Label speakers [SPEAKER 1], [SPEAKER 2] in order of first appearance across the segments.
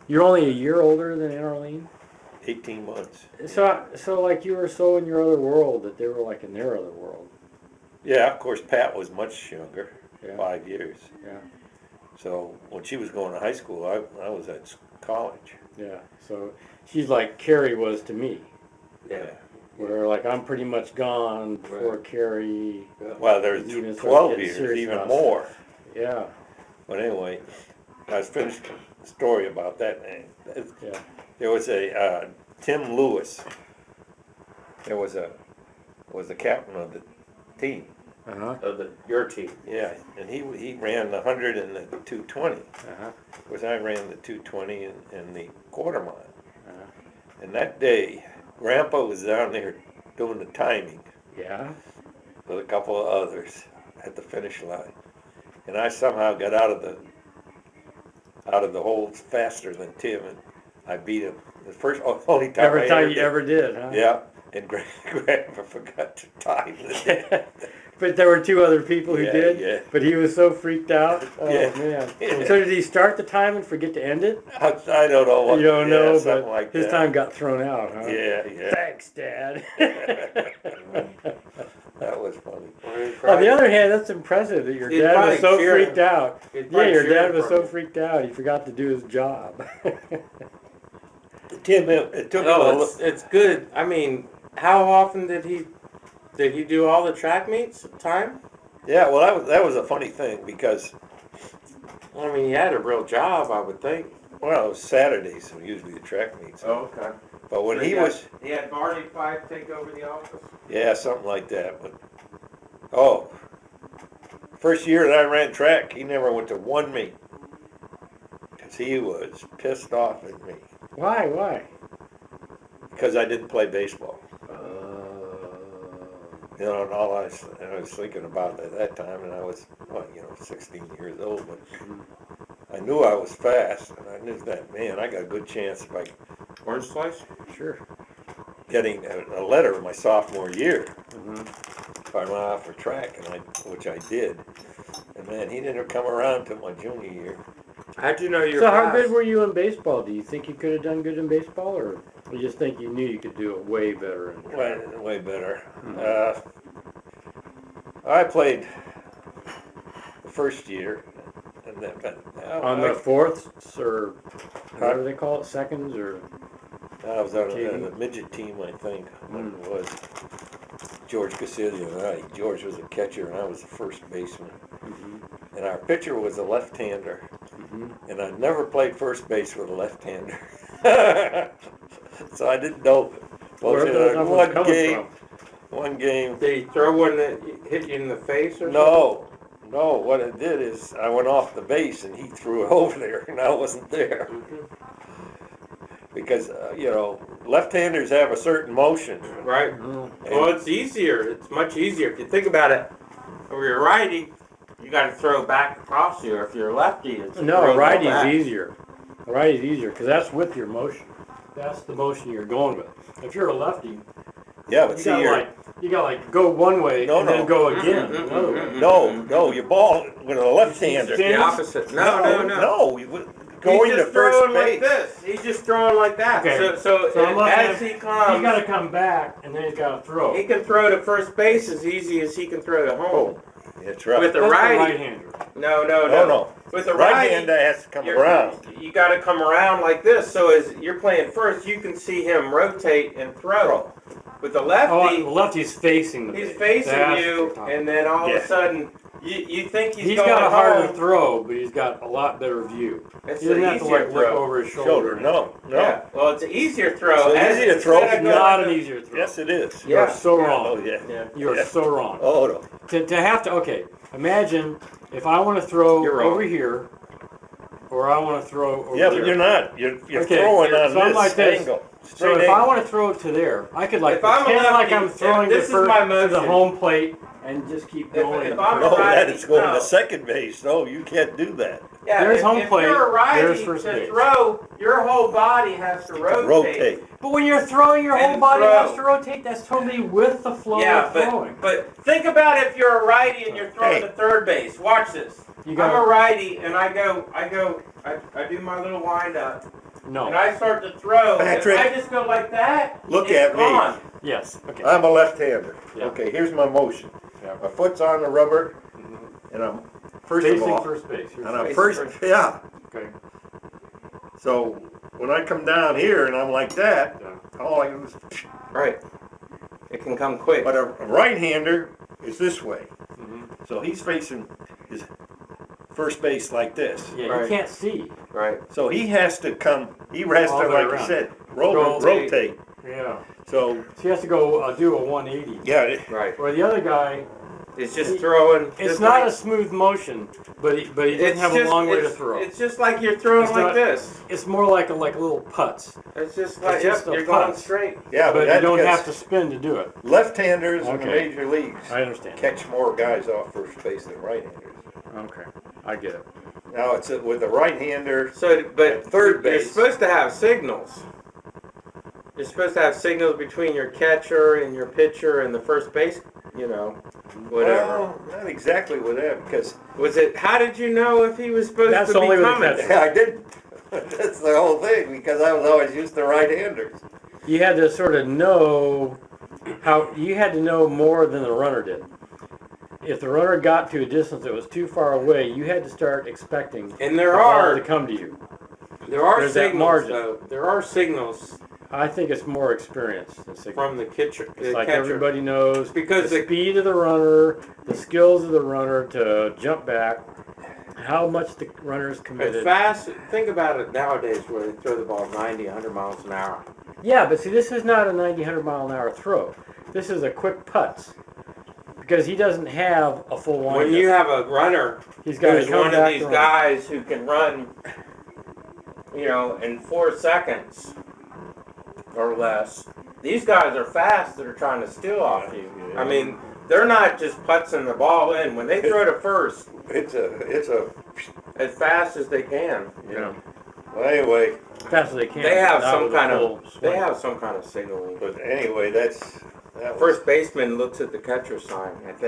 [SPEAKER 1] You're only a year older than Arlene?
[SPEAKER 2] 18 months.
[SPEAKER 1] So like you were so in your other world that they were like in their other world.
[SPEAKER 2] Yeah, of course, Pat was much younger,
[SPEAKER 1] Yeah.
[SPEAKER 2] 5 years.
[SPEAKER 1] Yeah.
[SPEAKER 2] So when she was going to high school, I was at college.
[SPEAKER 1] Yeah. So she's like Carrie was to me.
[SPEAKER 2] Yeah.
[SPEAKER 1] Where like I'm pretty much gone before Carrie.
[SPEAKER 2] Well, there's
[SPEAKER 1] even started
[SPEAKER 2] 12
[SPEAKER 1] getting
[SPEAKER 2] years,
[SPEAKER 1] serious
[SPEAKER 2] even
[SPEAKER 1] about
[SPEAKER 2] more.
[SPEAKER 1] stuff. Yeah.
[SPEAKER 2] But anyway, I was finished the story about that.
[SPEAKER 1] Yeah.
[SPEAKER 2] There was a Tim Lewis. There was the captain of the team.
[SPEAKER 1] Uh-huh.
[SPEAKER 3] Of your team.
[SPEAKER 2] Yeah, and he ran the 100 and the 220.
[SPEAKER 1] Uh-huh.
[SPEAKER 2] Of course, I ran the 220 and the quarter mile.
[SPEAKER 1] Uh-huh.
[SPEAKER 2] And that day, Grandpa was down there doing the timing
[SPEAKER 1] Yeah.
[SPEAKER 2] with a couple of others at the finish line, and I somehow got out of the hole faster than Tim, and I beat him. The first only time
[SPEAKER 1] Every
[SPEAKER 2] I
[SPEAKER 1] time
[SPEAKER 2] ever
[SPEAKER 1] you
[SPEAKER 2] did.
[SPEAKER 1] ever did, huh?
[SPEAKER 2] Yeah, and Grandpa forgot to time it.
[SPEAKER 1] But there were two other people who
[SPEAKER 2] Yeah,
[SPEAKER 1] did.
[SPEAKER 2] yeah.
[SPEAKER 1] But he was so freaked out. Oh
[SPEAKER 2] Yeah.
[SPEAKER 1] man.
[SPEAKER 2] Yeah.
[SPEAKER 1] So did he start the time and forget to end it?
[SPEAKER 2] I don't know what.
[SPEAKER 1] You don't
[SPEAKER 2] yeah,
[SPEAKER 1] know,
[SPEAKER 2] something
[SPEAKER 1] but
[SPEAKER 2] like
[SPEAKER 1] his
[SPEAKER 2] that.
[SPEAKER 1] time got thrown out, huh?
[SPEAKER 2] Yeah.
[SPEAKER 1] Thanks, Dad.
[SPEAKER 2] That was funny.
[SPEAKER 1] On the other hand, that's impressive that your
[SPEAKER 3] He's
[SPEAKER 1] dad was
[SPEAKER 3] probably
[SPEAKER 1] so
[SPEAKER 3] cheering.
[SPEAKER 1] freaked out.
[SPEAKER 3] He's
[SPEAKER 1] Yeah,
[SPEAKER 3] probably
[SPEAKER 1] your dad
[SPEAKER 3] cheering
[SPEAKER 1] was
[SPEAKER 3] for
[SPEAKER 1] so
[SPEAKER 3] him.
[SPEAKER 1] freaked out he forgot to do his job.
[SPEAKER 2] Tim, it took him
[SPEAKER 3] No, it's good. I mean, how often did he do all the track meets time?
[SPEAKER 2] Yeah, well, that was a funny thing because,
[SPEAKER 3] I mean, he had a real job, I would think.
[SPEAKER 2] well, it was Saturdays, so usually the track meets.
[SPEAKER 3] Oh, okay.
[SPEAKER 2] But when
[SPEAKER 3] So
[SPEAKER 2] he
[SPEAKER 3] had-
[SPEAKER 2] was,
[SPEAKER 3] he had Barney Fife take over the office.
[SPEAKER 2] yeah, something like that. But first year that I ran track, he never went to one meet because he was pissed off at me
[SPEAKER 1] Why?
[SPEAKER 2] because I didn't play baseball. You know, and all I was thinking about at that time, and I was, 16 years old, but I knew I was fast, and I knew that, man, I got a good chance if I
[SPEAKER 3] Orange slice?
[SPEAKER 1] Sure.
[SPEAKER 2] getting a letter my sophomore year.
[SPEAKER 1] Mm-hmm.
[SPEAKER 2] If I went out for track, which I did. And man, he didn't come around until my junior year.
[SPEAKER 3] How'd you know you're
[SPEAKER 1] So how
[SPEAKER 3] fast?
[SPEAKER 1] good were you in baseball? Do you think you could have done good in baseball, or you just think you knew you could do it way better?
[SPEAKER 2] Way better. I played the first year, and then
[SPEAKER 1] On the fourths, or whatever they call it, seconds, or
[SPEAKER 2] I was on
[SPEAKER 1] team?
[SPEAKER 2] the midget team, I think. It was George Casilio and I. George was a catcher, and I was the first baseman.
[SPEAKER 1] Mm-hmm.
[SPEAKER 2] And our pitcher was a left-hander.
[SPEAKER 1] Mm-hmm.
[SPEAKER 2] And I never played first base with a left-hander. So I didn't know.
[SPEAKER 1] Where those numbers coming from?
[SPEAKER 2] One game.
[SPEAKER 3] Did he throw one that hit you in the face or something?
[SPEAKER 2] No. What it did is I went off the base and he threw it over there, and I wasn't there. Because, left-handers have a certain motion.
[SPEAKER 3] Right.
[SPEAKER 1] Mm-hmm.
[SPEAKER 3] Well, it's easier. It's much easier. If you think about it, if you're righty, you got to throw back across you. If you're lefty, it's
[SPEAKER 1] No,
[SPEAKER 3] throw
[SPEAKER 1] righty's
[SPEAKER 3] back.
[SPEAKER 1] easier. Righty's easier because that's with your motion. That's the motion you're going with. If you're a lefty,
[SPEAKER 2] Yeah, but
[SPEAKER 1] you
[SPEAKER 2] see,
[SPEAKER 1] got like go one way and then go again
[SPEAKER 3] Mm-mm,
[SPEAKER 1] another way.
[SPEAKER 2] no, you ball with a left-hander.
[SPEAKER 3] It's the opposite. No.
[SPEAKER 2] No, going
[SPEAKER 3] He's
[SPEAKER 2] to
[SPEAKER 3] just
[SPEAKER 2] first
[SPEAKER 3] throwing
[SPEAKER 2] base.
[SPEAKER 3] like this. He's just throwing like that.
[SPEAKER 1] Okay.
[SPEAKER 3] So
[SPEAKER 1] I'm looking
[SPEAKER 3] as
[SPEAKER 1] at-
[SPEAKER 3] he comes,
[SPEAKER 1] He's got to come back and then he's got to throw.
[SPEAKER 3] he can throw to first base as easy as he can throw to home.
[SPEAKER 2] That's right.
[SPEAKER 3] With the
[SPEAKER 1] That's
[SPEAKER 3] righty,
[SPEAKER 1] right-hander.
[SPEAKER 3] no. With the righty,
[SPEAKER 2] Right-hander has to come
[SPEAKER 3] you're-
[SPEAKER 2] around.
[SPEAKER 3] You got to come around like this. So as you're playing first, you can see him rotate and throw. With the
[SPEAKER 1] Oh,
[SPEAKER 3] lefty,
[SPEAKER 1] the lefty's facing the
[SPEAKER 3] he's
[SPEAKER 1] base.
[SPEAKER 3] facing
[SPEAKER 1] That's
[SPEAKER 3] you,
[SPEAKER 1] what you're talking
[SPEAKER 3] and then all of
[SPEAKER 2] Yeah.
[SPEAKER 3] a sudden, you think
[SPEAKER 1] He's
[SPEAKER 3] going
[SPEAKER 1] got a harder
[SPEAKER 3] home.
[SPEAKER 1] throw, but he's got a lot better view.
[SPEAKER 3] It's
[SPEAKER 1] He doesn't
[SPEAKER 3] an
[SPEAKER 1] have to
[SPEAKER 3] easier
[SPEAKER 1] like look
[SPEAKER 3] throw.
[SPEAKER 1] over his shoulder.
[SPEAKER 2] No.
[SPEAKER 3] Yeah. Well, it's an easier throw.
[SPEAKER 2] It's an
[SPEAKER 3] As
[SPEAKER 2] easier
[SPEAKER 3] instead
[SPEAKER 2] throw.
[SPEAKER 3] of going
[SPEAKER 1] Not
[SPEAKER 3] to-
[SPEAKER 1] an easier throw.
[SPEAKER 2] Yes, it is.
[SPEAKER 1] You are
[SPEAKER 3] Yeah.
[SPEAKER 1] so
[SPEAKER 2] Oh,
[SPEAKER 1] wrong.
[SPEAKER 2] yeah.
[SPEAKER 1] You are
[SPEAKER 2] Yeah.
[SPEAKER 1] so wrong.
[SPEAKER 2] Oh, no.
[SPEAKER 1] To have to, okay, imagine if I want to throw
[SPEAKER 3] You're wrong.
[SPEAKER 1] over here, or I want to throw over
[SPEAKER 2] Yeah,
[SPEAKER 1] there.
[SPEAKER 2] but you're not. You're
[SPEAKER 1] Okay,
[SPEAKER 2] throwing on
[SPEAKER 1] so I'm
[SPEAKER 2] this
[SPEAKER 1] like this.
[SPEAKER 2] angle.
[SPEAKER 1] So
[SPEAKER 2] Straight
[SPEAKER 1] if I
[SPEAKER 2] angle.
[SPEAKER 1] want to throw it to there, I could like
[SPEAKER 3] If I'm a
[SPEAKER 1] pretend like
[SPEAKER 3] lefty,
[SPEAKER 1] I'm throwing
[SPEAKER 3] this
[SPEAKER 1] the
[SPEAKER 3] is my
[SPEAKER 1] first to the
[SPEAKER 3] motion.
[SPEAKER 1] home plate and just keep going.
[SPEAKER 3] if I'm a
[SPEAKER 2] No,
[SPEAKER 3] righty,
[SPEAKER 2] that is going
[SPEAKER 3] no.
[SPEAKER 2] to second base. No, you can't do that.
[SPEAKER 3] Yeah,
[SPEAKER 1] There's
[SPEAKER 3] if,
[SPEAKER 1] home
[SPEAKER 3] if
[SPEAKER 1] plate,
[SPEAKER 3] you're a righty,
[SPEAKER 1] there's first
[SPEAKER 3] to
[SPEAKER 1] base.
[SPEAKER 3] throw, your whole body has to rotate.
[SPEAKER 2] Rotate.
[SPEAKER 1] But when you're throwing, your whole
[SPEAKER 3] And
[SPEAKER 1] body
[SPEAKER 3] throw.
[SPEAKER 1] has to rotate. That's totally with the flow
[SPEAKER 3] Yeah,
[SPEAKER 1] of throwing.
[SPEAKER 3] but think about if you're a righty and you're throwing
[SPEAKER 2] Hey.
[SPEAKER 3] to third base. Watch this.
[SPEAKER 1] You
[SPEAKER 3] I'm
[SPEAKER 1] got
[SPEAKER 3] a righty and I do my little wind up,
[SPEAKER 1] No.
[SPEAKER 3] and I start to throw,
[SPEAKER 2] Patrick,
[SPEAKER 3] and I just go like that,
[SPEAKER 2] look
[SPEAKER 3] it's
[SPEAKER 2] at me.
[SPEAKER 3] gone.
[SPEAKER 1] Yes. Okay.
[SPEAKER 2] I'm a left-hander.
[SPEAKER 1] Yeah.
[SPEAKER 2] Okay, here's my motion.
[SPEAKER 1] Yeah.
[SPEAKER 2] My foot's on the rubber,
[SPEAKER 1] Mhm.
[SPEAKER 2] and I'm, first
[SPEAKER 1] Facing
[SPEAKER 2] of all,
[SPEAKER 1] first base. Here's
[SPEAKER 2] and I'm
[SPEAKER 3] Facing
[SPEAKER 2] first,
[SPEAKER 3] first.
[SPEAKER 2] yeah.
[SPEAKER 1] Okay.
[SPEAKER 2] So when I come down here and I'm like that,
[SPEAKER 1] Yeah.
[SPEAKER 2] all I do is,
[SPEAKER 3] Right. It can come quick.
[SPEAKER 2] but a right-hander is this way.
[SPEAKER 1] Mm-hmm.
[SPEAKER 2] So he's facing his first base like this.
[SPEAKER 1] Yeah,
[SPEAKER 3] Right.
[SPEAKER 1] you can't see.
[SPEAKER 3] Right.
[SPEAKER 2] So he has to come, he has
[SPEAKER 1] All
[SPEAKER 2] to,
[SPEAKER 1] the way
[SPEAKER 2] like you
[SPEAKER 1] around.
[SPEAKER 2] said,
[SPEAKER 1] Rotate.
[SPEAKER 2] rotate.
[SPEAKER 1] Yeah.
[SPEAKER 2] So,
[SPEAKER 1] So he has to go do a 180.
[SPEAKER 2] yeah,
[SPEAKER 3] Right.
[SPEAKER 1] Where the other guy,
[SPEAKER 3] It's just throwing.
[SPEAKER 1] it's
[SPEAKER 3] just
[SPEAKER 1] not
[SPEAKER 3] like,
[SPEAKER 1] a smooth motion, but he doesn't
[SPEAKER 3] it's
[SPEAKER 1] have
[SPEAKER 3] just,
[SPEAKER 1] a long way to
[SPEAKER 3] it's-
[SPEAKER 1] throw.
[SPEAKER 3] It's just like you're throwing
[SPEAKER 1] It's
[SPEAKER 3] like
[SPEAKER 1] not-
[SPEAKER 3] this.
[SPEAKER 1] It's more like a little putts,
[SPEAKER 3] It's just like,
[SPEAKER 1] just
[SPEAKER 3] yep,
[SPEAKER 1] a
[SPEAKER 3] you're going
[SPEAKER 1] putz.
[SPEAKER 3] straight.
[SPEAKER 2] yeah,
[SPEAKER 1] but you
[SPEAKER 2] that's
[SPEAKER 1] don't
[SPEAKER 2] because
[SPEAKER 1] have to spin to do it.
[SPEAKER 2] left-handers in the
[SPEAKER 1] Okay.
[SPEAKER 2] major leagues
[SPEAKER 1] I understand.
[SPEAKER 2] catch more guys off first base than right-handers.
[SPEAKER 1] Okay, I get it.
[SPEAKER 2] Now it's with a right-hander.
[SPEAKER 3] So, but
[SPEAKER 2] At third
[SPEAKER 3] you're
[SPEAKER 2] base.
[SPEAKER 3] supposed to have signals. You're supposed to have signals between your catcher and your pitcher and the first base, whatever.
[SPEAKER 2] Well, not exactly with that because
[SPEAKER 3] Was it, how did you know if he was supposed
[SPEAKER 1] That's
[SPEAKER 3] to be
[SPEAKER 1] only with the
[SPEAKER 3] coming?
[SPEAKER 1] catcher.
[SPEAKER 2] I didn't. That's the whole thing because I was always used to right-handers.
[SPEAKER 1] You had to sort of know you had to know more than the runner did. If the runner got to a distance that was too far away, you had to start expecting
[SPEAKER 3] And
[SPEAKER 1] the ball
[SPEAKER 3] there
[SPEAKER 1] to come to you.
[SPEAKER 3] are
[SPEAKER 1] there's that
[SPEAKER 3] signals
[SPEAKER 1] margin.
[SPEAKER 3] though. There are signals
[SPEAKER 1] I think it's more experience than signal.
[SPEAKER 3] from the catcher.
[SPEAKER 1] It's like everybody knows
[SPEAKER 3] Because
[SPEAKER 1] the speed of the runner, the skills of the runner to jump back, how much the runner is
[SPEAKER 3] As
[SPEAKER 1] committed.
[SPEAKER 3] fast, think about it nowadays where they throw the ball 90, 100 miles an hour.
[SPEAKER 1] Yeah, but see, this is not a 90, 100 mile an hour throw. This is a quick putts. Because he doesn't have a full wind.
[SPEAKER 3] When you have a runner
[SPEAKER 1] He's got to
[SPEAKER 3] who's
[SPEAKER 1] come
[SPEAKER 3] one of
[SPEAKER 1] back
[SPEAKER 3] these
[SPEAKER 1] to run.
[SPEAKER 3] guys who can run, in 4 seconds or less, these guys are fast that are trying to steal off you.
[SPEAKER 2] Yeah.
[SPEAKER 3] I mean, they're not just putzing the ball in. When they throw to first,
[SPEAKER 2] It's a.
[SPEAKER 3] as fast as they can.
[SPEAKER 1] Yeah.
[SPEAKER 2] Well, anyway,
[SPEAKER 1] Fast as they can.
[SPEAKER 3] They have
[SPEAKER 1] not
[SPEAKER 3] some
[SPEAKER 1] with a
[SPEAKER 3] kind
[SPEAKER 1] full
[SPEAKER 3] of
[SPEAKER 1] swing.
[SPEAKER 3] signaling.
[SPEAKER 2] but anyway, that was,
[SPEAKER 3] First baseman looks at the catcher sign, I think.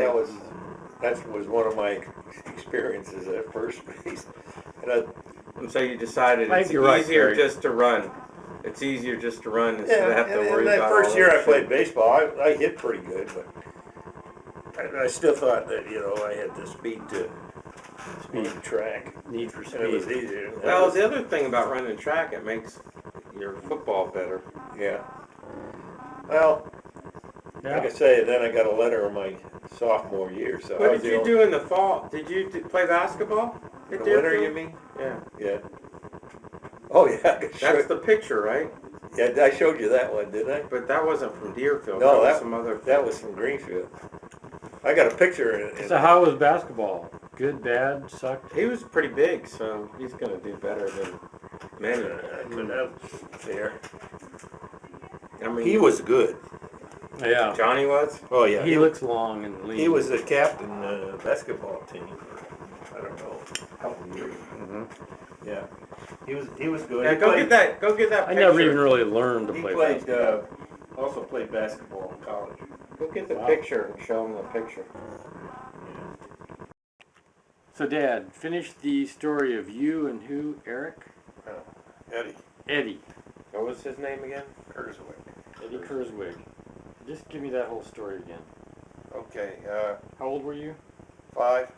[SPEAKER 2] that was one of my experiences at first base. And
[SPEAKER 3] And so you decided
[SPEAKER 1] I
[SPEAKER 3] it's
[SPEAKER 1] think you're right,
[SPEAKER 3] easier
[SPEAKER 1] Terry.
[SPEAKER 3] just to run. It's easier just to run instead of have to worry
[SPEAKER 2] and that
[SPEAKER 3] about
[SPEAKER 2] first
[SPEAKER 3] all
[SPEAKER 2] year
[SPEAKER 3] that
[SPEAKER 2] I played
[SPEAKER 3] shit.
[SPEAKER 2] baseball, I hit pretty good, but I still thought that I had the speed to track,
[SPEAKER 1] Need for
[SPEAKER 2] and it was
[SPEAKER 1] speed.
[SPEAKER 2] easier.
[SPEAKER 3] Well, the other thing about running track, it makes your football better.
[SPEAKER 2] Yeah. Well, like I
[SPEAKER 1] Yeah.
[SPEAKER 2] say, then I got a letter in my sophomore year. So I
[SPEAKER 3] What
[SPEAKER 2] was
[SPEAKER 3] did
[SPEAKER 2] the
[SPEAKER 3] you
[SPEAKER 2] only-
[SPEAKER 3] do in the fall? Did you play basketball?
[SPEAKER 2] The
[SPEAKER 3] at
[SPEAKER 2] winter,
[SPEAKER 3] Deerfield?
[SPEAKER 2] you mean?
[SPEAKER 3] Yeah.
[SPEAKER 2] Yeah. Oh yeah, I could show
[SPEAKER 3] That's the picture, right?
[SPEAKER 2] yeah, I showed you that one, didn't I?
[SPEAKER 3] But that wasn't from Deerfield.
[SPEAKER 2] No,
[SPEAKER 3] that was some other.
[SPEAKER 2] That was from Greenfield. I got a picture in
[SPEAKER 1] So how was basketball? Good, bad, sucked?
[SPEAKER 3] He was pretty big, so he's gonna do better than many.
[SPEAKER 2] there.
[SPEAKER 3] I mean,
[SPEAKER 2] He was good.
[SPEAKER 1] Yeah.
[SPEAKER 3] Johnny was.
[SPEAKER 2] Oh yeah,
[SPEAKER 1] He looks long and lean.
[SPEAKER 2] he was the captain of the basketball team for, I don't know, a couple of years.
[SPEAKER 1] Mm-hmm.
[SPEAKER 2] Yeah, he was good.
[SPEAKER 3] Yeah,
[SPEAKER 2] He
[SPEAKER 3] go
[SPEAKER 2] played-
[SPEAKER 3] get that. Go get that
[SPEAKER 1] I
[SPEAKER 3] picture.
[SPEAKER 1] never even really learned to
[SPEAKER 2] He
[SPEAKER 1] play
[SPEAKER 2] played
[SPEAKER 1] basketball.
[SPEAKER 2] also played basketball in college.
[SPEAKER 3] Go get the
[SPEAKER 1] Wow.
[SPEAKER 3] picture and show him the picture.
[SPEAKER 1] So, Dad, finish the story of you and who? Eric?
[SPEAKER 2] Eddie
[SPEAKER 1] Eddie.
[SPEAKER 3] What was his name again?
[SPEAKER 2] Kurzwick.
[SPEAKER 1] Eddie Kurzwig. Just give me that whole story again.
[SPEAKER 2] Okay,
[SPEAKER 1] How old were you?
[SPEAKER 2] 5.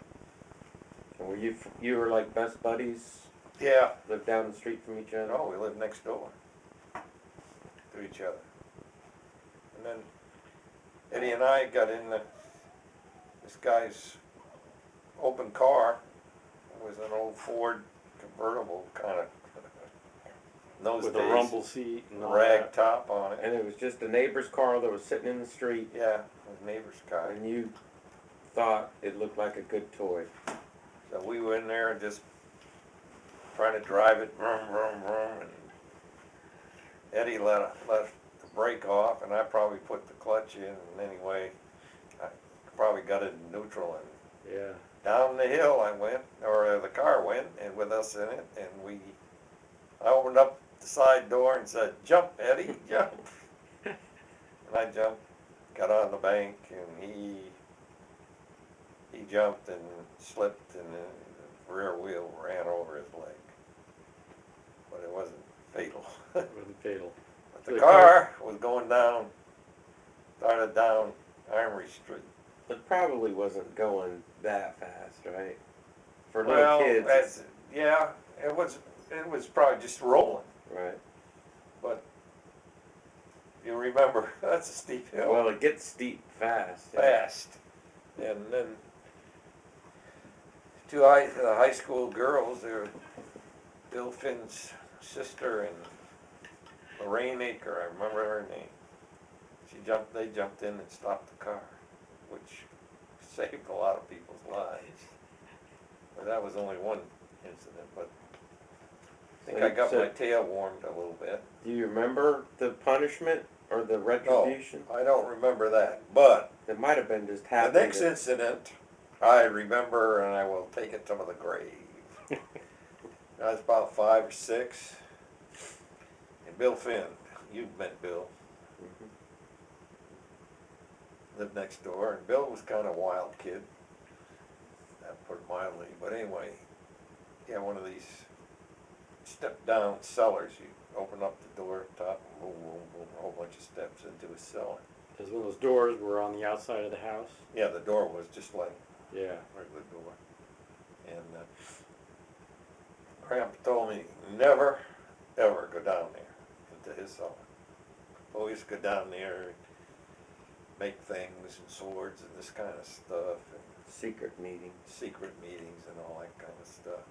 [SPEAKER 3] And were you were like best buddies?
[SPEAKER 2] Yeah.
[SPEAKER 3] Lived down the street from each other.
[SPEAKER 2] No, we lived next door to each other. And then Eddie and I got in this guy's open car. It was an old Ford convertible kind of those
[SPEAKER 1] With
[SPEAKER 2] days.
[SPEAKER 1] a rumble seat and all
[SPEAKER 2] Rag
[SPEAKER 1] that.
[SPEAKER 2] top on it.
[SPEAKER 3] And it was just a neighbor's car that was sitting in the street,
[SPEAKER 2] Yeah, his neighbor's car.
[SPEAKER 3] and you thought it looked like a good toy.
[SPEAKER 2] So we were in there and just trying to drive it, vroom, vroom, vroom, and Eddie let the brake off, and I probably put the clutch in, and anyway, I probably got it in neutral, and
[SPEAKER 1] Yeah.
[SPEAKER 2] down the hill I went, or the car went, and with us in it, and I opened up the side door and said, "Jump, Eddie, jump." And I jumped, got on the bank, and he jumped and slipped, and the rear wheel ran over his leg. But it wasn't fatal. The car was going down, started down Armory Street.
[SPEAKER 3] It probably wasn't going that fast, right? For little
[SPEAKER 2] Well,
[SPEAKER 3] kids.
[SPEAKER 2] yeah, it was probably just rolling.
[SPEAKER 3] Right.
[SPEAKER 2] But you remember, that's a steep hill.
[SPEAKER 3] Well, it gets steep fast. Yeah.
[SPEAKER 2] Fast. And then the high school girls, they were Bill Finn's sister and Lorraine Aker, I remember her name. They jumped in and stopped the car, which saved a lot of people's lives. But that was only one incident, but I think I got my tail warmed a little bit.
[SPEAKER 3] Do you remember the punishment or the retribution?
[SPEAKER 2] No, I don't remember that, but
[SPEAKER 3] it might have been just
[SPEAKER 2] the
[SPEAKER 3] happening.
[SPEAKER 2] next incident I remember, and I will take it to the grave. I was about 5 or 6, and Bill Finn, you've met Bill, lived next door, and Bill was kind of a wild kid, that put it mildly, but anyway, he had one of these step-down cellars. You open up the door up top, boom, boom, boom, a whole bunch of steps into a cellar.
[SPEAKER 1] Because when those doors were on the outside of the house.
[SPEAKER 2] Yeah, the door was just like
[SPEAKER 1] Yeah.
[SPEAKER 2] regular door. And Grandpa told me never, ever go down there into his cellar. Always go down there and make things and swords and this kind of stuff. And
[SPEAKER 3] Secret meeting.
[SPEAKER 2] secret meetings and all that kind of stuff.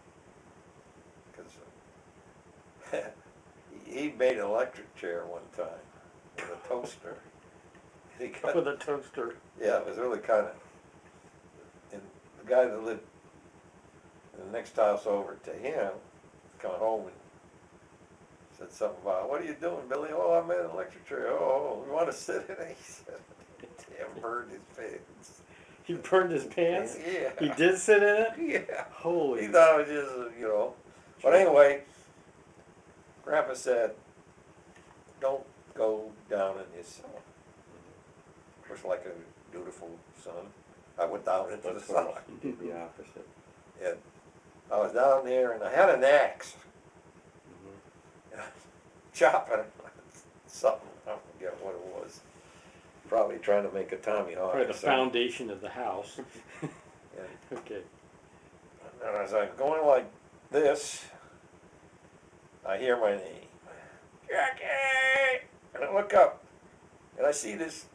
[SPEAKER 2] Because he made an electric chair one time with a toaster. He got,
[SPEAKER 1] With a toaster.
[SPEAKER 2] yeah, it was really kind of. And the guy that lived in the next house over to him coming home and said something about, "What are you doing, Billy?" "Oh, I made an electric chair." "Oh, you want to sit in it?" He said, "Damn, burned his pants."
[SPEAKER 1] He burned his pants?
[SPEAKER 2] Yeah.
[SPEAKER 1] He did sit in it?
[SPEAKER 2] Yeah.
[SPEAKER 1] Holy.
[SPEAKER 2] He thought it was just, you know. But anyway, Grandpa said, don't go down in his cellar. Of course, like a dutiful son, I went down into the cellar.
[SPEAKER 3] You did the opposite.
[SPEAKER 2] And I was down there, and I had an axe. And I was chopping something, I forget what it was. Probably trying to make a Tommy Hawk.
[SPEAKER 1] Probably
[SPEAKER 2] or
[SPEAKER 1] the
[SPEAKER 2] something.
[SPEAKER 1] foundation of the house.
[SPEAKER 2] And,
[SPEAKER 1] Okay.
[SPEAKER 2] and as I'm going like this, I hear my name, Jackie! And I look up, and I see this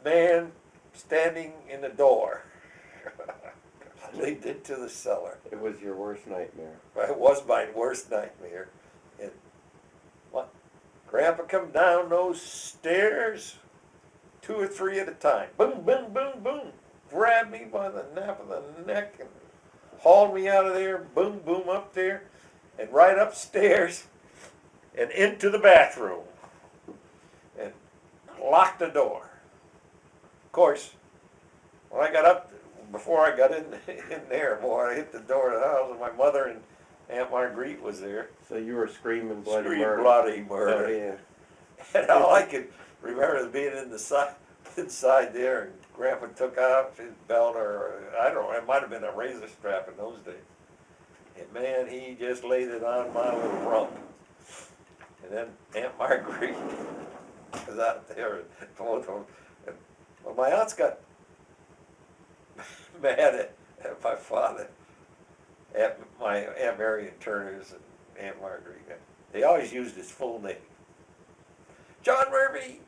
[SPEAKER 2] man standing in the door, leading into the cellar.
[SPEAKER 3] It was your worst nightmare.
[SPEAKER 2] It was my worst nightmare. And what? Grandpa come down those stairs, 2 or 3 at a time. Boom, boom, boom, boom. Grabbed me by the nape of the neck and hauled me out of there. Boom, boom, up there, and right upstairs, and into the bathroom, and locked the door. Of course, when I got up, before I got in there, boy, I hit the door of the house, and my mother and Aunt Marguerite was there.
[SPEAKER 3] So you were screaming bloody
[SPEAKER 2] Screamed
[SPEAKER 3] murder.
[SPEAKER 2] bloody murder.
[SPEAKER 3] Oh, yeah.
[SPEAKER 2] And all I could remember is being inside there, and Grandpa took off his belt, or I don't know, it might have been a razor strap in those days. And man, he just laid it on my little rump. And then Aunt Marguerite was out there, and both of them. And, well, my aunts got mad at my father, at my Aunt Marion Turner's and Aunt Marguerite. They always used his full name. "John Murphy,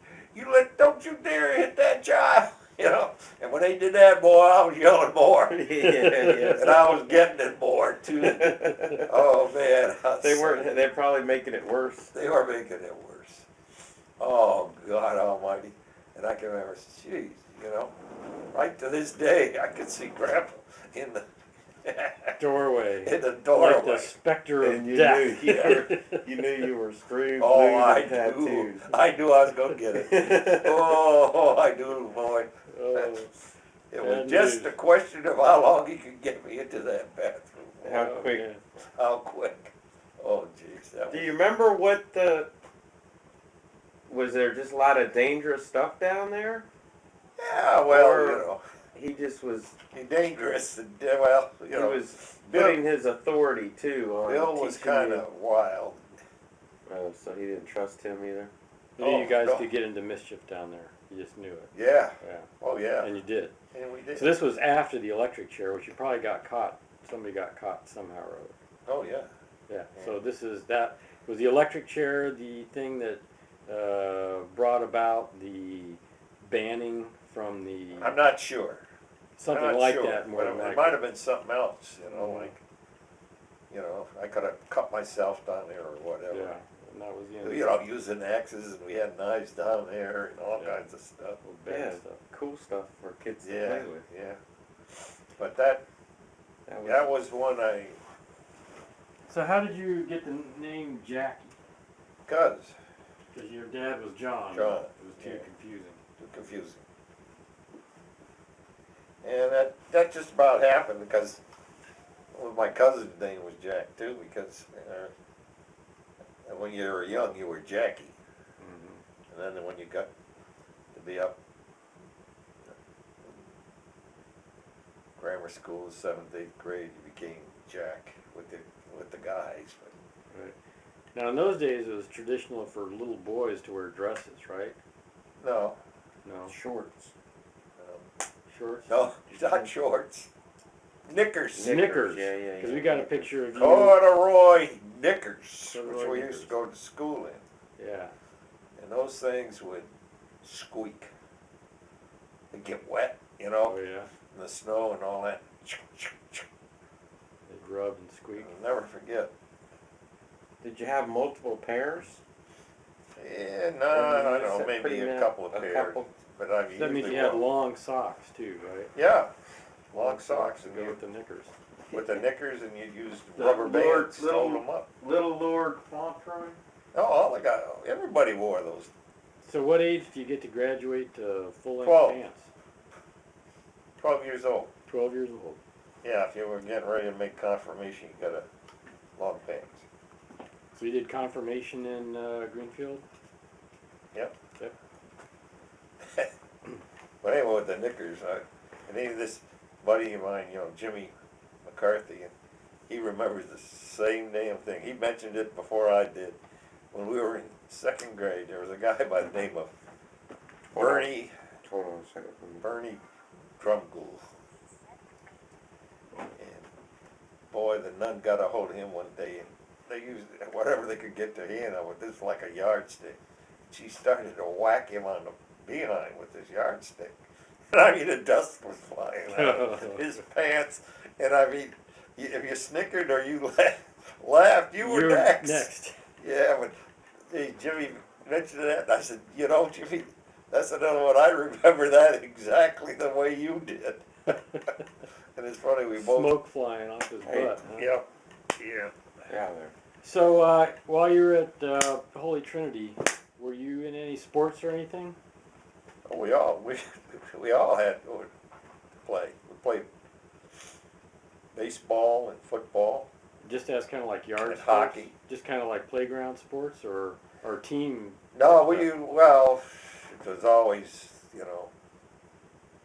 [SPEAKER 2] don't you dare hit that child," you know. And when they did that, boy, I was yelling more.
[SPEAKER 3] Yeah.
[SPEAKER 2] And I was getting it more too. Oh man.
[SPEAKER 3] They're probably making it worse.
[SPEAKER 2] They were making it worse. Oh God Almighty. And I can remember, geez, you know, right to this day, I can see Grandpa in the
[SPEAKER 1] Doorway.
[SPEAKER 2] in the
[SPEAKER 1] Like
[SPEAKER 2] doorway.
[SPEAKER 1] the specter of
[SPEAKER 3] And you
[SPEAKER 1] death.
[SPEAKER 3] you knew you were screwed.
[SPEAKER 2] Oh,
[SPEAKER 3] glued,
[SPEAKER 2] I
[SPEAKER 3] and
[SPEAKER 2] knew.
[SPEAKER 3] tattooed.
[SPEAKER 2] I knew I was going to get it. Oh, I knew, boy.
[SPEAKER 1] Oh,
[SPEAKER 2] It was
[SPEAKER 1] bad
[SPEAKER 2] just
[SPEAKER 1] news.
[SPEAKER 2] a question of how long he could get me into that bathroom.
[SPEAKER 3] How
[SPEAKER 1] oh,
[SPEAKER 3] quick.
[SPEAKER 1] man.
[SPEAKER 2] How quick. Oh, jeez.
[SPEAKER 3] Do you remember what was there just a lot of dangerous stuff down there?
[SPEAKER 2] Yeah, well,
[SPEAKER 3] Or-
[SPEAKER 2] you know,
[SPEAKER 3] He just was,
[SPEAKER 2] dangerous. And, well, you
[SPEAKER 3] he
[SPEAKER 2] know,
[SPEAKER 3] was putting his authority too on
[SPEAKER 2] Bill was
[SPEAKER 3] teaching
[SPEAKER 2] kind
[SPEAKER 3] you.
[SPEAKER 2] of wild.
[SPEAKER 3] Oh, so he didn't trust him either?
[SPEAKER 1] You knew you guys
[SPEAKER 4] no.
[SPEAKER 1] could get into mischief down there. You just knew it.
[SPEAKER 4] Yeah.
[SPEAKER 1] Yeah.
[SPEAKER 4] Oh, yeah.
[SPEAKER 1] And you did.
[SPEAKER 4] And we did.
[SPEAKER 1] So this was after the electric chair, which you probably got caught. Somebody got caught somehow or other.
[SPEAKER 4] Oh, yeah.
[SPEAKER 1] Yeah. So this is that. Was the electric chair the thing that brought about the banning from the
[SPEAKER 4] I'm not sure.
[SPEAKER 1] something
[SPEAKER 4] I'm not
[SPEAKER 1] like
[SPEAKER 4] sure,
[SPEAKER 1] that more
[SPEAKER 4] but
[SPEAKER 1] than
[SPEAKER 4] it
[SPEAKER 1] likely.
[SPEAKER 4] might have been something else,
[SPEAKER 1] Mhm.
[SPEAKER 4] like, I could have cut myself down there or whatever.
[SPEAKER 1] Yeah. And that was the end.
[SPEAKER 4] Using axes, and we had knives down there and all
[SPEAKER 1] Yeah.
[SPEAKER 4] kinds of stuff.
[SPEAKER 1] Bad
[SPEAKER 3] Yeah,
[SPEAKER 1] stuff.
[SPEAKER 3] cool stuff for kids to
[SPEAKER 4] Yeah,
[SPEAKER 3] play with.
[SPEAKER 4] yeah. But that was one
[SPEAKER 1] So how did you get the name Jackie?
[SPEAKER 4] because
[SPEAKER 1] Because your dad was John.
[SPEAKER 4] John,
[SPEAKER 1] It was too
[SPEAKER 4] yeah.
[SPEAKER 1] confusing.
[SPEAKER 4] too confusing. And that just about happened because my cousin's name was Jack too, because when you were young you were Jackie,
[SPEAKER 1] Mm-hmm.
[SPEAKER 4] and then when you got to be up grammar school, 7th, 8th grade, you became Jack with the guys. But
[SPEAKER 1] Right. Now in those days it was traditional for little boys to wear dresses, right?
[SPEAKER 4] no,
[SPEAKER 1] No.
[SPEAKER 3] Shorts.
[SPEAKER 1] Shorts?
[SPEAKER 4] no, not shorts, knickers,
[SPEAKER 1] Snickers.
[SPEAKER 3] Yeah, yeah,
[SPEAKER 1] Because
[SPEAKER 3] yeah.
[SPEAKER 1] we got a picture of you.
[SPEAKER 4] corduroy knickers,
[SPEAKER 1] Corduroy
[SPEAKER 4] which we
[SPEAKER 1] knickers.
[SPEAKER 4] used to go to school in,
[SPEAKER 1] Yeah.
[SPEAKER 4] and those things would squeak. They'd get wet,
[SPEAKER 1] Oh yeah.
[SPEAKER 4] in the snow and all that.
[SPEAKER 1] They rub and squeak.
[SPEAKER 4] I'll never forget.
[SPEAKER 3] Did you have multiple pairs?
[SPEAKER 4] Yeah, no,
[SPEAKER 3] Or
[SPEAKER 4] I
[SPEAKER 3] you
[SPEAKER 4] don't
[SPEAKER 3] used
[SPEAKER 4] know,
[SPEAKER 3] to
[SPEAKER 4] maybe
[SPEAKER 3] pretty
[SPEAKER 4] a
[SPEAKER 3] much-
[SPEAKER 4] couple of
[SPEAKER 3] a
[SPEAKER 4] pairs,
[SPEAKER 3] couple?
[SPEAKER 4] but I
[SPEAKER 1] That
[SPEAKER 4] usually
[SPEAKER 1] means you had
[SPEAKER 4] wore-
[SPEAKER 1] long socks too, right?
[SPEAKER 4] Yeah, long socks
[SPEAKER 1] to
[SPEAKER 4] and
[SPEAKER 1] go
[SPEAKER 4] you,
[SPEAKER 1] with the knickers.
[SPEAKER 4] with the knickers, and you used
[SPEAKER 3] The
[SPEAKER 4] rubber
[SPEAKER 3] Lord-
[SPEAKER 4] bands to
[SPEAKER 3] little-
[SPEAKER 4] hold them up.
[SPEAKER 3] Little Lord Fauntleroy?
[SPEAKER 4] Oh, all the guys, everybody wore those.
[SPEAKER 1] So what age do you get to graduate to full-length
[SPEAKER 4] 12.
[SPEAKER 1] pants?
[SPEAKER 4] 12 years old.
[SPEAKER 1] 12 years old.
[SPEAKER 4] Yeah, if you were getting ready to make confirmation, you got a long pants.
[SPEAKER 1] So you did confirmation in Greenfield?
[SPEAKER 4] Yep.
[SPEAKER 1] Yep.
[SPEAKER 4] But anyway, with the knickers, and this buddy of mine, Jimmy McCarthy, and he remembers the same damn thing. He mentioned it before I did. When we were in 2nd grade, there was a guy by the name of Bernie
[SPEAKER 3] Hold on a second.
[SPEAKER 4] Bernie Drumgool. And boy, the nun got a hold of him one day, and they used whatever they could get their hand on with this like a yardstick. She started to whack him on the behind with this yardstick. And I mean, the dust was flying out of his pants. And I mean, if you snickered or you laughed, you were
[SPEAKER 1] You're
[SPEAKER 4] next. Yeah, but hey, Jimmy mentioned that, and I said, Jimmy, that's another one. I remember that exactly the way you did. And it's funny, we both.
[SPEAKER 1] Smoke flying off his
[SPEAKER 3] Hey,
[SPEAKER 1] butt. Huh?
[SPEAKER 4] Yep. Yeah.
[SPEAKER 3] Yeah, there.
[SPEAKER 1] So while you were at Holy Trinity, were you in any sports or anything?
[SPEAKER 4] Oh, we all had to play. We played baseball and football.
[SPEAKER 1] Just as kind of like yard
[SPEAKER 4] And
[SPEAKER 1] sports?
[SPEAKER 4] hockey.
[SPEAKER 1] Just kind of like playground sports or team?
[SPEAKER 4] No, it was always,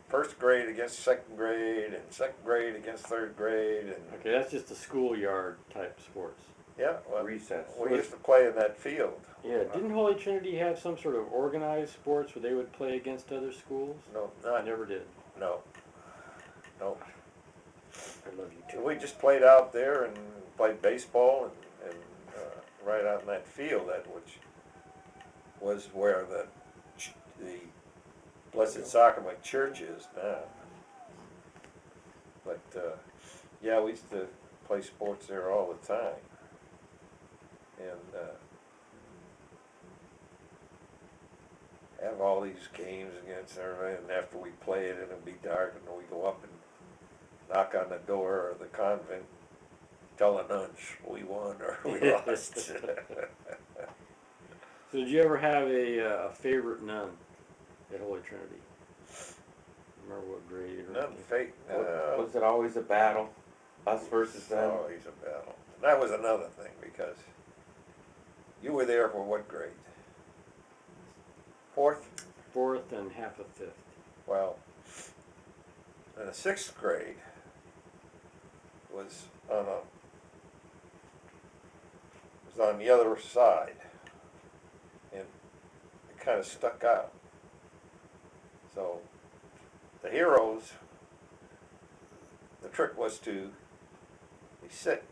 [SPEAKER 4] 1st grade against 2nd grade, and 2nd grade against 3rd grade, and
[SPEAKER 1] Okay, that's just the schoolyard type sports.
[SPEAKER 4] yeah, well,
[SPEAKER 3] Recess.
[SPEAKER 4] we used to play in that field.
[SPEAKER 1] Yeah, didn't Holy Trinity have some sort of organized sports where they would play against other schools?
[SPEAKER 4] No,
[SPEAKER 1] I never did.
[SPEAKER 4] no.
[SPEAKER 1] I love you too.
[SPEAKER 4] We just played out there and played baseball and right out in that field, which was where the Blessed Sacrament Church is now. But yeah, we used to play sports there all the time, and have all these games against everybody. And after we play it, it'll be dark, and then we go up and knock on the door of the convent, tell the nuns we won or we lost.
[SPEAKER 1] So did you ever have a favorite nun at Holy Trinity? Remember what grade or
[SPEAKER 4] None
[SPEAKER 1] anything?
[SPEAKER 4] fake.
[SPEAKER 3] Was it always a battle? Us versus them?
[SPEAKER 4] Always a battle. That was another thing, because you were there for what grade? 4th?
[SPEAKER 1] 4th and half a 5th.
[SPEAKER 4] Well, in the 6th grade was on the other side kind of stuck out. So the heroes, the trick was to sit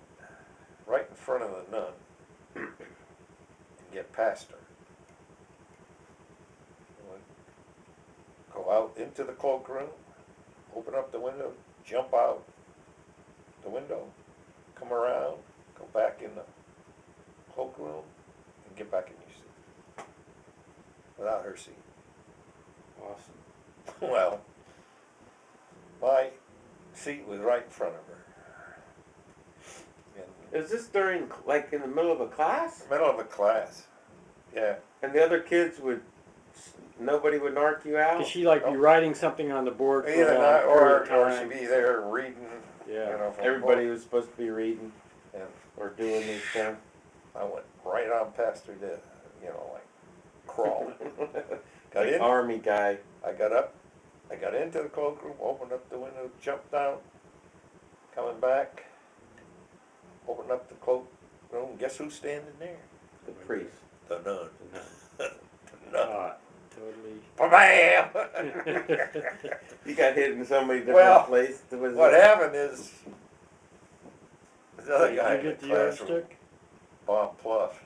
[SPEAKER 4] right in front of the nun and get past her. Go out into the cloakroom, open up the window, jump out the window, come around, go back in the cloakroom, and get back in your seat without her seeing.
[SPEAKER 3] Awesome.
[SPEAKER 4] Well, my seat was right in front of her. In
[SPEAKER 3] Is this during, like, in the middle of a class?
[SPEAKER 4] the middle of a class. Yeah.
[SPEAKER 3] And the other kids nobody would narc you out?
[SPEAKER 1] Could she like be writing something on the board for a
[SPEAKER 4] Either
[SPEAKER 1] long
[SPEAKER 4] that
[SPEAKER 1] period
[SPEAKER 4] or
[SPEAKER 1] of
[SPEAKER 4] she'd
[SPEAKER 1] time?
[SPEAKER 4] be there reading,
[SPEAKER 1] Yeah.
[SPEAKER 4] you know, from
[SPEAKER 3] Everybody
[SPEAKER 4] a book.
[SPEAKER 3] was supposed to be reading
[SPEAKER 4] And
[SPEAKER 3] or doing this stuff.
[SPEAKER 4] I went right on past her, you know, like crawling. Got
[SPEAKER 3] Like
[SPEAKER 4] in.
[SPEAKER 3] army guy.
[SPEAKER 4] I got up. I got into the cloakroom, opened up the window, jumped out, coming back, opened up the cloakroom. Guess who's standing there?
[SPEAKER 3] The priest.
[SPEAKER 4] The nun.
[SPEAKER 1] No.
[SPEAKER 4] The nun.
[SPEAKER 1] Totally.
[SPEAKER 4] Bam!
[SPEAKER 3] You got hit in so many different
[SPEAKER 4] Well,
[SPEAKER 3] places.
[SPEAKER 4] What happened is the other
[SPEAKER 1] Did
[SPEAKER 4] guy
[SPEAKER 1] you
[SPEAKER 4] in the
[SPEAKER 1] get the
[SPEAKER 4] classroom,
[SPEAKER 1] yardstick?
[SPEAKER 4] Bob Pluff,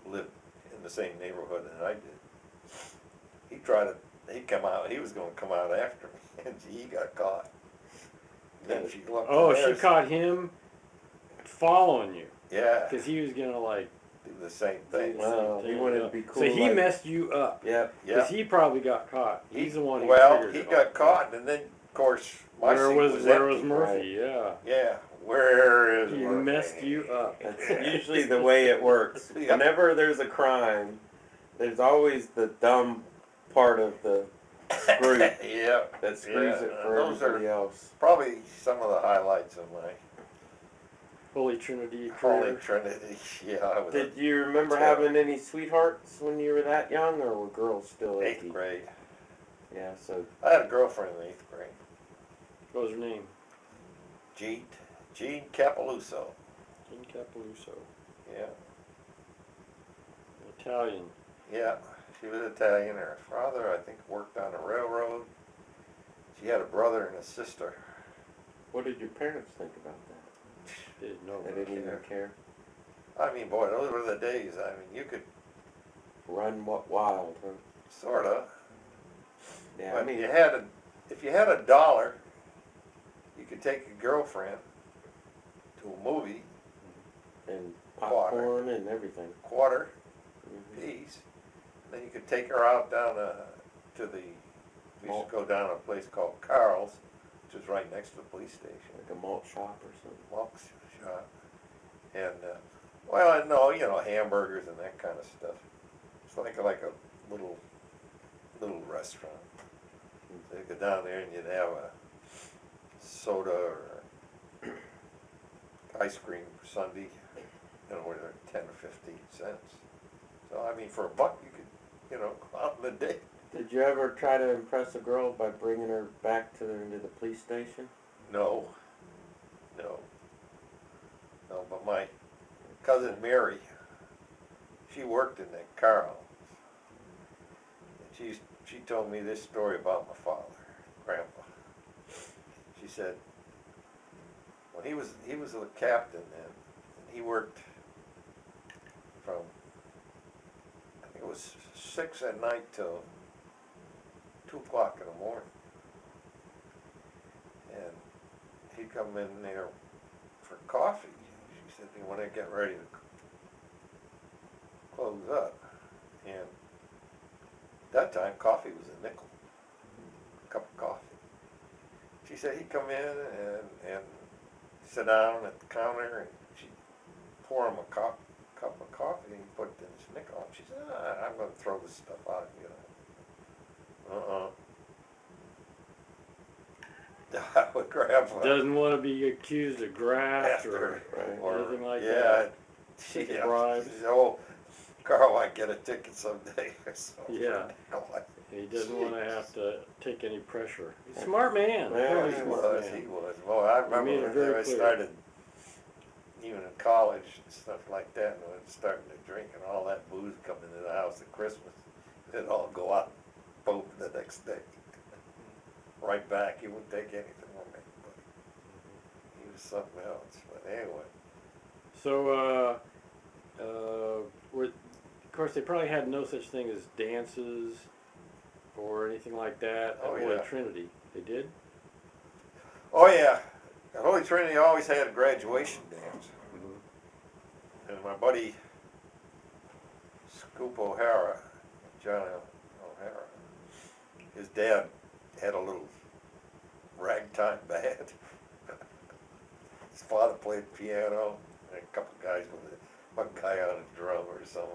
[SPEAKER 4] lived in the same neighborhood that I did. He was going to come out after me, and he got caught. Then she looked.
[SPEAKER 1] Oh,
[SPEAKER 4] and
[SPEAKER 1] she
[SPEAKER 4] there's-
[SPEAKER 1] caught him following you
[SPEAKER 4] Yeah,
[SPEAKER 1] because he was gonna like.
[SPEAKER 4] do the same thing.
[SPEAKER 3] Well, he wanted to be cool.
[SPEAKER 1] So he
[SPEAKER 3] like-
[SPEAKER 1] messed you up
[SPEAKER 3] Yep.
[SPEAKER 1] because
[SPEAKER 4] Yeah.
[SPEAKER 1] he probably got caught. He's the one who
[SPEAKER 4] Well,
[SPEAKER 1] triggered
[SPEAKER 4] he
[SPEAKER 1] it
[SPEAKER 4] got
[SPEAKER 1] all.
[SPEAKER 4] caught, and then, of course, my
[SPEAKER 1] Where
[SPEAKER 4] seat
[SPEAKER 1] was
[SPEAKER 4] was
[SPEAKER 1] where was
[SPEAKER 4] empty.
[SPEAKER 1] Murphy? Yeah,
[SPEAKER 4] Yeah, where is
[SPEAKER 1] he
[SPEAKER 4] Murphy?
[SPEAKER 1] messed you up.
[SPEAKER 3] That's usually the way it works.
[SPEAKER 4] Yeah.
[SPEAKER 3] Whenever there's a crime, there's always the dumb part of the group
[SPEAKER 4] Yeah,
[SPEAKER 3] that screws
[SPEAKER 4] Yeah,
[SPEAKER 3] it for
[SPEAKER 4] those
[SPEAKER 3] everybody else.
[SPEAKER 4] probably some of the highlights of my
[SPEAKER 1] Holy Trinity
[SPEAKER 4] Holy
[SPEAKER 1] career.
[SPEAKER 4] Trinity. Yeah, I was
[SPEAKER 3] Did you remember
[SPEAKER 4] Terrible.
[SPEAKER 3] having any sweethearts when you were that young, or were girls still
[SPEAKER 4] in
[SPEAKER 3] icky?
[SPEAKER 4] 8th grade.
[SPEAKER 3] Yeah, so
[SPEAKER 4] I had a girlfriend in 8th grade,
[SPEAKER 1] What was her name?
[SPEAKER 4] Jean Capeluso.
[SPEAKER 1] Jean Capeluso.
[SPEAKER 4] Yeah,
[SPEAKER 1] Italian.
[SPEAKER 4] yeah, she was Italian. Her father, I think, worked on a railroad. She had a brother and a sister.
[SPEAKER 3] what did your parents think about that?
[SPEAKER 1] Didn't know.
[SPEAKER 3] They didn't even care.
[SPEAKER 4] I mean, boy, those were the days. I mean, you could
[SPEAKER 3] Run wild, huh?
[SPEAKER 4] sort of.
[SPEAKER 3] Yeah,
[SPEAKER 4] But
[SPEAKER 3] I mean,
[SPEAKER 4] if you had $1, you could take your girlfriend to a movie,
[SPEAKER 3] and
[SPEAKER 4] Water.
[SPEAKER 3] popcorn and everything.
[SPEAKER 4] quarter
[SPEAKER 3] Mhm.
[SPEAKER 4] piece. And then you could take her out down to the. We used
[SPEAKER 3] Malt.
[SPEAKER 4] to go down to a place called Carl's, which is right next to the police station.
[SPEAKER 3] Like a malt shop or something.
[SPEAKER 4] Walk shop. And well, no, you know, hamburgers and that kind of stuff. It's like a little restaurant. So you go down there and you'd have a soda or ice cream for Sunday, you know, where they're 10 or 15 cents. So I mean, for $1, you could, you know, go out in the day.
[SPEAKER 3] Did you ever try to impress a girl by bringing her back into the police station?
[SPEAKER 4] No, no, but my cousin Mary, she worked in that Carl. And she told me this story about my father, Grandpa. She said, when he was a captain then, and he worked from, I think it was 6 at night till 2 o'clock in the morning. And he'd come in there for coffee. She said, when they get ready to close up. And that time, coffee was a nickel. A cup of coffee. She said he'd come in and sit down at the counter, and she'd pour him a cup of coffee, and he'd put it in his nickel. She said, I'm going to throw this stuff out, you know. With Grandpa.
[SPEAKER 1] Doesn't want to be accused of graft
[SPEAKER 4] After,
[SPEAKER 1] or anything like
[SPEAKER 4] yeah,
[SPEAKER 1] that. Take a bribe.
[SPEAKER 4] She said, oh, Carl, I get a ticket someday. So,
[SPEAKER 1] Yeah.
[SPEAKER 4] I'm like,
[SPEAKER 1] He doesn't want to have to take any pressure. He's a smart man.
[SPEAKER 3] Yeah,
[SPEAKER 1] Really
[SPEAKER 4] he
[SPEAKER 1] smart
[SPEAKER 4] was,
[SPEAKER 1] man.
[SPEAKER 4] he was. Well, I
[SPEAKER 1] He made it
[SPEAKER 4] remember
[SPEAKER 1] very
[SPEAKER 4] when I
[SPEAKER 1] clear.
[SPEAKER 4] started, even in college and stuff like that, and I was starting to drink and all that booze coming into the house at Christmas. It'd all go out, boom, the next day. Right back. He wouldn't take anything from anybody. He was something else. But anyway,
[SPEAKER 1] So, of course, they probably had no such thing as dances or anything like that at
[SPEAKER 4] Oh,
[SPEAKER 1] Holy
[SPEAKER 4] yeah.
[SPEAKER 1] Trinity. They did?
[SPEAKER 4] oh yeah, the Holy Trinity always had a graduation dance.
[SPEAKER 1] Mm-hmm.
[SPEAKER 4] And my buddy Scoop O'Hara, John O'Hara, his dad had a little ragtime band. His father played piano, and a couple guys with it, one guy on a drum or something.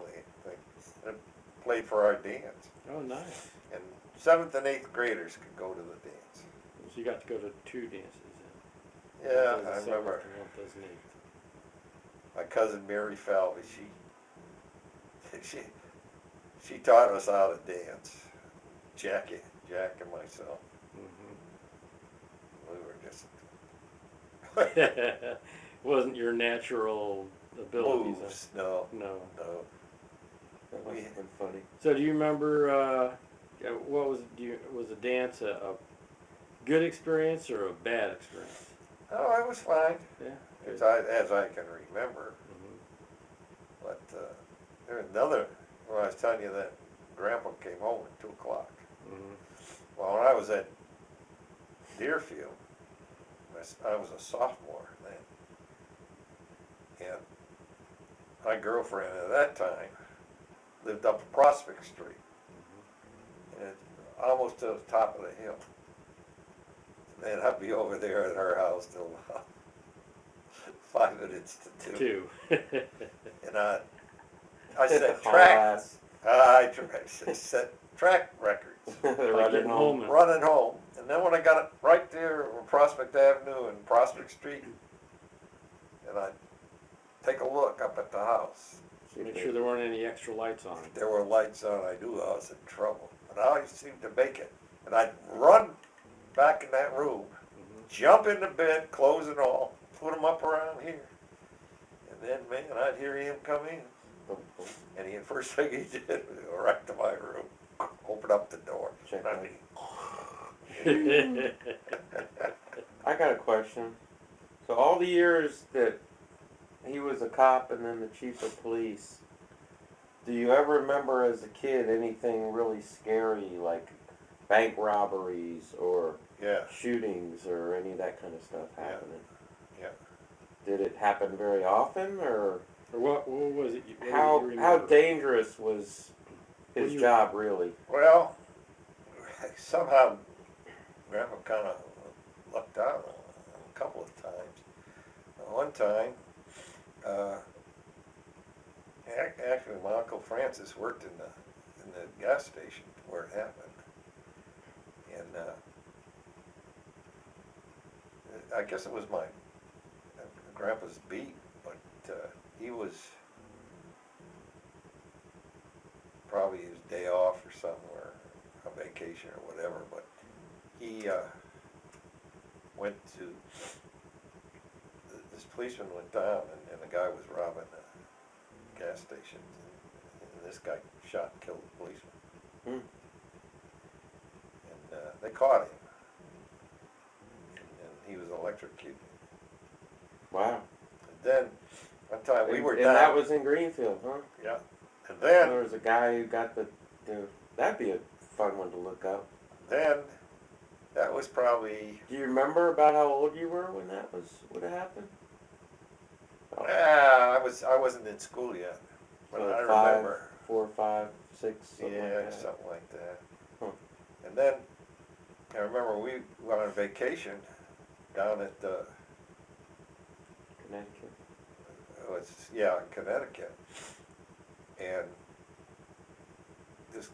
[SPEAKER 4] And played for our dance.
[SPEAKER 1] Oh, nice.
[SPEAKER 4] And 7th and 8th graders could go to the dance.
[SPEAKER 1] So you got to go to 2 dances then.
[SPEAKER 4] Yeah,
[SPEAKER 1] One does
[SPEAKER 4] I
[SPEAKER 1] the 7th
[SPEAKER 4] remember.
[SPEAKER 1] and one does the 8th.
[SPEAKER 4] My cousin Mary Falvey, she taught us how to dance. Jack and myself. We were just
[SPEAKER 1] Mm-hmm. Wasn't your natural abilities?
[SPEAKER 4] moves. No,
[SPEAKER 1] No.
[SPEAKER 4] no.
[SPEAKER 2] That must have been funny.
[SPEAKER 1] So do you remember what was the dance a good experience or a bad experience?
[SPEAKER 4] Oh, it was fine,
[SPEAKER 1] Yeah.
[SPEAKER 4] as I can remember.
[SPEAKER 1] Mm-hmm.
[SPEAKER 4] But there was another. When I was telling you that Grandpa came home at 2:00.
[SPEAKER 1] Mm-hmm.
[SPEAKER 4] Well, when I was at Deerfield, I was a sophomore then, and my girlfriend at that time lived up Prospect Street, and almost to the top of the hill. And I'd be over there at her house till about 5 minutes to 2.
[SPEAKER 1] 2.
[SPEAKER 4] And I set track.
[SPEAKER 2] Class.
[SPEAKER 4] I set track records.
[SPEAKER 1] Like getting home.
[SPEAKER 4] Running home, and then when I got it right there on Prospect Avenue and Prospect Street, and I'd take a look up at the house.
[SPEAKER 1] Make sure there weren't any extra lights on
[SPEAKER 4] If
[SPEAKER 1] it.
[SPEAKER 4] there were lights on, I knew I was in trouble. But I always seemed to make it. And I'd run back in that room, jump into bed, clothes and all, put them up around here. And then, man, I'd hear him come in. And the first thing he did was go right to my room, open up the door.
[SPEAKER 2] Check
[SPEAKER 4] And I'd be,
[SPEAKER 2] I got a question. So all the years that he was a cop and then the chief of police, do you ever remember as a kid anything really scary like bank robberies or
[SPEAKER 4] yeah,
[SPEAKER 2] shootings or any of that kind of stuff happening?
[SPEAKER 4] yeah.
[SPEAKER 2] Did it happen very often, or
[SPEAKER 1] Or what was it? What do you
[SPEAKER 2] how
[SPEAKER 1] remember?
[SPEAKER 2] dangerous was his
[SPEAKER 1] When you-
[SPEAKER 2] job really?
[SPEAKER 4] Well, somehow Grandpa kind of lucked out a couple of times. One time, actually, my Uncle Francis worked in the gas station where it happened, and I guess it was my Grandpa's beat, but he was probably his day off or somewhere, a vacation or whatever, but he went to, this policeman went down and the guy was robbing a gas station, and this guy shot and killed the policeman.
[SPEAKER 2] Hmm.
[SPEAKER 4] And they caught him, and he was electrocuted.
[SPEAKER 2] Wow.
[SPEAKER 4] And then, one time we were
[SPEAKER 2] and
[SPEAKER 4] down.
[SPEAKER 2] that was in Greenfield, huh?
[SPEAKER 4] Yeah. And
[SPEAKER 2] There
[SPEAKER 4] then,
[SPEAKER 2] was a guy who got that'd be a fun one to look up.
[SPEAKER 4] that was probably,
[SPEAKER 2] Do you remember about how old you were when that would have happened?
[SPEAKER 4] I wasn't in school yet, but
[SPEAKER 2] So
[SPEAKER 4] I
[SPEAKER 2] 5,
[SPEAKER 4] remember.
[SPEAKER 2] 4, 5, 6, something
[SPEAKER 4] Yeah,
[SPEAKER 2] like that.
[SPEAKER 4] something like that.
[SPEAKER 2] Huh.
[SPEAKER 4] And then, I remember we went on vacation down at,
[SPEAKER 2] Connecticut.
[SPEAKER 4] Connecticut. And this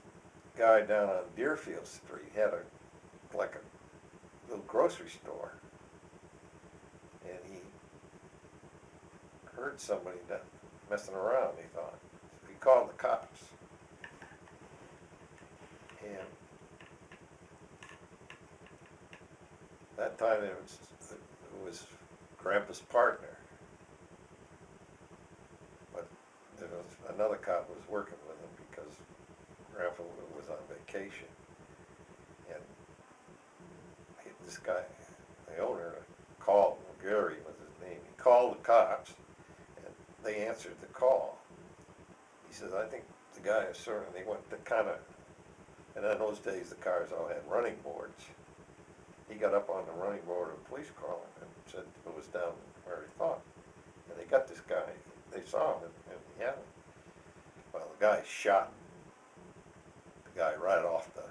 [SPEAKER 4] guy down on Deerfield Street had like a little grocery store. And he heard somebody messing around, he thought. He called the cops. And that time it was Grandpa's partner. But there was another cop was working with him because Grandpa was on vacation, and this guy, the owner, called. Gary was his name. He called the cops, and they answered the call. He says, "I think the guy is sort of." They went to kind of, and in those days the cars all had running boards. He got up on the running board of the police car and said it was down where he thought. And they got this guy. They saw him, and he had him. Well, the guy shot the guy right off the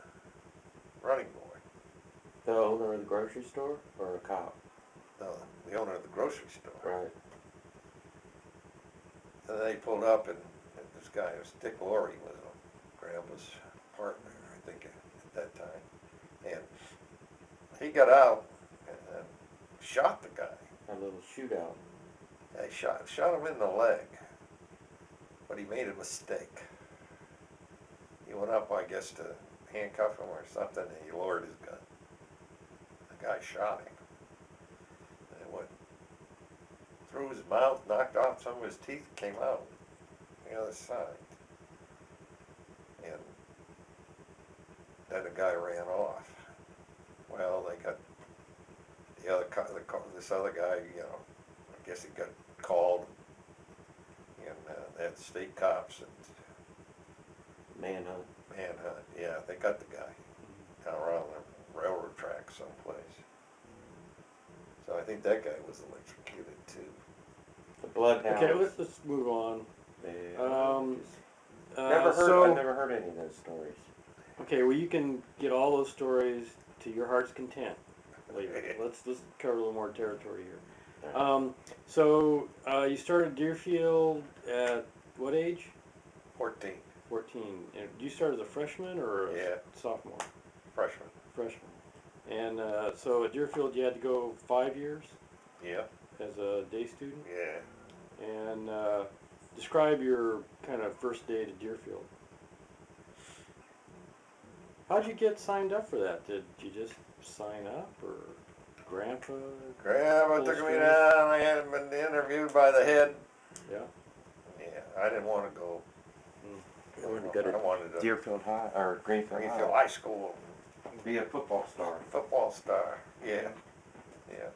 [SPEAKER 4] running board.
[SPEAKER 3] The owner of the grocery store or a cop?
[SPEAKER 4] No, the owner of the grocery store.
[SPEAKER 3] Right.
[SPEAKER 4] And they pulled up, and this guy was Dick Laurie, was Grandpa's partner, I think, at that time. And he got out and shot the guy.
[SPEAKER 3] A little shootout.
[SPEAKER 4] Yeah, he shot him in the leg, but he made a mistake. He went up, I guess, to handcuff him or something, and he lowered his gun. The guy shot him. And it went through his mouth, knocked off some of his teeth, came out the other side. And then the guy ran off. Well, they got this other guy, I guess he got called, and they had state cops and
[SPEAKER 3] Manhunt.
[SPEAKER 4] yeah, they got the guy down around the railroad track someplace. So I think that guy was electrocuted too.
[SPEAKER 3] The bloodhound.
[SPEAKER 1] Okay, let's move on.
[SPEAKER 3] I've never heard any of those stories.
[SPEAKER 1] Okay, well, you can get all those stories to your heart's content later. Let's cover a little more territory here. So you started Deerfield at what age?
[SPEAKER 4] 14,
[SPEAKER 1] 14. And you started as a freshman or a
[SPEAKER 4] Yeah.
[SPEAKER 1] sophomore?
[SPEAKER 4] freshman.
[SPEAKER 1] Freshman. And so at Deerfield you had to go 5 years
[SPEAKER 4] Yeah,
[SPEAKER 1] as a day student?
[SPEAKER 4] yeah.
[SPEAKER 1] And describe your kind of first day to Deerfield. How'd you get signed up for that? Did you just sign up, or Grandpa?
[SPEAKER 4] Grandma took me down. I hadn't been interviewed by the head.
[SPEAKER 1] Yeah.
[SPEAKER 4] Yeah, I didn't want to go.
[SPEAKER 3] I wanted to go to
[SPEAKER 4] I wanted to
[SPEAKER 3] Deerfield High or Greenfield
[SPEAKER 4] Greenfield
[SPEAKER 3] High.
[SPEAKER 4] High School,
[SPEAKER 3] Be a football star.
[SPEAKER 4] football star. Yeah, yeah.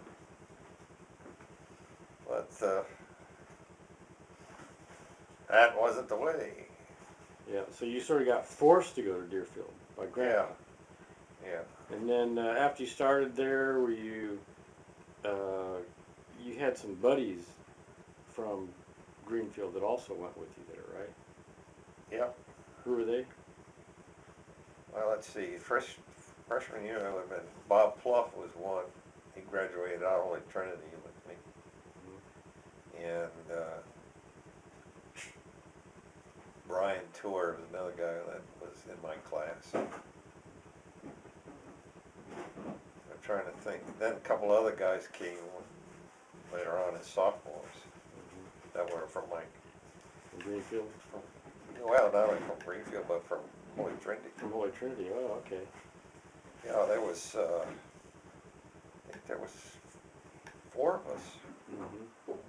[SPEAKER 4] But that wasn't the way.
[SPEAKER 1] Yeah. So you sort of got forced to go to Deerfield by Grandpa.
[SPEAKER 4] Yeah.
[SPEAKER 1] And then after you started there, were you you had some buddies from Greenfield that also went with you there, right?
[SPEAKER 4] Yeah.
[SPEAKER 1] Who were they?
[SPEAKER 4] Well, let's see. Freshman year, I would have been Bob Pluff was one. He graduated out of Trinity with me. And Brian Tour was another guy that was in my class. I'm trying to think. Then a couple other guys came later on as sophomores that were from
[SPEAKER 1] From Greenfield?
[SPEAKER 4] well, not only from Greenfield, but from Holy Trinity.
[SPEAKER 1] From Holy Trinity. Oh, okay.
[SPEAKER 4] Yeah, there was, I think there was 4 of us.
[SPEAKER 1] Mm-hmm.
[SPEAKER 4] Let's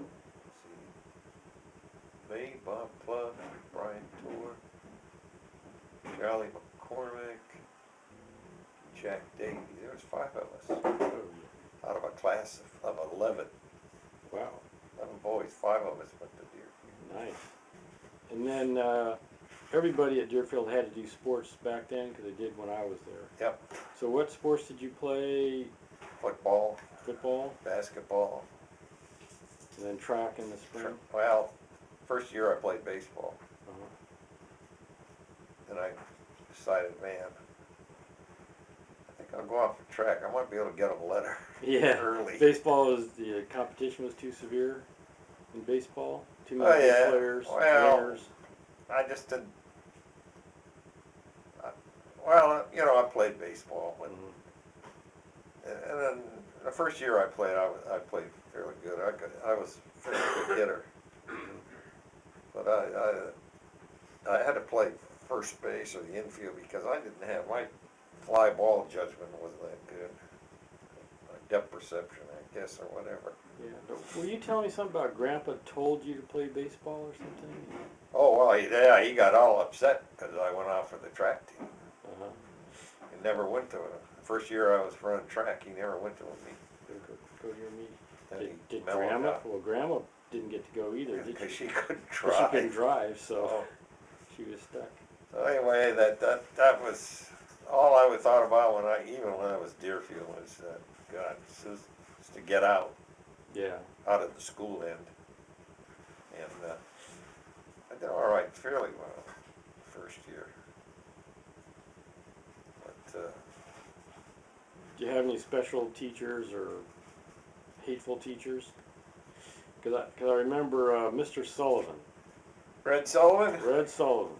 [SPEAKER 4] see. Me, Bob Pluff, Brian Tour, Charlie McCormick, Jack Davey. There was 5 of us out of a class of 11.
[SPEAKER 1] Wow.
[SPEAKER 4] 11 boys, 5 of us went to Deerfield.
[SPEAKER 1] Nice. And then everybody at Deerfield had to do sports back then, because they did when I was there.
[SPEAKER 4] Yep.
[SPEAKER 1] So what sports did you play?
[SPEAKER 4] Football,
[SPEAKER 1] Football,
[SPEAKER 4] basketball.
[SPEAKER 1] and then track in the spring?
[SPEAKER 4] Well, first year I played baseball.
[SPEAKER 1] Uh-huh.
[SPEAKER 4] Then I decided, man, I think I'll go out for track. I might be able to get a letter
[SPEAKER 1] Yeah.
[SPEAKER 4] early.
[SPEAKER 1] Baseball the competition was too severe in baseball? Too many
[SPEAKER 4] Oh, yeah.
[SPEAKER 1] players,
[SPEAKER 4] Well,
[SPEAKER 1] winners?
[SPEAKER 4] I just didn't. I played baseball, but,
[SPEAKER 1] Mhm.
[SPEAKER 4] and then the first year I played, I played fairly good. I was a fairly good hitter, but I had to play first base or the infield because I didn't have my fly ball judgment wasn't that good. My depth perception, I guess, or whatever.
[SPEAKER 1] Yeah. But were you telling me something about Grandpa told you to play baseball or something?
[SPEAKER 4] Oh, well, yeah, he got all upset because I went off for the track team.
[SPEAKER 1] Uh-huh.
[SPEAKER 4] He never went to it. The first year I was running track, he never went to a meet.
[SPEAKER 1] Go to your meeting.
[SPEAKER 4] Then
[SPEAKER 1] Did
[SPEAKER 4] he mellowed
[SPEAKER 1] Grandma?
[SPEAKER 4] out.
[SPEAKER 1] Well, Grandma didn't get to go either, did
[SPEAKER 4] Because
[SPEAKER 1] she?
[SPEAKER 4] she couldn't
[SPEAKER 1] 'Cause she couldn't
[SPEAKER 4] drive.
[SPEAKER 1] drive, so
[SPEAKER 4] Oh.
[SPEAKER 1] she was stuck.
[SPEAKER 4] So anyway, that was all I thought about even when I was Deerfield was God, just to get out
[SPEAKER 1] Yeah.
[SPEAKER 4] of the school end, and I did all right, fairly well, first year. But
[SPEAKER 1] Do you have any special teachers or hateful teachers? Because I remember Mr. Sullivan,
[SPEAKER 4] Red Sullivan,
[SPEAKER 1] Red Sullivan.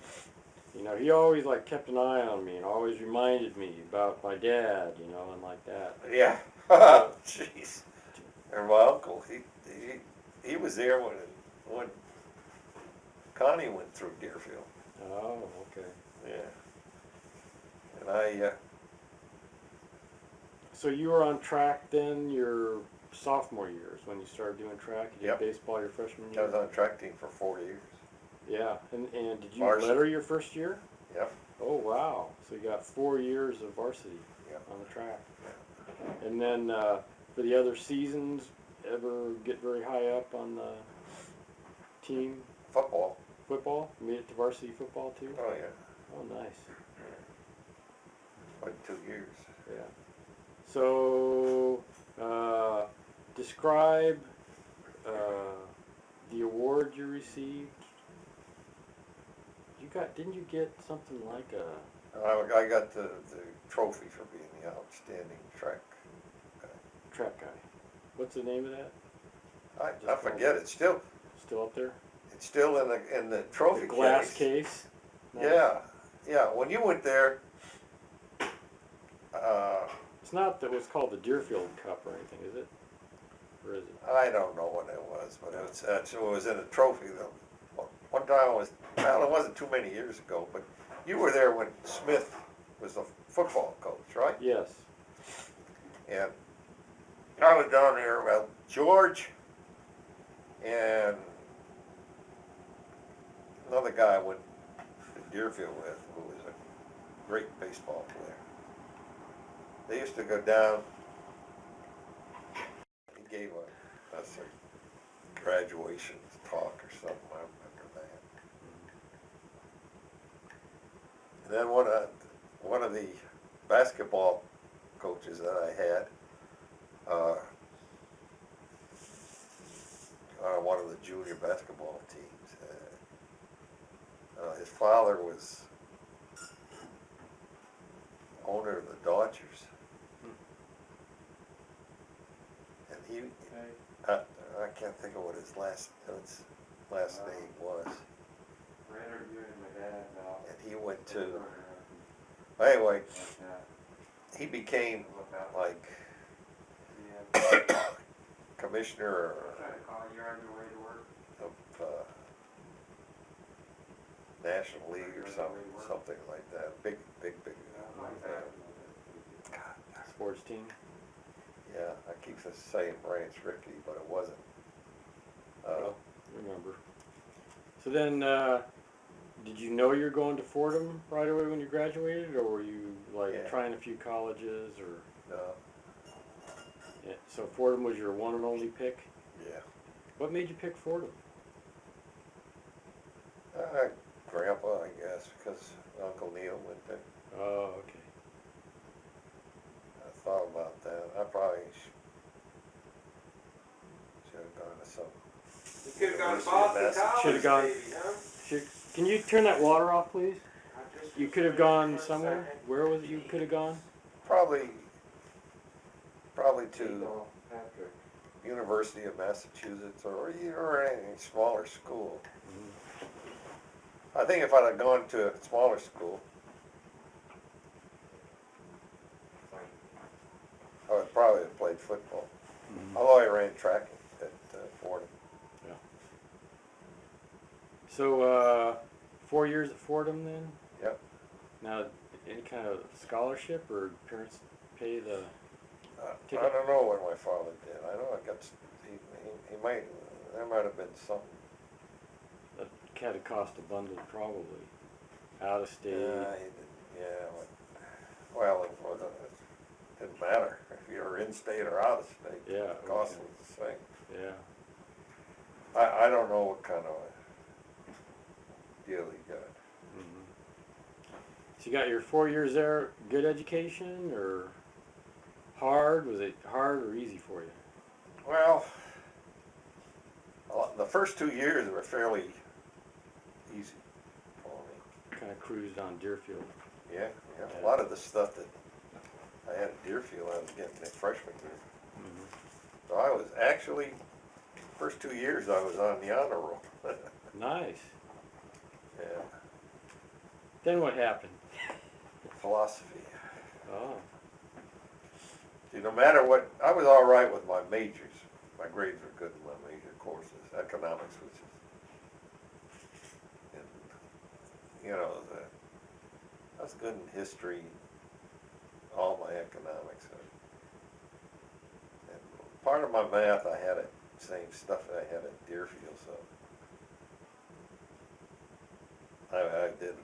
[SPEAKER 1] You know, he always like kept an eye on me and always reminded me about my dad, you know, and like that.
[SPEAKER 4] yeah, jeez, and my uncle, he was there when Connie went through Deerfield.
[SPEAKER 1] Oh, okay.
[SPEAKER 4] Yeah, and I.
[SPEAKER 1] So you were on track then your sophomore years when you started doing track? You did
[SPEAKER 4] Yep.
[SPEAKER 1] baseball your freshman
[SPEAKER 4] I
[SPEAKER 1] year?
[SPEAKER 4] was on the track team for 4 years.
[SPEAKER 1] Yeah, and did you
[SPEAKER 4] Varsity.
[SPEAKER 1] letter your first year?
[SPEAKER 4] Yep.
[SPEAKER 1] Oh, wow. So you got 4 years of varsity
[SPEAKER 4] Yep.
[SPEAKER 1] on the track. And then for the other seasons, ever get very high up on the team?
[SPEAKER 4] Football.
[SPEAKER 1] Football? Made it to varsity football too?
[SPEAKER 4] Oh yeah.
[SPEAKER 1] Oh, nice.
[SPEAKER 4] Like 2 years.
[SPEAKER 1] Yeah. So, describe the award you received. Didn't you get something like a
[SPEAKER 4] I got the trophy for being the outstanding track guy.
[SPEAKER 1] track guy? What's the name of that?
[SPEAKER 4] I forget. It's still
[SPEAKER 1] Still up there?
[SPEAKER 4] in the trophy
[SPEAKER 1] The glass
[SPEAKER 4] case.
[SPEAKER 1] case? Nice.
[SPEAKER 4] Yeah. When you went there,
[SPEAKER 1] It's not that what's called the Deerfield Cup or anything, is it? Or is it?
[SPEAKER 4] I don't know what it was, but it was in a trophy though. One time it wasn't too many years ago, but you were there when Smith was the football coach, right?
[SPEAKER 1] Yes.
[SPEAKER 4] And I was down there, well, George and another guy I went to Deerfield with who was a great baseball player. They used to go down, he gave us a graduation talk or something, I remember that. And then one of the basketball coaches that I had, one of the junior basketball teams, his father was owner of the Dodgers. And I can't think of what his last name was. And he went to, anyway, he became like commissioner of National League or something like that. Big.
[SPEAKER 1] Sports team?
[SPEAKER 4] Yeah, I keep saying Branch Rickey, but it wasn't.
[SPEAKER 1] Remember. So then, did you know you were going to Fordham right away when you graduated, or were you like
[SPEAKER 4] Yeah.
[SPEAKER 1] trying a few colleges, or?
[SPEAKER 4] No.
[SPEAKER 1] Yeah, so Fordham was your one and only pick?
[SPEAKER 4] Yeah.
[SPEAKER 1] What made you pick Fordham?
[SPEAKER 4] Grandpa, I guess, because Uncle Neil went there.
[SPEAKER 1] Oh, okay.
[SPEAKER 4] I thought about that. I probably should have gone to some.
[SPEAKER 3] You could have gone to
[SPEAKER 4] University of
[SPEAKER 3] Boston
[SPEAKER 4] Massachusetts.
[SPEAKER 3] College,
[SPEAKER 1] Should've gone-
[SPEAKER 3] baby, huh?
[SPEAKER 1] Can you turn that water off, please? You could have gone somewhere. Where was it you could have gone?
[SPEAKER 4] Probably to University of Massachusetts or any smaller school. I think if I'd have gone to a smaller school, I would probably have played football. Although I ran track at Fordham.
[SPEAKER 1] So, 4 years at Fordham then?
[SPEAKER 4] Yep.
[SPEAKER 1] Now, any kind of scholarship or parents pay the?
[SPEAKER 4] I don't know what my father did. I know I got, there might have been something.
[SPEAKER 1] had to cost a bundle probably. Out of state.
[SPEAKER 4] Yeah. Well, it didn't matter if you were in state or out of state.
[SPEAKER 1] Yeah.
[SPEAKER 4] The cost was the same.
[SPEAKER 1] Yeah.
[SPEAKER 4] I don't know what kind of a deal he got.
[SPEAKER 1] Mm-hmm. So you got your 4 years there. Good education or hard? Was it hard or easy for you?
[SPEAKER 4] Well, the first 2 years were fairly easy for me.
[SPEAKER 1] Kind of cruised on Deerfield.
[SPEAKER 4] Yeah. A lot of the stuff that I had at Deerfield, I was getting in freshman year.
[SPEAKER 1] Mm-hmm.
[SPEAKER 4] So I was actually, first 2 years I was on the honor roll.
[SPEAKER 1] Nice.
[SPEAKER 4] Yeah.
[SPEAKER 1] Then what happened?
[SPEAKER 4] Philosophy.
[SPEAKER 1] Oh.
[SPEAKER 4] See, no matter what, I was all right with my majors. My grades were good in my major courses. Economics, which is, and, I was good in history, all my economics. And part of my math, I had it, same stuff that I had at Deerfield, so I did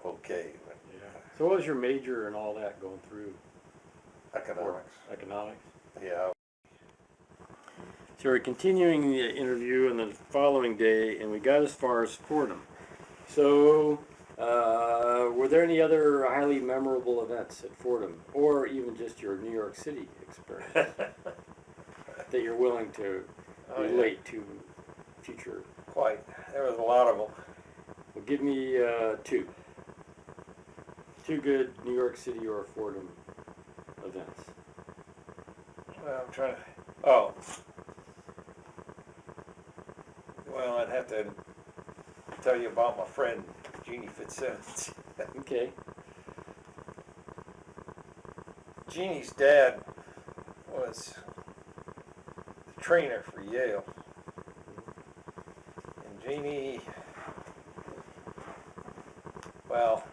[SPEAKER 4] okay. But
[SPEAKER 1] Yeah. So what was your major and all that going through?
[SPEAKER 4] economics.
[SPEAKER 1] Economics.
[SPEAKER 4] Yeah.
[SPEAKER 1] So we're continuing the interview on the following day, and we got as far as Fordham. So, were there any other highly memorable events at Fordham, or even just your New York City experience that you're willing to
[SPEAKER 4] Oh, yeah.
[SPEAKER 1] relate to future?
[SPEAKER 4] Quite. There was a lot of them.
[SPEAKER 1] Well, give me two. Two good New York City or Fordham events.
[SPEAKER 4] Well, I'm trying to. Oh. Well, I'd have to tell you about my friend Jeannie Fitzsimmons.
[SPEAKER 1] Okay.
[SPEAKER 4] Jeannie's dad was the trainer for Yale. And Jeannie, well,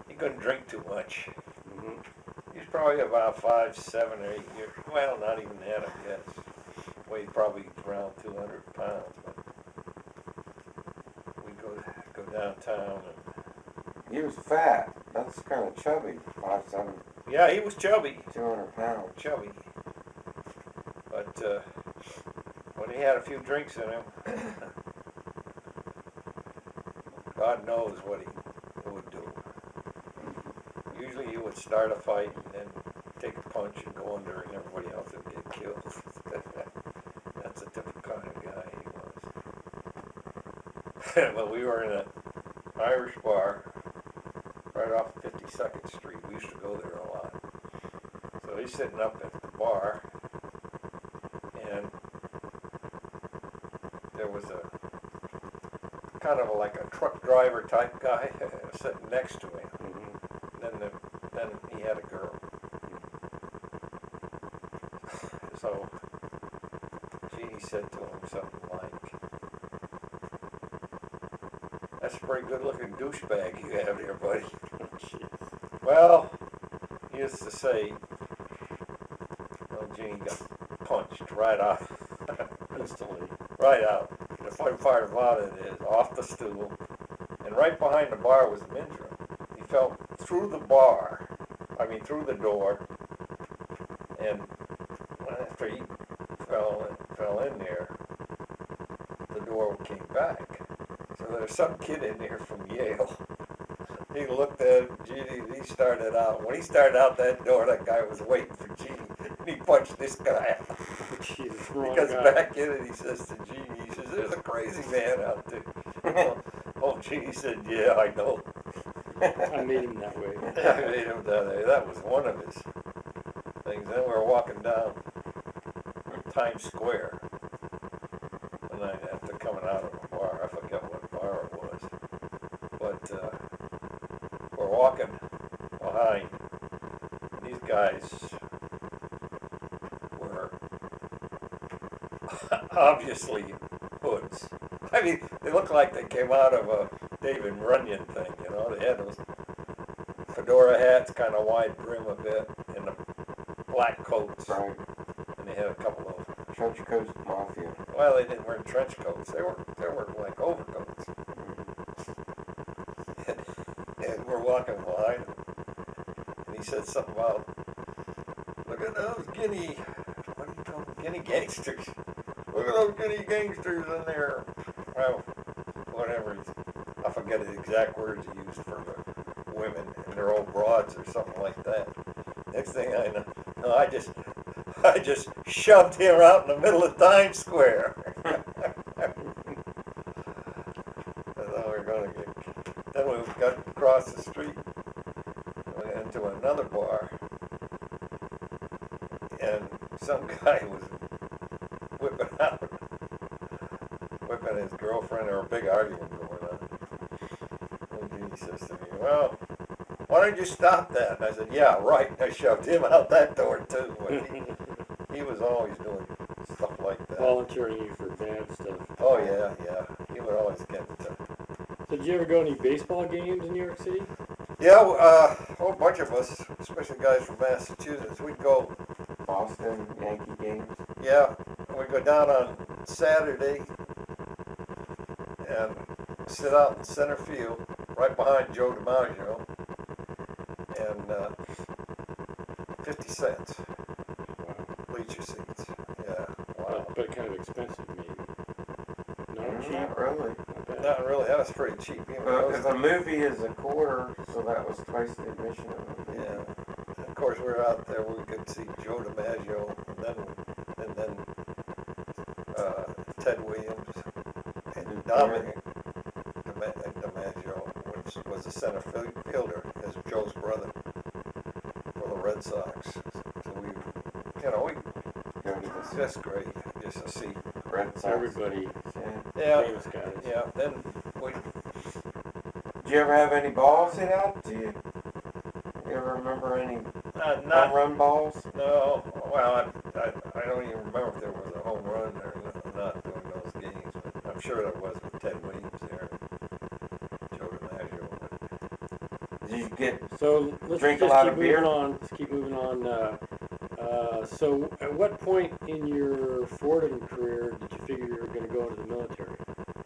[SPEAKER 4] he couldn't drink too much.
[SPEAKER 1] Mm-hmm.
[SPEAKER 4] He's probably about 5, 7, or 8 years. Well, not even that, I guess. Weighed probably around 200 pounds. But we go downtown and
[SPEAKER 3] He was fat. That's kind of chubby. 5'7",
[SPEAKER 4] yeah, he was chubby,
[SPEAKER 3] 200 pounds.
[SPEAKER 4] chubby. But when he had a few drinks in him, God knows what he would do. Usually he would start a fight and then take a punch and go under, and everybody else would get killed. That's a different kind of guy he was. But we were in an Irish bar right off 52nd Street. We used to go there a lot. So he's sitting up at the bar, and there was a kind of like a truck driver type guy sitting next to him.
[SPEAKER 1] Mm-hmm.
[SPEAKER 4] Then he had a girl. So Jeannie said to him something like, "That's a pretty good-looking douchebag you have here, buddy." Well, he used to say, well, Jeannie got punched right out,
[SPEAKER 1] Instantly.
[SPEAKER 4] right out. The funny part about it is, off the stool, and right behind the bar was the men's room. He fell through the through the door, and after he fell in there, the door came back. So there's some kid in there from Yale. He looked at Jeannie, and he started out. When he started out that door, that guy was waiting for Jeannie, and he punched this guy out.
[SPEAKER 1] Jesus,
[SPEAKER 4] He goes back in and he says to Jeannie, he says, "There's a crazy man out there." Oh, Jeannie said, "Yeah, I know."
[SPEAKER 1] I made him that way.
[SPEAKER 4] I made him that way. That was one of his things. Then we were walking down Times Square, and after coming out of a bar, I forget what bar it was, but we're walking behind, and these guys were obviously hoods. I mean, they looked like they came out of a David Runyon thing, you know. They had those fedora hats, kind of wide brim a bit, and the black coats.
[SPEAKER 3] Right.
[SPEAKER 4] And they had a couple of
[SPEAKER 3] Trench coat mafia.
[SPEAKER 4] Well, they didn't wear trench coats. They were like overcoats. And we're walking behind him, and he said something about, look at those Guinea, what do you call them? Guinea gangsters. Look at those Guinea gangsters in there. Well, whatever. I forget the exact words he used for the women and their old broads or something like that. Next thing I know, I just shoved him out in the middle of Times Square. I thought we were going to get. Then we got across the street, went into another bar, and some guy was whipping his girlfriend. There was a big argument going on. And he says to me, well, why don't you stop that? And I said, yeah, right. And I shoved him out that door too. He was always doing stuff like that.
[SPEAKER 1] Volunteering you for bad stuff.
[SPEAKER 4] Oh yeah, yeah. He would always get into.
[SPEAKER 1] So did you ever go to any baseball games in New York City?
[SPEAKER 4] Yeah, a whole bunch of us, especially guys from Massachusetts, we'd go.
[SPEAKER 3] Boston Yankee games.
[SPEAKER 4] Yeah, we'd go down on Saturday and sit out in center field, right behind Joe DiMaggio, and 50 cents. Bleacher seats. Yeah, wow.
[SPEAKER 1] But kind of expensive, maybe. No, cheap.
[SPEAKER 3] Not really.
[SPEAKER 1] Not bad.
[SPEAKER 4] Not really, that was pretty cheap. You know,
[SPEAKER 3] But if a movie is a quarter, so that was twice the admission of a movie.
[SPEAKER 4] yeah. And of course, we were out there, we could see Joe DiMaggio, and then Ted Williams, and Dominic DiMaggio, which was a center fielder, as Joe's brother, for the Red Sox. So we
[SPEAKER 3] Go to
[SPEAKER 4] it's
[SPEAKER 3] the
[SPEAKER 4] just great, just to see.
[SPEAKER 3] Red Sox.
[SPEAKER 1] Everybody,
[SPEAKER 4] Yeah,
[SPEAKER 1] famous guys.
[SPEAKER 4] yeah. Then we,
[SPEAKER 3] Did you ever have any balls hit out to you? You ever remember any home
[SPEAKER 4] not
[SPEAKER 3] run balls?
[SPEAKER 4] no. Well, I don't even remember if there was a home run or not during those games, but I'm sure there was with Ted Williams there, Joe DiMaggio. But
[SPEAKER 3] Did you get
[SPEAKER 1] So let's
[SPEAKER 3] Drink a
[SPEAKER 1] just
[SPEAKER 3] lot
[SPEAKER 1] keep
[SPEAKER 3] of
[SPEAKER 1] moving
[SPEAKER 3] beer?
[SPEAKER 1] on. Let's keep moving on. So at what point in your Fordham career did you figure you were going to go into the military?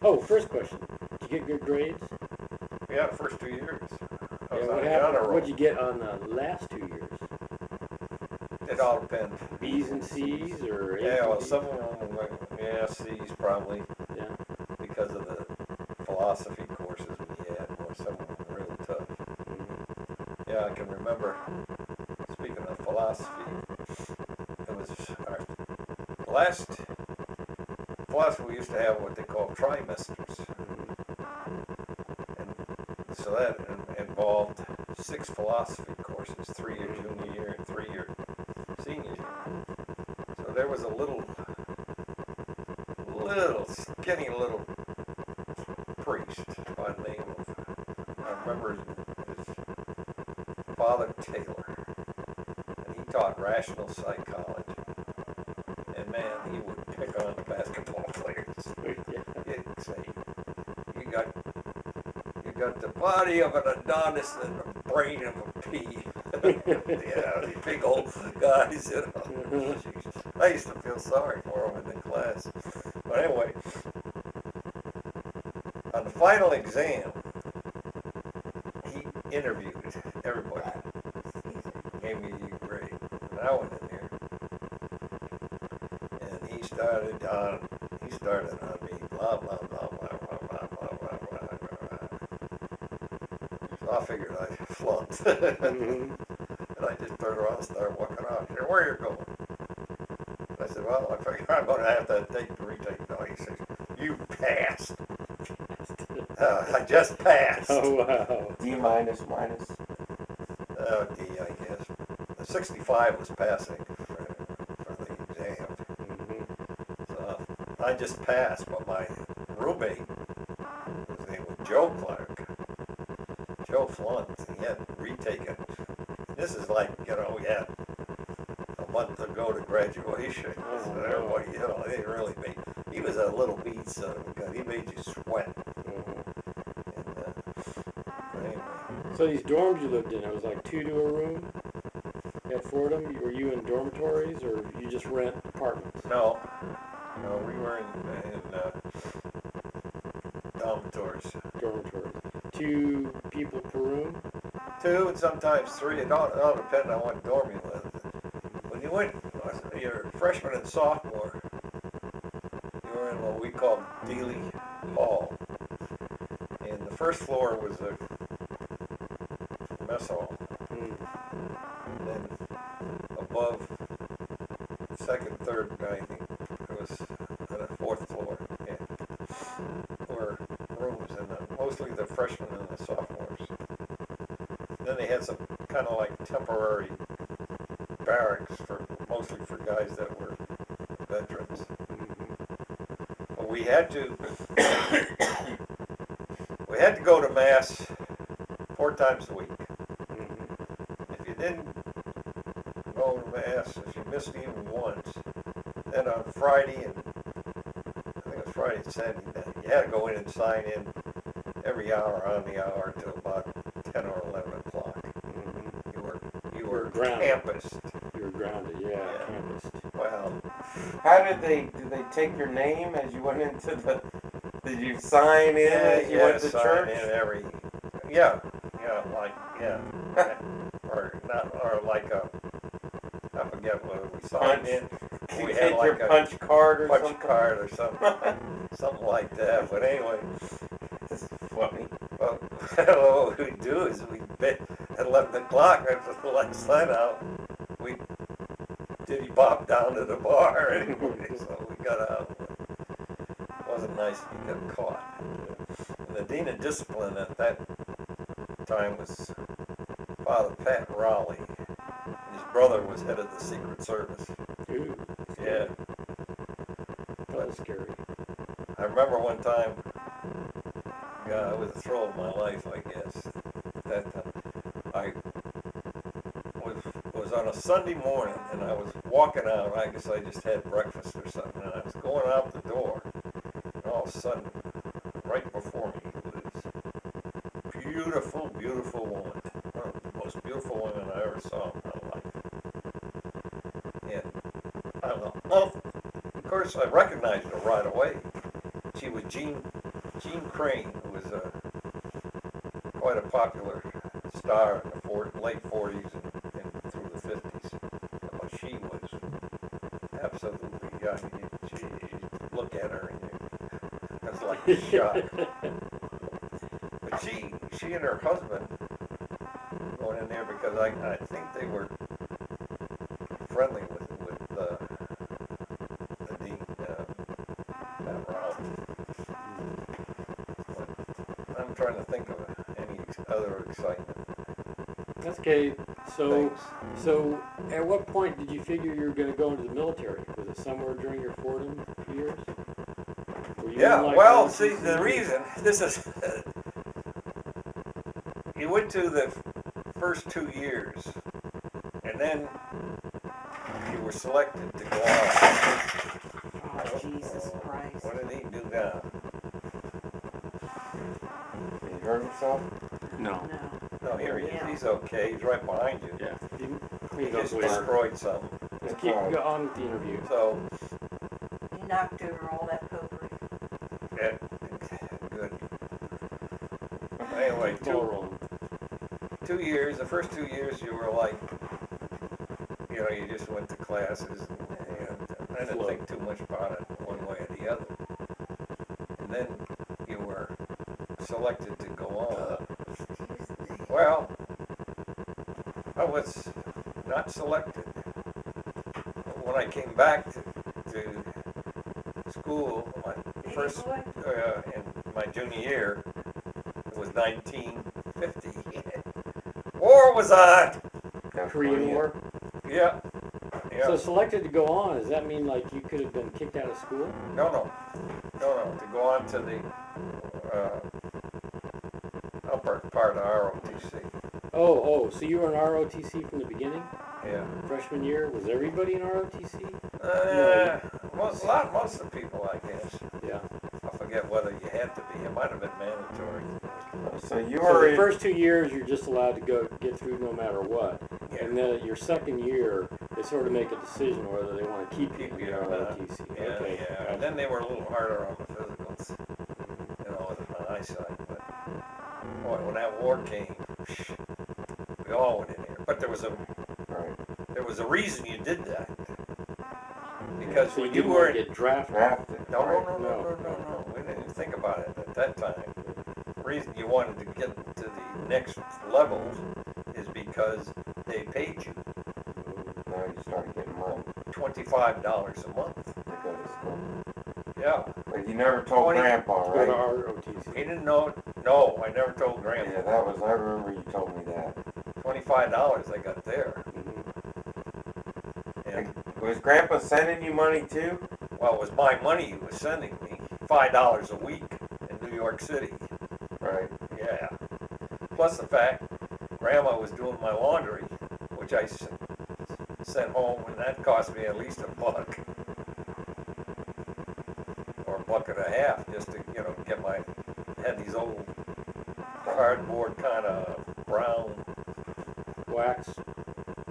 [SPEAKER 1] Oh, first question. Did you get good grades?
[SPEAKER 4] yeah, first 2 years. I
[SPEAKER 1] Yeah,
[SPEAKER 4] was
[SPEAKER 1] what
[SPEAKER 4] on the
[SPEAKER 1] happened?
[SPEAKER 4] honor roll.
[SPEAKER 1] What'd you get on the last 2 years?
[SPEAKER 4] It all depends.
[SPEAKER 1] B's and C's or A's
[SPEAKER 4] Yeah,
[SPEAKER 1] and
[SPEAKER 4] well,
[SPEAKER 1] B's?
[SPEAKER 4] some of them were, yeah, C's probably,
[SPEAKER 1] Yeah.
[SPEAKER 4] because of the philosophy courses we had. Well, some of them were really tough.
[SPEAKER 1] Mhm.
[SPEAKER 4] Yeah, I can remember, speaking of philosophy, it was our last philosophy we used to have what they call trimesters. And so that involved 6 philosophy courses, 3-year junior year and 3-year senior year. So there was a little skinny little priest by the name of, I remember his Father Taylor, and he taught rational psychology. And man, he would pick on the basketball players. He'd say, you got the body of an Adonis and the brain of a pea. Yeah, these big old guys, you know. Jeez. I used to feel sorry for them in the class. But anyway, on the final exam, he interviewed everybody. Gave me a grade. And I went in there. And he started on me, blah, blah, blah, blah, blah, blah, blah, blah, blah, blah. So I figured I flunked.
[SPEAKER 1] Mhm.
[SPEAKER 4] And I just turned around and started walking out. He said, where are you going? I said, well, I figure I'm going to have to take the retake. No, he says, you passed. I just passed.
[SPEAKER 1] Oh, wow.
[SPEAKER 3] D minus?
[SPEAKER 4] Oh, D, I guess. The 65 was passing for the exam.
[SPEAKER 1] Mhm.
[SPEAKER 4] So I just passed, but my roommate, his name was Joe Clark. Joe flunked. He had retaken. This is like, we had a month to go to graduation. So everybody, they really made, he was a little beat son of a gun. He made you sweat. And, anyway.
[SPEAKER 1] So these dorms you lived in, it was like 2 to a room at Fordham? Were you in dormitories or you just rent apartments?
[SPEAKER 4] No, No, we were in dormitories.
[SPEAKER 1] Dormitories. 2 people per room?
[SPEAKER 4] 2 and sometimes 3. It all depends on what dorm you lived. When you went, your freshman and sophomore, you were in what we called Dealey Hall. And the first floor was a mess hall.
[SPEAKER 1] Mm.
[SPEAKER 4] And then above, second, third, I think, it was on the 4th floor. Yeah, were rooms, and mostly the freshmen and the sophomores. Then they had some kind of like temporary barracks mostly for guys that were veterans. But we had to go to mass 4 times a week. If you didn't go to mass, if you missed even once, then on Friday and I think it was Friday and Saturday night, you had to go in and sign in every hour on the hour till about 10 or 11 o'clock. You were campused.
[SPEAKER 1] You were grounded, yeah. Campused.
[SPEAKER 4] Well,
[SPEAKER 3] How did they take your name as you went into the? Did you sign in as you went to
[SPEAKER 4] sign
[SPEAKER 3] church?
[SPEAKER 4] in every, or like I forget what we signed
[SPEAKER 3] Punch.
[SPEAKER 4] in.
[SPEAKER 3] You
[SPEAKER 4] We
[SPEAKER 3] take
[SPEAKER 4] had
[SPEAKER 3] your
[SPEAKER 4] like a
[SPEAKER 3] punch card or
[SPEAKER 4] punch
[SPEAKER 3] something.
[SPEAKER 4] card or something like that. But anyway,
[SPEAKER 3] This is funny.
[SPEAKER 4] well, what we'd do is at 11 o'clock after the lights sign out, we diddy bop down to the bar anyway, so we got out. It wasn't nice if you got caught. And the dean of discipline at that time was Father Pat Raleigh. His brother was head of the Secret Service.
[SPEAKER 1] Ooh,
[SPEAKER 4] Yeah.
[SPEAKER 1] that was scary.
[SPEAKER 4] I remember one time, it was a thrill of my life, I guess. That I was on a Sunday morning, and I was walking out. I guess I just had breakfast or something, and I was going out the door, and all of a sudden, right before me was a beautiful, beautiful woman. One of the most beautiful women I ever saw in my life. And I thought, oh, of course, I recognized her right away. She was Jean Crane, who was quite a popular star in the late 40s and through the 50s. But she was absolutely, you look at her and it was like a shock. But she and her husband going in there because I think they were friendly with the dean, Pat Raleigh. But I'm trying to think of any other excitement.
[SPEAKER 1] That's okay. So,
[SPEAKER 4] Things.
[SPEAKER 1] so at what point did you figure you were going to go into the military? Was it somewhere during your Fordham years? Were you
[SPEAKER 4] Yeah,
[SPEAKER 1] in, like,
[SPEAKER 4] well,
[SPEAKER 1] ROTC?
[SPEAKER 4] see, the reason, this is, you went to the first 2 years, and then you were selected to go on.
[SPEAKER 5] Oh, Jesus Christ.
[SPEAKER 4] What did he do now?
[SPEAKER 3] He hurt himself?
[SPEAKER 1] No.
[SPEAKER 5] No.
[SPEAKER 4] No, here he is.
[SPEAKER 5] Yeah.
[SPEAKER 4] He's okay. He's right behind you.
[SPEAKER 1] Yeah.
[SPEAKER 4] He just destroyed something.
[SPEAKER 1] Let's keep on with the interview.
[SPEAKER 4] So,
[SPEAKER 5] He knocked over all that potpourri.
[SPEAKER 4] yeah, good. Anyway,
[SPEAKER 1] Ball rolling.
[SPEAKER 4] 2 years, the first 2 years you were like, you just went to classes and I didn't think too much about it one way or the other. And then you were selected to go on. Well, I was not selected. When I came back to school, my first, in my junior year, it was 1950. War was on!
[SPEAKER 1] Korean War.
[SPEAKER 4] Yeah. Yeah.
[SPEAKER 1] So selected to go on, does that mean like you could have been kicked out of school?
[SPEAKER 4] No. To go on to the upper part of ROTC.
[SPEAKER 1] Oh, so you were in ROTC from the beginning?
[SPEAKER 4] Yeah.
[SPEAKER 1] Freshman year? Was everybody in ROTC?
[SPEAKER 4] Most of the people, I guess.
[SPEAKER 1] Yeah.
[SPEAKER 4] I forget whether you had to be. It might have been mandatory.
[SPEAKER 3] So you
[SPEAKER 1] So
[SPEAKER 3] were
[SPEAKER 1] the first 2 years you're just allowed to get through no matter what.
[SPEAKER 4] Yeah.
[SPEAKER 1] And then your second year, they sort of make a decision whether they want to keep you in
[SPEAKER 2] you
[SPEAKER 1] the
[SPEAKER 2] or not.
[SPEAKER 1] ROTC.
[SPEAKER 2] Yeah,
[SPEAKER 1] Okay.
[SPEAKER 2] yeah.
[SPEAKER 1] gotcha.
[SPEAKER 2] And then they were a little harder on the physicals, with my eyesight. But boy, when that war came, we all went in there. But there was a reason you did that. Because
[SPEAKER 1] So
[SPEAKER 2] when
[SPEAKER 1] you
[SPEAKER 2] you were
[SPEAKER 1] get drafted.
[SPEAKER 2] no. We didn't even think about it at that time. The reason you wanted to get to the next level is because they paid you
[SPEAKER 6] Now you started getting money
[SPEAKER 2] $25 a month.
[SPEAKER 6] to go to school.
[SPEAKER 2] Yeah.
[SPEAKER 6] But you never told
[SPEAKER 2] 20
[SPEAKER 6] Grandpa,
[SPEAKER 1] Go to
[SPEAKER 6] right?
[SPEAKER 1] ROTC.
[SPEAKER 2] He didn't know it. No, I never told Grandpa.
[SPEAKER 6] Yeah, that was, I remember you told me that.
[SPEAKER 2] $25 I got there.
[SPEAKER 1] Mhm.
[SPEAKER 2] And,
[SPEAKER 6] Was Grandpa sending you money too?
[SPEAKER 2] well, it was my money he was sending me. $5 a week in New York City.
[SPEAKER 6] Right.
[SPEAKER 2] Yeah. Plus the fact Grandma was doing my laundry, which I sent home, and that cost me at least $1 or $1.50 just to, get my, had these old cardboard kind of brown
[SPEAKER 1] Wax.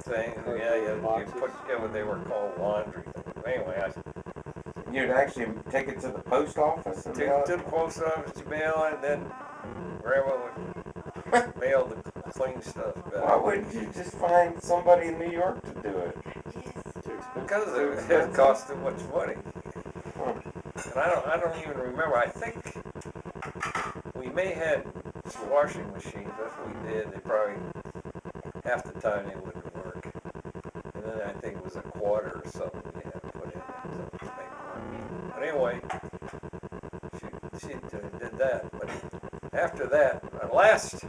[SPEAKER 2] thing.
[SPEAKER 1] Cardboard
[SPEAKER 2] Yeah, you
[SPEAKER 1] boxes.
[SPEAKER 2] put, what they were called laundry things. Anyway,
[SPEAKER 6] You'd actually take it to the post office and
[SPEAKER 2] to the post office to mail, and then Grandma would mail the clean stuff
[SPEAKER 6] Why
[SPEAKER 2] back.
[SPEAKER 6] wouldn't you just find somebody in New York to do it?
[SPEAKER 1] Too expensive.
[SPEAKER 2] Because it cost too much money.
[SPEAKER 6] Huh.
[SPEAKER 2] And I don't even remember. I think we may have had washing machines. If we did, they probably half the time they wouldn't work. And then I think it was a quarter or something we had to put in it to make money. But anyway, she did that. But after that, the last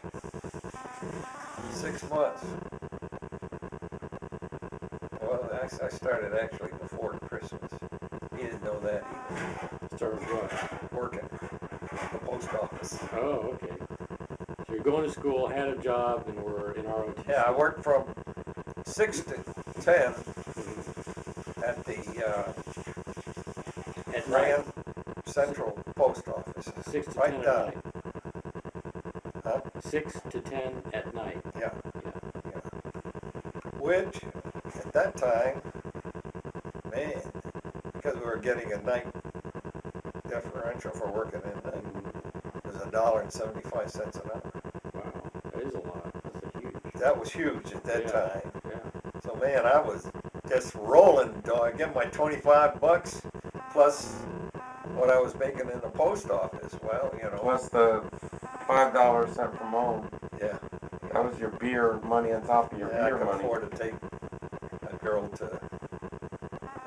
[SPEAKER 2] 6 months. Well, I started actually before Christmas. He didn't know that either.
[SPEAKER 1] Started what?
[SPEAKER 2] Working at the post office.
[SPEAKER 1] Oh, okay. So you're going to school, had a job, and were in ROTC.
[SPEAKER 2] Yeah, I worked from 6 to 10
[SPEAKER 1] Mhm.
[SPEAKER 2] at the
[SPEAKER 1] At night.
[SPEAKER 2] Grand Central Post Office.
[SPEAKER 1] 6 to
[SPEAKER 2] Right
[SPEAKER 1] 10
[SPEAKER 2] down.
[SPEAKER 1] at night.
[SPEAKER 2] Huh?
[SPEAKER 1] 6 to 10 at night.
[SPEAKER 2] Yeah.
[SPEAKER 1] Yeah.
[SPEAKER 2] Which, at that time, man, because we were getting a night differential for working in night, it was $1.75 an hour.
[SPEAKER 1] Wow, that is a lot. That's a huge.
[SPEAKER 2] That was huge at that
[SPEAKER 1] Yeah.
[SPEAKER 2] time.
[SPEAKER 1] Yeah.
[SPEAKER 2] So man, I was just rolling, dog. Get my $25 plus what I was making in the post office. Well,
[SPEAKER 6] Plus the $5 sent from home.
[SPEAKER 2] Yeah.
[SPEAKER 6] That was your beer money on top of your
[SPEAKER 2] Yeah, I
[SPEAKER 6] beer
[SPEAKER 2] could
[SPEAKER 6] money.
[SPEAKER 2] afford to take a girl to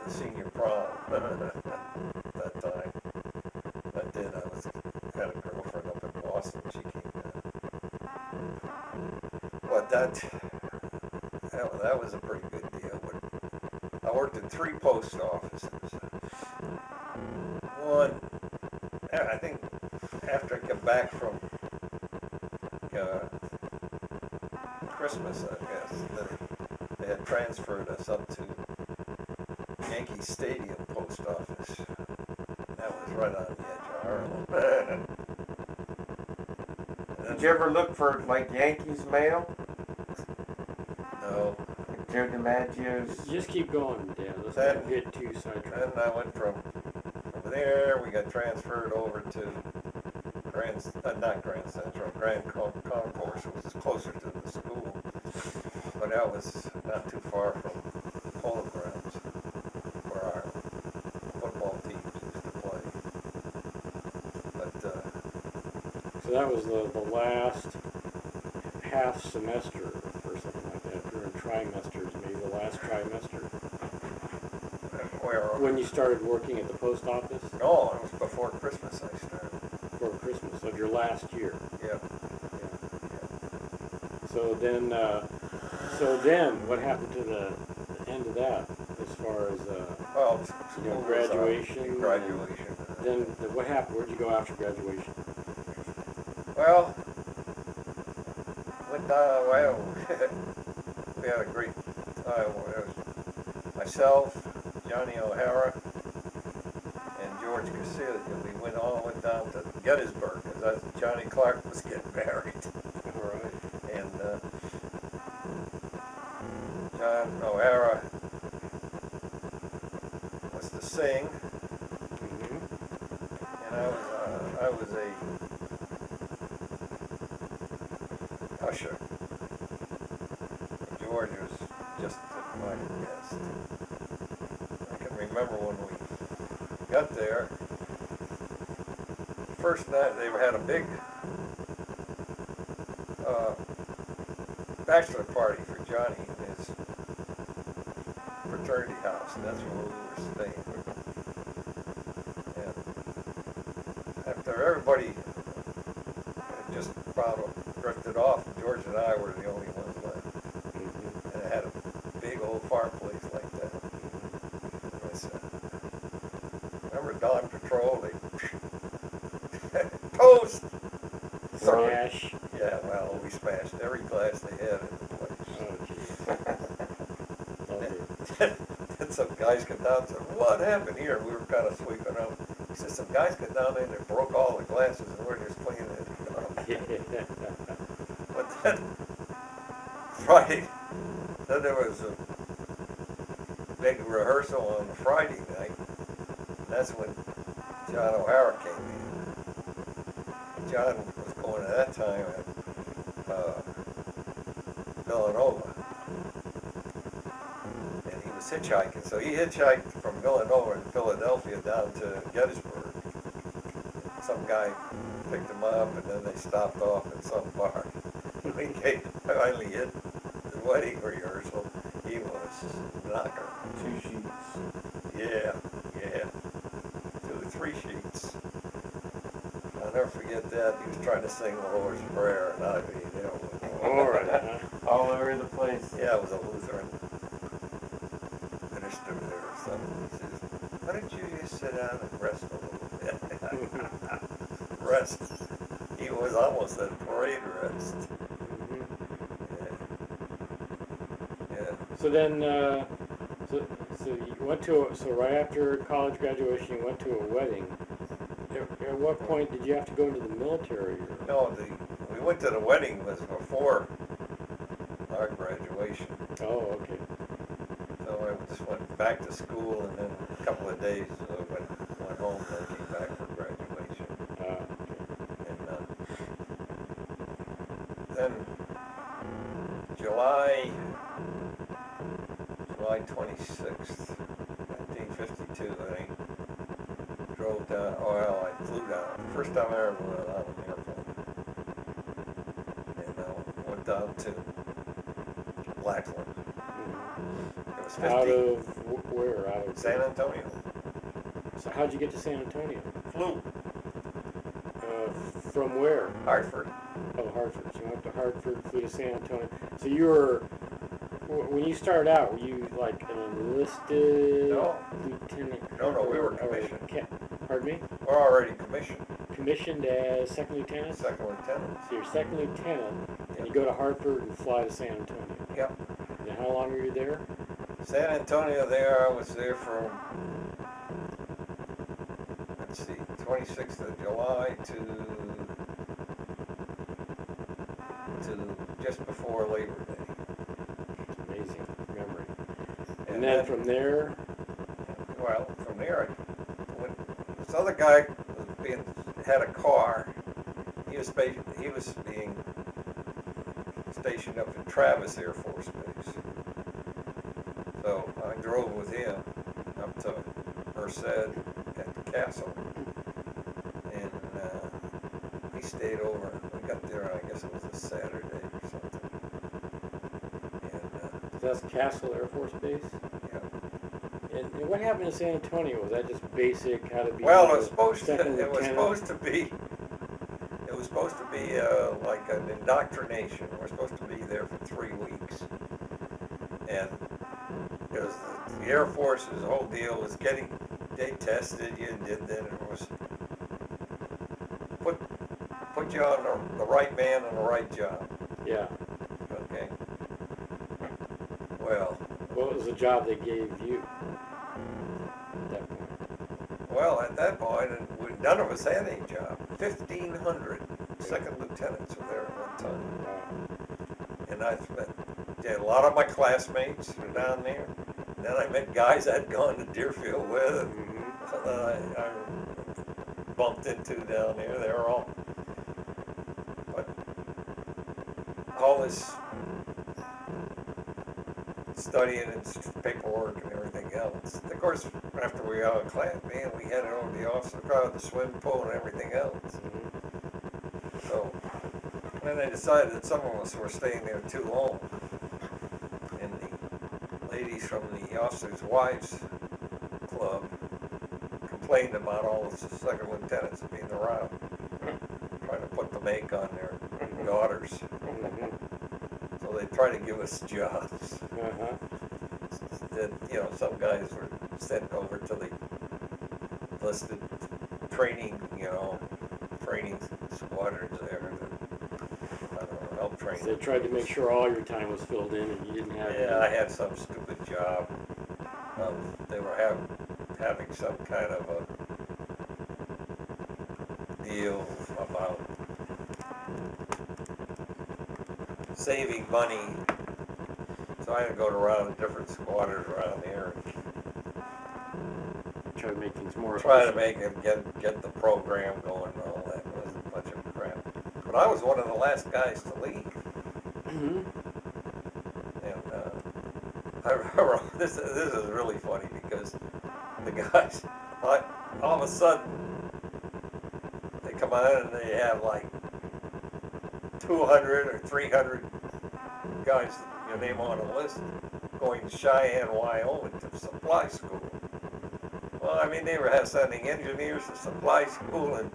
[SPEAKER 2] the senior prom that time. I did. Had a girlfriend up in Boston. She came down. But that was a pretty good deal. But I worked in 3 post offices. One, I think, after I came back from Christmas, I guess, they had transferred us up to Yankee Stadium post office. That was right on the edge of Harlem.
[SPEAKER 6] Did you ever look for like Yankees mail?
[SPEAKER 2] No.
[SPEAKER 6] Like Joe DiMaggio's?
[SPEAKER 1] Just keep going, Dan. Let's
[SPEAKER 2] That-
[SPEAKER 1] not get too sidetracked.
[SPEAKER 2] Then I went from there, we got transferred over to not Grand Central, Grand Concourse, which is closer to the school. But that was not too far from the polo grounds where our football teams used to play. But,
[SPEAKER 1] So that was the last half semester or something like that. If you're in trimesters, maybe the last trimester. When you started working at the post office?
[SPEAKER 2] No, it was before Christmas I started.
[SPEAKER 1] For Christmas of your last year.
[SPEAKER 2] Yeah.
[SPEAKER 1] So then, what happened to the end of that, as far as
[SPEAKER 2] Well,
[SPEAKER 1] graduation?
[SPEAKER 2] Graduation.
[SPEAKER 1] Then what happened? Where'd you go after graduation?
[SPEAKER 2] Well, we had a great time. It was myself, Johnny O'Hara, and George Casilia. We went down to Gettysburg because Johnny Clark was getting married.
[SPEAKER 1] All right.
[SPEAKER 2] And John O'Hara
[SPEAKER 4] to sing,
[SPEAKER 1] Mhm.
[SPEAKER 4] and I was a usher. George was just my guest. I can remember when we got there. First night they had a big bachelor party for Johnny in his fraternity house, and that's where we were staying. And after everybody had just about drifted off, George and I were the only ones left.
[SPEAKER 1] Mhm.
[SPEAKER 4] And it had a big old fireplace like that. And I said, remember Dawn Patrol? They toast! Sorry.
[SPEAKER 1] Smash.
[SPEAKER 4] Yeah, well, we smashed every glass they had in the place.
[SPEAKER 1] Oh, jeez. Lovely.
[SPEAKER 4] Then some guys got down and said, what happened here? We were kind of sweeping up. He said, some guys got down there and they broke all the glasses and we're just cleaning it up. But then, Friday, then there was a big rehearsal on Friday night. And that's when John O'Hara came in. John was going at that time at Villanova. And he was hitchhiking. So he hitchhiked from Villanova to Philadelphia down to Gettysburg. Some guy picked him up and then they stopped off at some bar. When he finally hit the wedding rehearsal, he was knocker.
[SPEAKER 6] 2 sheets.
[SPEAKER 4] Yeah. 2, 3 sheets. I'll never forget that. He was trying to sing the Lord's Prayer, and I mean, you know.
[SPEAKER 1] All right. Huh?
[SPEAKER 6] All over the place.
[SPEAKER 4] Yeah, it was a Lutheran minister there or something. He says, why don't you just sit down and rest a little bit? Rest. He was almost at parade rest.
[SPEAKER 1] Mhm.
[SPEAKER 4] Yeah.
[SPEAKER 1] So then, so you went to so right after college graduation, you went to a wedding. At what point did you have to go into the military? Or?
[SPEAKER 4] No, we went to the wedding was before our graduation.
[SPEAKER 1] Oh, okay.
[SPEAKER 4] So I just went back to school, and then a couple of days went home, and then came back for graduation.
[SPEAKER 1] Okay.
[SPEAKER 4] And then July 26th, 1952, I drove down, I flew down. First time I ever went out of an airplane. And went down to Lackland. It was 50.
[SPEAKER 1] Out of where? Out of
[SPEAKER 4] San Antonio.
[SPEAKER 1] So how'd you get to San Antonio?
[SPEAKER 4] Flew.
[SPEAKER 1] From where?
[SPEAKER 4] Hartford.
[SPEAKER 1] Oh, Hartford. So you went to Hartford, flew to San Antonio. So you were, when you started out, were you like an enlisted
[SPEAKER 4] No.
[SPEAKER 1] lieutenant?
[SPEAKER 4] No, we were
[SPEAKER 1] or
[SPEAKER 4] commissioned.
[SPEAKER 1] Pardon me?
[SPEAKER 4] We're already commissioned.
[SPEAKER 1] Commissioned as second lieutenant?
[SPEAKER 4] Second lieutenant.
[SPEAKER 1] So you're second lieutenant, and you go to Hartford and fly to San Antonio.
[SPEAKER 4] Yep.
[SPEAKER 1] And how long were you there?
[SPEAKER 4] San Antonio there, I was there from, let's see, 26th of July to just before Labor Day.
[SPEAKER 1] Amazing memory.
[SPEAKER 4] And
[SPEAKER 1] And then from there,
[SPEAKER 4] well, from there, this other guy had a car. He was being stationed up in Travis Air Force Base. So I drove with him up to Merced at the castle, and he stayed over. We got there, I guess it was a Saturday or something. And
[SPEAKER 1] that's Castle Air Force Base.
[SPEAKER 4] yeah.
[SPEAKER 1] And what happened in San Antonio? Was that just basic how to be?
[SPEAKER 4] Well,
[SPEAKER 1] a
[SPEAKER 4] it was supposed to.
[SPEAKER 1] second
[SPEAKER 4] It was
[SPEAKER 1] lieutenant?
[SPEAKER 4] supposed to be. It was supposed to be like an indoctrination. We're supposed to be there for 3 weeks, and it was the Air Force's whole deal was they tested you, and then it was put you on the right man on the right job.
[SPEAKER 1] Yeah.
[SPEAKER 4] Okay. Well,
[SPEAKER 1] What was the job they gave you at that point?
[SPEAKER 4] at that point, none of us had any job. 1,500 second lieutenants were there at one time.
[SPEAKER 1] Wow.
[SPEAKER 4] And a lot of my classmates were down there.
[SPEAKER 2] Then I met guys I'd gone to Deerfield with, and
[SPEAKER 1] Mm-hmm.
[SPEAKER 2] I bumped into down there. They were but all this studying and paperwork and everything else. Of course, after we got out of class, man, we headed over to the officer car, the swimming pool, and everything else.
[SPEAKER 1] Mm-hmm.
[SPEAKER 2] So then they decided that some of us were staying there too long, and the ladies from the officers' wives club complained about all the second lieutenants being around, trying to put the make on their daughters.
[SPEAKER 1] Mm-hmm.
[SPEAKER 2] So they tried to give us jobs.
[SPEAKER 1] Uh-huh.
[SPEAKER 2] That, you know, some guys were sent over to the listed training, training squadrons there to, I don't know, help train.
[SPEAKER 1] So they tried to make sure all your time was filled in and you didn't have
[SPEAKER 2] Yeah, I had some stupid job. They were having some kind of a deal about saving money. So I had to go around different squadrons around here
[SPEAKER 1] try to make things more
[SPEAKER 2] and try to
[SPEAKER 1] efficient.
[SPEAKER 2] make it get the program going and all that. It was a bunch of crap. But I was one of the last guys to leave.
[SPEAKER 1] Mm-hmm.
[SPEAKER 2] And I remember, this is really funny because the guys, all of a sudden, they come on and they have like 200 or 300 guys, your name on a list, going to Cheyenne, Wyoming to supply school. Well, I mean, they were sending engineers to supply school and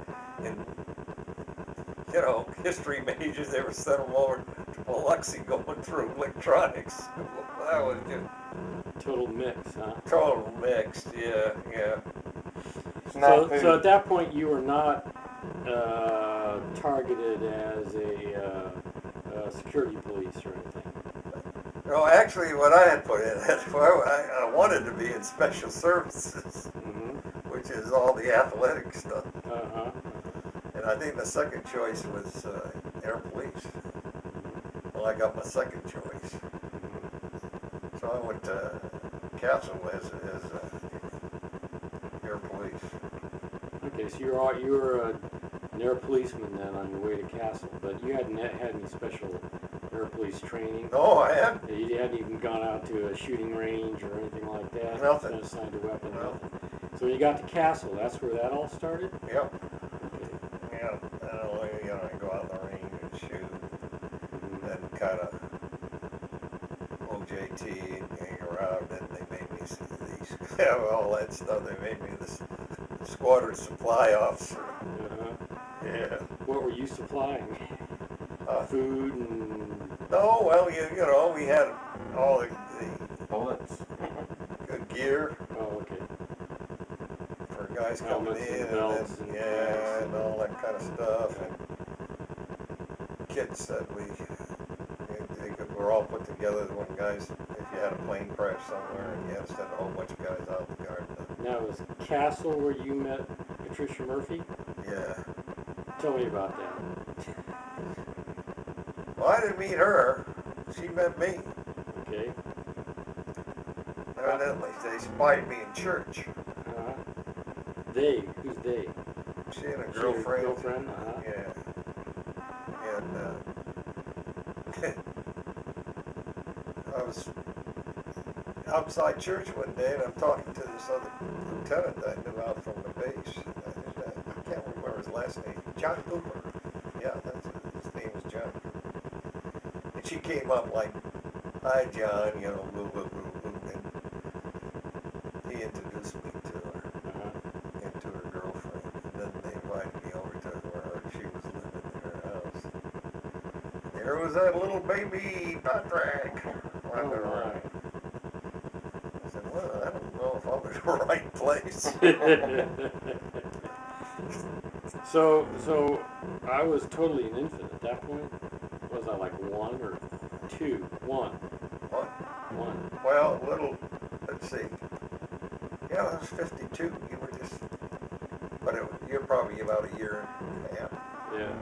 [SPEAKER 2] history majors. They were sending them over to Biloxi going through electronics school. That was just
[SPEAKER 1] Total mix, huh?
[SPEAKER 2] total mixed, yeah.
[SPEAKER 1] So at that point you were not targeted as a security police or anything.
[SPEAKER 2] No, actually, what I had put in, I wanted to be in special services,
[SPEAKER 1] Mm-hmm.
[SPEAKER 2] which is all the athletic stuff.
[SPEAKER 1] Uh-huh.
[SPEAKER 2] And I think the second choice was air police. Well, I got my second choice. So I went to Castle as air police.
[SPEAKER 1] Okay, so you were an air policeman then on your way to Castle, but you hadn't had any special air police training.
[SPEAKER 2] No, I hadn't.
[SPEAKER 1] You hadn't even gone out to a shooting range or anything like that.
[SPEAKER 2] Nothing.
[SPEAKER 1] Been assigned a weapon.
[SPEAKER 2] No.
[SPEAKER 1] Nothing. So when you got to Castle, that's where that all started.
[SPEAKER 2] Yep.
[SPEAKER 1] Okay.
[SPEAKER 2] Yeah. I go out in the range and shoot,
[SPEAKER 1] Mm-hmm.
[SPEAKER 2] then kind of OJT and hang around. Then they made me these, all that stuff. They made me this squadron supply officer.
[SPEAKER 1] Uh-huh.
[SPEAKER 2] Yeah.
[SPEAKER 1] What were you supplying? Food and.
[SPEAKER 2] No, well, we had all the
[SPEAKER 6] Bullets.
[SPEAKER 2] good gear
[SPEAKER 1] Oh, okay.
[SPEAKER 2] for guys coming
[SPEAKER 1] Helmets
[SPEAKER 2] in,
[SPEAKER 1] and belts
[SPEAKER 2] and
[SPEAKER 1] and
[SPEAKER 2] yeah, and all that kind of stuff, and kits that were all put together. When guys, if you had a plane crash somewhere and you had to send a whole bunch of guys out the guard.
[SPEAKER 1] Now, was Castle where you met Patricia Murphy?
[SPEAKER 2] Yeah.
[SPEAKER 1] Tell me about that.
[SPEAKER 2] Well, I didn't meet her. She met me.
[SPEAKER 1] Okay.
[SPEAKER 2] Evidently, they spied me in church.
[SPEAKER 1] Uh-huh. They? Who's they?
[SPEAKER 2] She and a
[SPEAKER 1] She
[SPEAKER 2] girlfriend.
[SPEAKER 1] your girlfriend? Uh-huh.
[SPEAKER 2] Yeah. And I was outside church one day, and I'm talking to this other lieutenant that I knew out from the base. I can't remember his last name. John Cooper. Yeah, his name was John. And she came up like, "Hi, John," boo, boo, boo, boo. And he introduced me to her
[SPEAKER 1] Uh-huh.
[SPEAKER 2] and to her girlfriend. And then they invited me over to where she was living in her house. There was that little baby Patrick running
[SPEAKER 1] Oh,
[SPEAKER 2] around. I said, well, I don't know if I'm in the right place.
[SPEAKER 1] So I was totally an infant at that point. Was I like 1 or 2? 1.
[SPEAKER 2] What?
[SPEAKER 1] 1.
[SPEAKER 2] Well, let's see. Yeah, I was 52. You were just, but you're probably about a year and a half.
[SPEAKER 1] Yeah.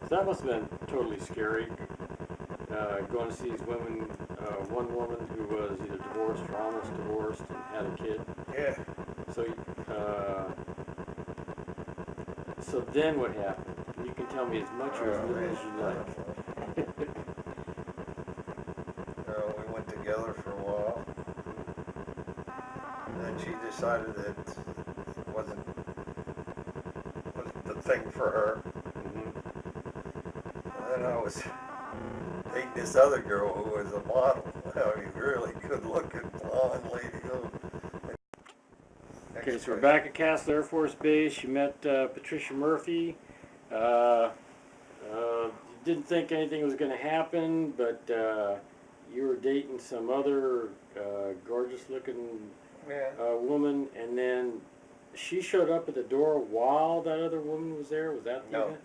[SPEAKER 1] So that must have been totally scary. going to see these women, one woman who was either divorced or almost divorced and had a kid.
[SPEAKER 4] Yeah.
[SPEAKER 1] So then what happened? You can tell me as much or as little as you like.
[SPEAKER 4] We went together for a while. And then she decided that it wasn't the thing for her. And then I was dating this other girl who was a model. I mean, really good looking blonde lady.
[SPEAKER 1] Okay, so we're back at Castle Air Force Base. You met Patricia Murphy. Didn't think anything was going to happen, but you were dating some other gorgeous-looking woman, and then she showed up at the door while that other woman was there. Was that the event?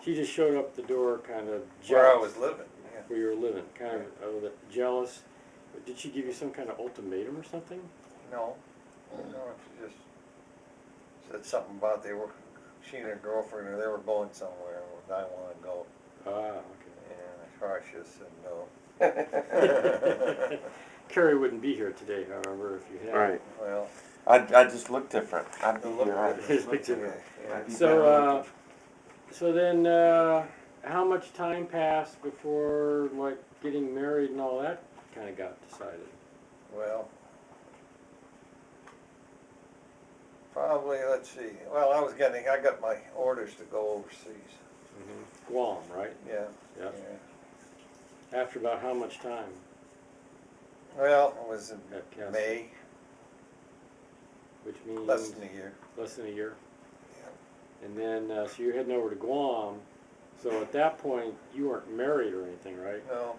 [SPEAKER 1] She just showed up at the door, kind of jealous.
[SPEAKER 4] Where I was living. Yeah.
[SPEAKER 1] Where you were living, kind of jealous. Did she give you some kind of ultimatum or something?
[SPEAKER 4] No, she just said something about she and her girlfriend, or they were going somewhere, and I want to go.
[SPEAKER 1] Ah,
[SPEAKER 4] And I probably should have said no.
[SPEAKER 1] okay. Carrie wouldn't be here today, however, if you had.
[SPEAKER 6] Right.
[SPEAKER 4] Well,
[SPEAKER 6] I just look different. I'd be here. I'd
[SPEAKER 1] Just
[SPEAKER 6] look
[SPEAKER 1] look
[SPEAKER 6] different.
[SPEAKER 4] yeah.
[SPEAKER 6] I'd be
[SPEAKER 1] So,
[SPEAKER 6] better looking.
[SPEAKER 1] So then, how much time passed before, like, getting married and all that kind of got decided?
[SPEAKER 4] Well, probably, let's see. Well, I got my orders to go overseas.
[SPEAKER 1] Guam, right?
[SPEAKER 4] Yeah.
[SPEAKER 1] Yeah.
[SPEAKER 4] Yeah.
[SPEAKER 1] After about how much time?
[SPEAKER 4] Well, it was in
[SPEAKER 1] At Castle?
[SPEAKER 4] May,
[SPEAKER 1] Which means
[SPEAKER 4] less than a year.
[SPEAKER 1] less than a year.
[SPEAKER 4] Yeah.
[SPEAKER 1] And then, so you're heading over to Guam. So at that point, you weren't married or anything, right?
[SPEAKER 4] No.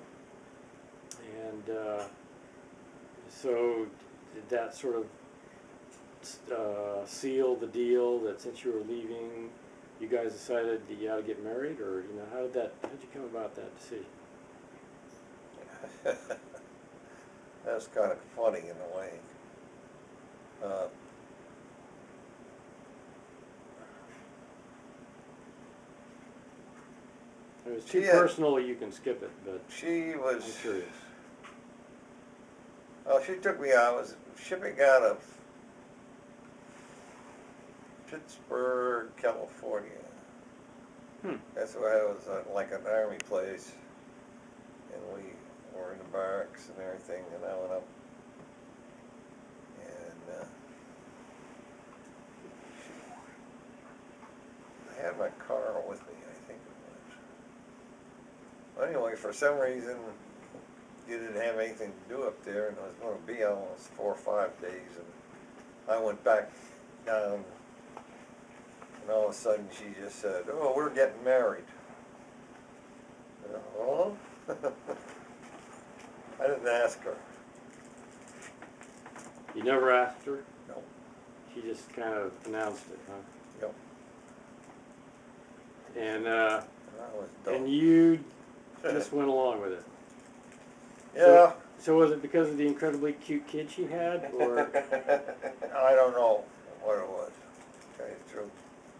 [SPEAKER 1] And so did that sort of seal the deal that since you were leaving, you guys decided that you ought to get married, or how did you come about that decision?
[SPEAKER 4] That's kind of funny in a way.
[SPEAKER 1] If it's too personal, you can skip it, but
[SPEAKER 4] She was.
[SPEAKER 1] I'm curious.
[SPEAKER 4] Well, she took me out. I was shipping out of Pittsburgh, California. That's where I was at, like an army place, and we were in the barracks and everything, and I went up, and I had my car with me, I think it was. Anyway, for some reason, you didn't have anything to do up there, and I was going to be almost 4 or 5 days, and I went back down. And all of a sudden she just said, "Oh, we're getting married." Oh? I didn't ask her.
[SPEAKER 1] You never asked her?
[SPEAKER 4] No.
[SPEAKER 1] She just kind of announced it, huh?
[SPEAKER 4] Yep.
[SPEAKER 1] And
[SPEAKER 4] I was dumb.
[SPEAKER 1] and you just went along with it.
[SPEAKER 4] Yeah.
[SPEAKER 1] So was it because of the incredibly cute kid she had, or?
[SPEAKER 4] I don't know what it was. To tell you the truth.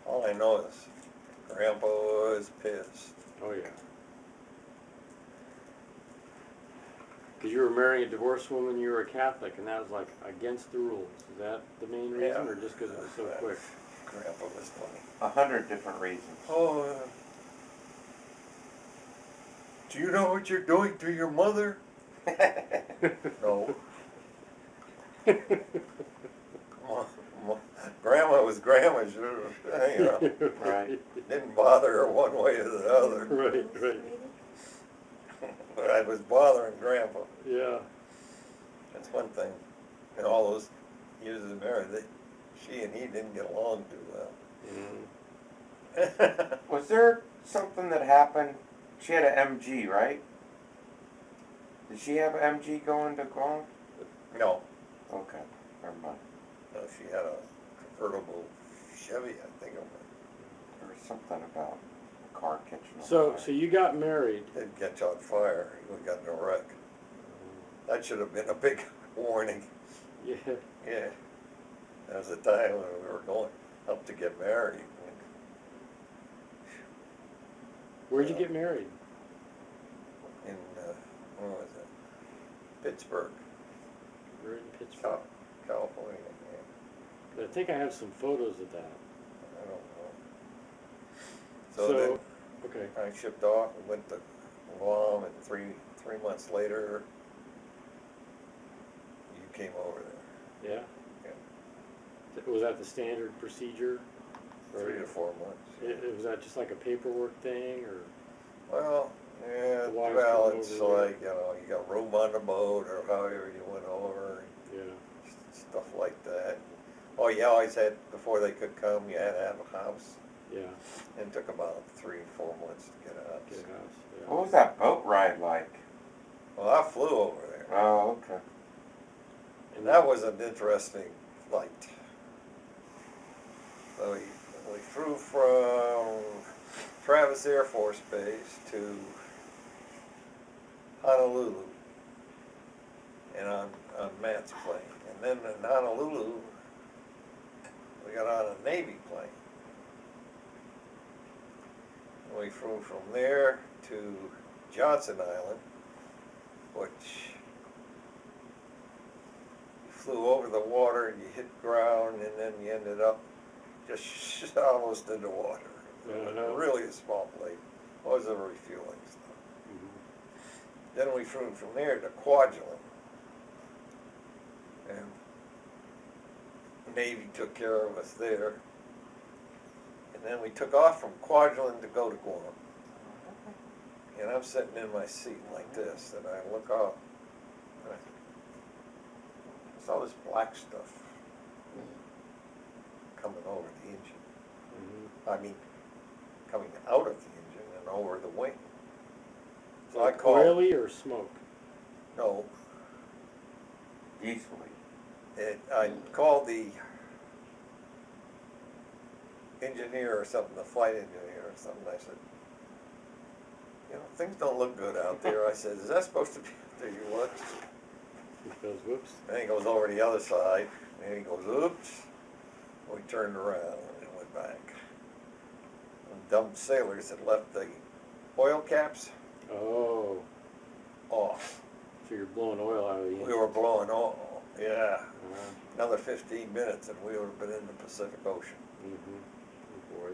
[SPEAKER 4] All I know is Grandpa was pissed.
[SPEAKER 1] Oh yeah. Because you were marrying a divorced woman, you were a Catholic, and that was like against the rules. Is that the main reason, or just because it was so quick?
[SPEAKER 4] Grandpa was funny.
[SPEAKER 6] 100 different reasons.
[SPEAKER 4] Oh, do you know what you're doing to your mother? No. Grandma was grandma,
[SPEAKER 6] Right.
[SPEAKER 4] Didn't bother her one way or the other.
[SPEAKER 1] Right.
[SPEAKER 4] But I was bothering Grandpa.
[SPEAKER 1] Yeah.
[SPEAKER 4] That's one thing. In all those years of marriage, she and he didn't get along too well.
[SPEAKER 6] Was there something that happened? She had an MG, right? Did she have an MG going to Guam?
[SPEAKER 4] No.
[SPEAKER 6] Okay, never mind.
[SPEAKER 4] No, she had a convertible Chevy, I think it was.
[SPEAKER 6] There was something about a car catching on
[SPEAKER 1] So
[SPEAKER 6] fire.
[SPEAKER 1] so you got married.
[SPEAKER 4] It didn't catch on fire. He got in a wreck. That should have been a big warning.
[SPEAKER 1] Yeah.
[SPEAKER 4] Yeah. That was the time when we were going up to get married.
[SPEAKER 1] Where'd you get married?
[SPEAKER 4] In Where was it? Pittsburgh,
[SPEAKER 1] We're in Pittsburgh.
[SPEAKER 4] California. Yeah.
[SPEAKER 1] I think I have some photos of that.
[SPEAKER 4] I don't know. So then
[SPEAKER 1] okay.
[SPEAKER 4] I shipped off and went to Guam, and three months later, you came over there.
[SPEAKER 1] Yeah.
[SPEAKER 4] Yeah.
[SPEAKER 1] Was that the standard procedure?
[SPEAKER 4] 3 to 4 months.
[SPEAKER 1] Was that just like a paperwork thing, or?
[SPEAKER 4] Well, yeah,
[SPEAKER 1] The wives
[SPEAKER 4] well,
[SPEAKER 1] coming
[SPEAKER 4] it's
[SPEAKER 1] over
[SPEAKER 4] like, you know, you got room on the boat, or however you went over,
[SPEAKER 1] Yeah.
[SPEAKER 4] stuff like that. Oh, you always had, before they could come, you had to have a house.
[SPEAKER 1] Yeah.
[SPEAKER 4] It took about 3 or 4 months to get a house.
[SPEAKER 1] Get a house. Yeah.
[SPEAKER 6] What was that boat ride like?
[SPEAKER 4] Well, I flew over there.
[SPEAKER 6] Oh, okay.
[SPEAKER 1] And
[SPEAKER 4] That was an interesting flight. So we flew from Travis Air Force Base to Honolulu, and on Matt's plane. And then in Honolulu, we got on a Navy plane. And we flew from there to Johnson Island, which you flew over the water and you hit ground, and then you ended up just almost in the water. Really a small plane. Wasn't a refueling stop.
[SPEAKER 1] Mhm.
[SPEAKER 4] Then we flew from there to Kwajalein, and Navy took care of us there. And then we took off from Kwajalein to go to Guam. And I'm sitting in my seat like this, and I look up, and I saw this black stuff coming over the engine.
[SPEAKER 1] Mhm.
[SPEAKER 4] I mean, coming out of the engine and over the wing. So I
[SPEAKER 1] Like
[SPEAKER 4] called.
[SPEAKER 1] oily or smoke?
[SPEAKER 4] No,
[SPEAKER 6] Easily.
[SPEAKER 4] I called the engineer or something, the flight engineer or something. I said, you know, things don't look good out there. I said, is that supposed to be after you look?
[SPEAKER 1] He goes, whoops.
[SPEAKER 4] And he goes over the other side, and he goes, oops. We turned around and went back. And dumb sailors had left the oil caps
[SPEAKER 1] Oh,
[SPEAKER 4] off.
[SPEAKER 1] so you're blowing oil out of the engine.
[SPEAKER 4] We were blowing oil, yeah.
[SPEAKER 1] Uh-huh.
[SPEAKER 4] Another 15 minutes and we would have been in the Pacific Ocean.
[SPEAKER 1] Mhm. Oh boy.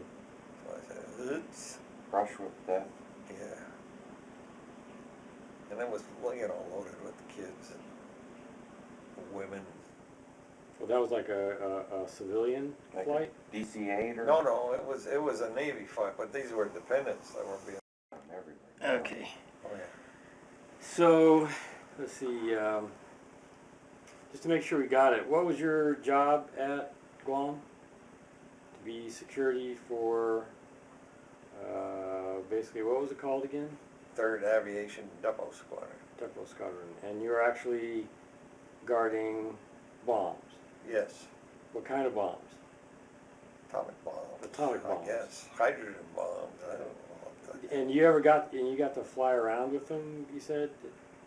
[SPEAKER 4] So I said, oops.
[SPEAKER 6] Brush with death.
[SPEAKER 4] Yeah. And it was, you know, loaded with the kids and the women.
[SPEAKER 1] Well, that was like a civilian
[SPEAKER 6] Like
[SPEAKER 1] flight?
[SPEAKER 6] a DC-8 or
[SPEAKER 4] No, it was a Navy flight, but these were dependents that were being.
[SPEAKER 6] everywhere.
[SPEAKER 1] Okay.
[SPEAKER 4] Oh yeah.
[SPEAKER 1] So, let's see, just to make sure we got it, what was your job at Guam? To be security for, basically, what was it called again?
[SPEAKER 4] 3rd Aviation Depot Squadron.
[SPEAKER 1] Depot Squadron. And you were actually guarding bombs.
[SPEAKER 4] Yes.
[SPEAKER 1] What kind of bombs?
[SPEAKER 4] Atomic bombs.
[SPEAKER 1] Atomic bombs.
[SPEAKER 4] I guess. Hydrogen bombs. I don't know.
[SPEAKER 1] And you got to fly around with them, you said?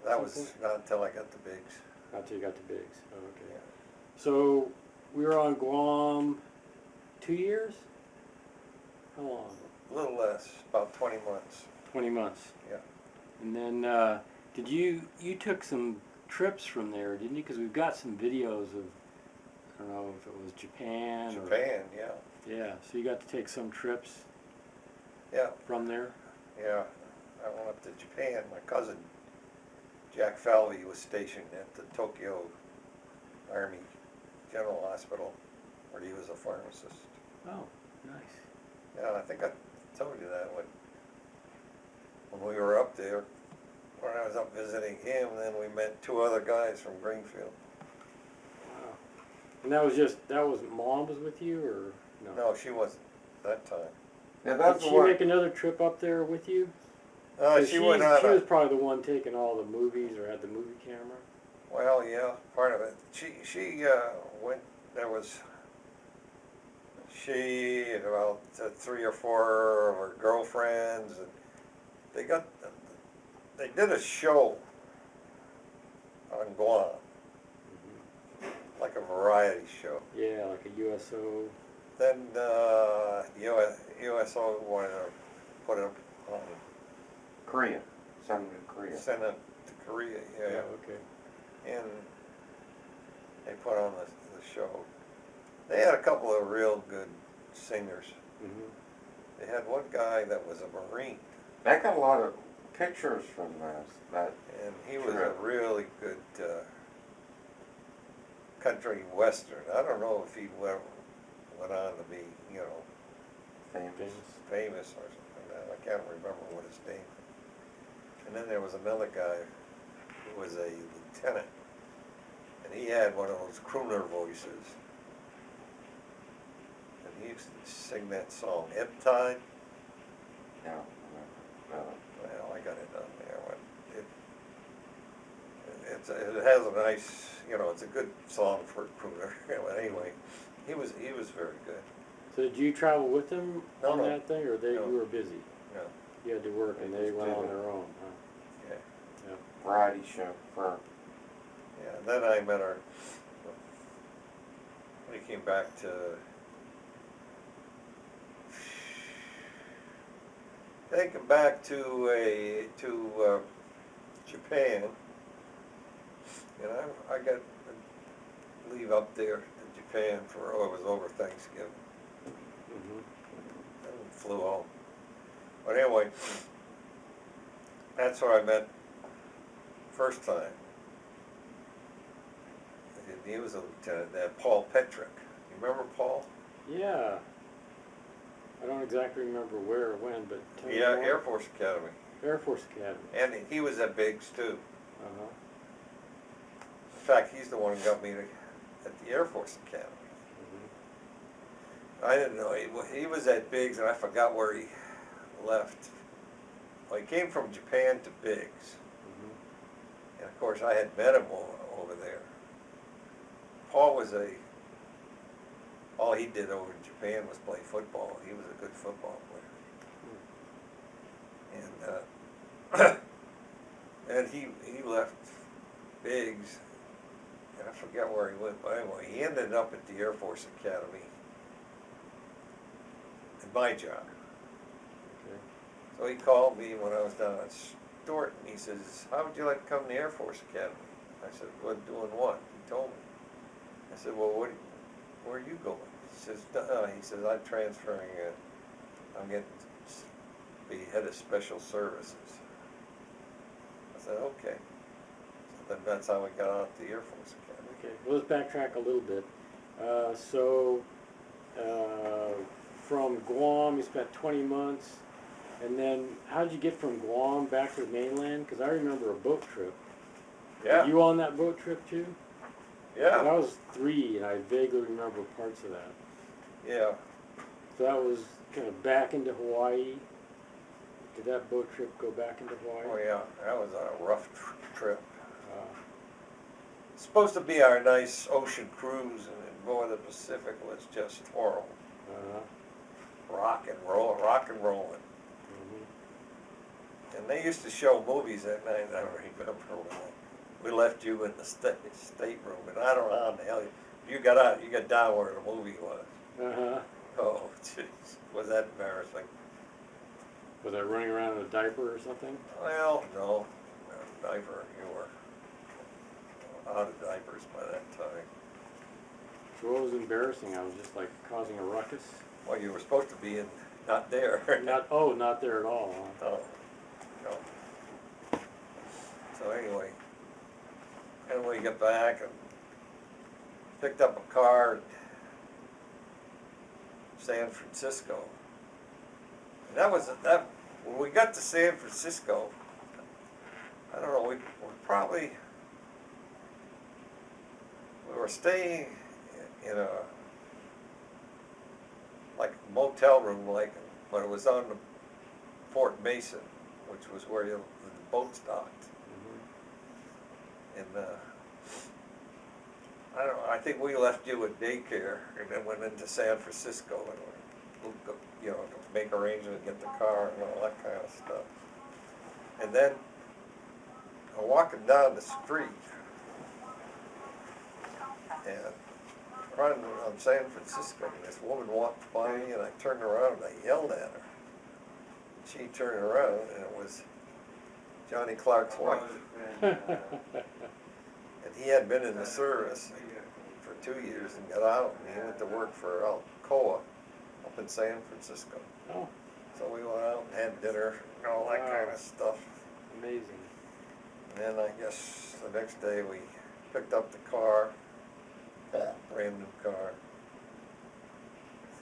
[SPEAKER 4] That was not until I got the bigs.
[SPEAKER 1] Not till you got to Biggs. Oh, okay.
[SPEAKER 4] Yeah.
[SPEAKER 1] So, we were on Guam 2 years? How long?
[SPEAKER 4] A little less, about 20 months.
[SPEAKER 1] 20 months.
[SPEAKER 4] Yeah.
[SPEAKER 1] And then, did you took some trips from there, didn't you? Because we've got some videos of, I don't know if it was Japan.
[SPEAKER 4] Japan, yeah.
[SPEAKER 1] Or, yeah, so you got to take some trips
[SPEAKER 4] Yeah,
[SPEAKER 1] from there?
[SPEAKER 4] yeah. I went up to Japan. My cousin, Jack Falvey, was stationed at the Tokyo Army General Hospital, where he was a pharmacist.
[SPEAKER 1] Oh, nice.
[SPEAKER 4] Yeah, I think I told you that when we were up there. When I was up visiting him, then we met 2 other guys from Greenfield.
[SPEAKER 1] Wow. And that was Mom was with you, or no?
[SPEAKER 4] No, she wasn't that time.
[SPEAKER 6] Yeah,
[SPEAKER 1] Did
[SPEAKER 6] that's
[SPEAKER 1] she
[SPEAKER 6] what.
[SPEAKER 1] make another trip up there with you?
[SPEAKER 4] She went on
[SPEAKER 1] She
[SPEAKER 4] a,
[SPEAKER 1] was probably the one taking all the movies or had the movie camera.
[SPEAKER 4] well, yeah, part of it. She went, there was, she and about 3 or 4 of her girlfriends, and they did a show on Guam, like a variety show.
[SPEAKER 1] Yeah, like a USO.
[SPEAKER 4] Then USO wanted to put it on,
[SPEAKER 6] Korea. Sent him to Korea.
[SPEAKER 4] send it to Korea,
[SPEAKER 1] Yeah,
[SPEAKER 4] yeah.
[SPEAKER 1] okay.
[SPEAKER 4] And they put on the show. They had a couple of real good singers.
[SPEAKER 1] Mm-hmm.
[SPEAKER 4] They had one guy that was a Marine,
[SPEAKER 6] I got a lot of pictures from that.
[SPEAKER 4] and he was a
[SPEAKER 6] Trip.
[SPEAKER 4] really good country western. I don't know if he went on to be, you know,
[SPEAKER 6] Famous.
[SPEAKER 4] famous or something. I can't remember what his name. And then there was another guy who was a lieutenant, and he had one of those crooner voices. And he used to sing that song, Ebb Time.
[SPEAKER 6] Yeah.
[SPEAKER 4] Well, I got it on there. It has a nice, you know, it's a good song for a crooner. But anyway, he was very good.
[SPEAKER 1] So did you travel with them
[SPEAKER 4] No,
[SPEAKER 1] on
[SPEAKER 4] no.
[SPEAKER 1] that thing, or
[SPEAKER 4] No.
[SPEAKER 1] you were busy?
[SPEAKER 4] No.
[SPEAKER 1] You had to work, and
[SPEAKER 6] They
[SPEAKER 1] they
[SPEAKER 6] just
[SPEAKER 1] went
[SPEAKER 6] did
[SPEAKER 1] on
[SPEAKER 6] it.
[SPEAKER 1] their own, huh?
[SPEAKER 4] Yeah.
[SPEAKER 6] Variety show for.
[SPEAKER 4] Yeah. Then I met her when he came back to. Take him back to Japan, and I got to leave up there to Japan for it was over Thanksgiving.
[SPEAKER 1] Mm-hmm.
[SPEAKER 4] And flew home. But anyway, that's where I met first time. He was a lieutenant. Paul Petrick. You remember Paul?
[SPEAKER 1] Yeah. I don't exactly remember where or when, but tell me
[SPEAKER 4] Yeah,
[SPEAKER 1] more.
[SPEAKER 4] Air Force Academy.
[SPEAKER 1] Air Force Academy.
[SPEAKER 4] And he was at Biggs too.
[SPEAKER 1] Uh-huh.
[SPEAKER 4] In fact, he's the one who got me at the Air Force Academy.
[SPEAKER 1] Mm-hmm.
[SPEAKER 4] I didn't know, he was at Biggs and I forgot where he left. Well, he came from Japan to Biggs.
[SPEAKER 1] Mm-hmm.
[SPEAKER 4] And of course I had met him over there. Paul was all he did over in Japan was play football. He was a good football player. And and he left Biggs, and I forget where he went, but anyway, he ended up at the Air Force Academy in my job.
[SPEAKER 1] Okay.
[SPEAKER 4] So he called me when I was down at Stort, and he says, how would you like to come to the Air Force Academy? I said, well, doing what? He told me. I said, well, where are you going? He says, I'm transferring, I'm getting to be head of special services. I said, okay. So then that's how we got out to the Air Force Academy.
[SPEAKER 1] Okay, well, let's backtrack a little bit. From Guam, you spent 20 months, and then how did you get from Guam back to the mainland? Because I remember a boat trip.
[SPEAKER 4] Yeah.
[SPEAKER 1] Were you on that boat trip too? 'Cause
[SPEAKER 4] Yeah.
[SPEAKER 1] I was 3, and I vaguely remember parts of that.
[SPEAKER 4] Yeah.
[SPEAKER 1] So that was kind of back into Hawaii. Did that boat trip go back into Hawaii?
[SPEAKER 4] Oh yeah, that was a rough trip.
[SPEAKER 1] Uh,
[SPEAKER 4] It's supposed to be our nice ocean cruise, and boy, the Pacific was just horrible.
[SPEAKER 1] uh,
[SPEAKER 4] Rock and rolling.
[SPEAKER 1] mm-hmm.
[SPEAKER 4] And they used to show movies that night, I remember when we left you in the stateroom, and I don't know how the hell you got out, you got down where the movie was.
[SPEAKER 1] Uh-huh.
[SPEAKER 4] Oh, jeez, was that embarrassing?
[SPEAKER 1] Was I running around in a diaper or something?
[SPEAKER 4] Well, no, diaper, you were out of diapers by that time.
[SPEAKER 1] So what was embarrassing? I was just like causing a ruckus?
[SPEAKER 4] Well, you were supposed to be not there.
[SPEAKER 1] Not there at all, huh?
[SPEAKER 4] No, no. So anyway, we got back and picked up a car in San Francisco. And when we got to San Francisco, I don't know, we were staying in a like motel room, but it was on the Fort Mason, which was where the boat docked.
[SPEAKER 1] Mm-hmm.
[SPEAKER 4] And I don't know, I think we left you at daycare and then went into San Francisco and, you know, to make arrangements, get the car and all that kind of stuff. And then I'm walking down the street and running on San Francisco, and this woman walked by me and I turned around and I yelled at her. She turned around and it was Johnny Clark's wife. And he had been in the service for 2 years and got out, and he went to work for Alcoa up in San Francisco.
[SPEAKER 1] Oh,
[SPEAKER 4] So we went out and had dinner and all that kind of stuff.
[SPEAKER 1] amazing.
[SPEAKER 4] And then I guess the next day we picked up the car, brand new car,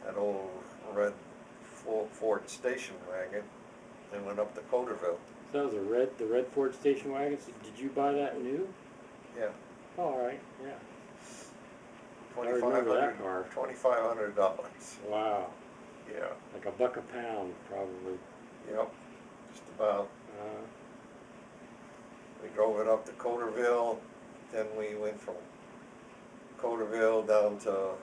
[SPEAKER 4] that old red Ford station wagon, and went up to Coderville.
[SPEAKER 1] So that was the red Ford station wagon. So did you buy that new?
[SPEAKER 4] Yeah.
[SPEAKER 1] Oh, all right, yeah. I remember that car.
[SPEAKER 4] $2,500.
[SPEAKER 1] Wow,
[SPEAKER 4] Yeah.
[SPEAKER 1] like $1 a pound, probably.
[SPEAKER 4] Yep. Just about.
[SPEAKER 1] Uh,
[SPEAKER 4] We drove it up to Coderville, then we went from Coderville down to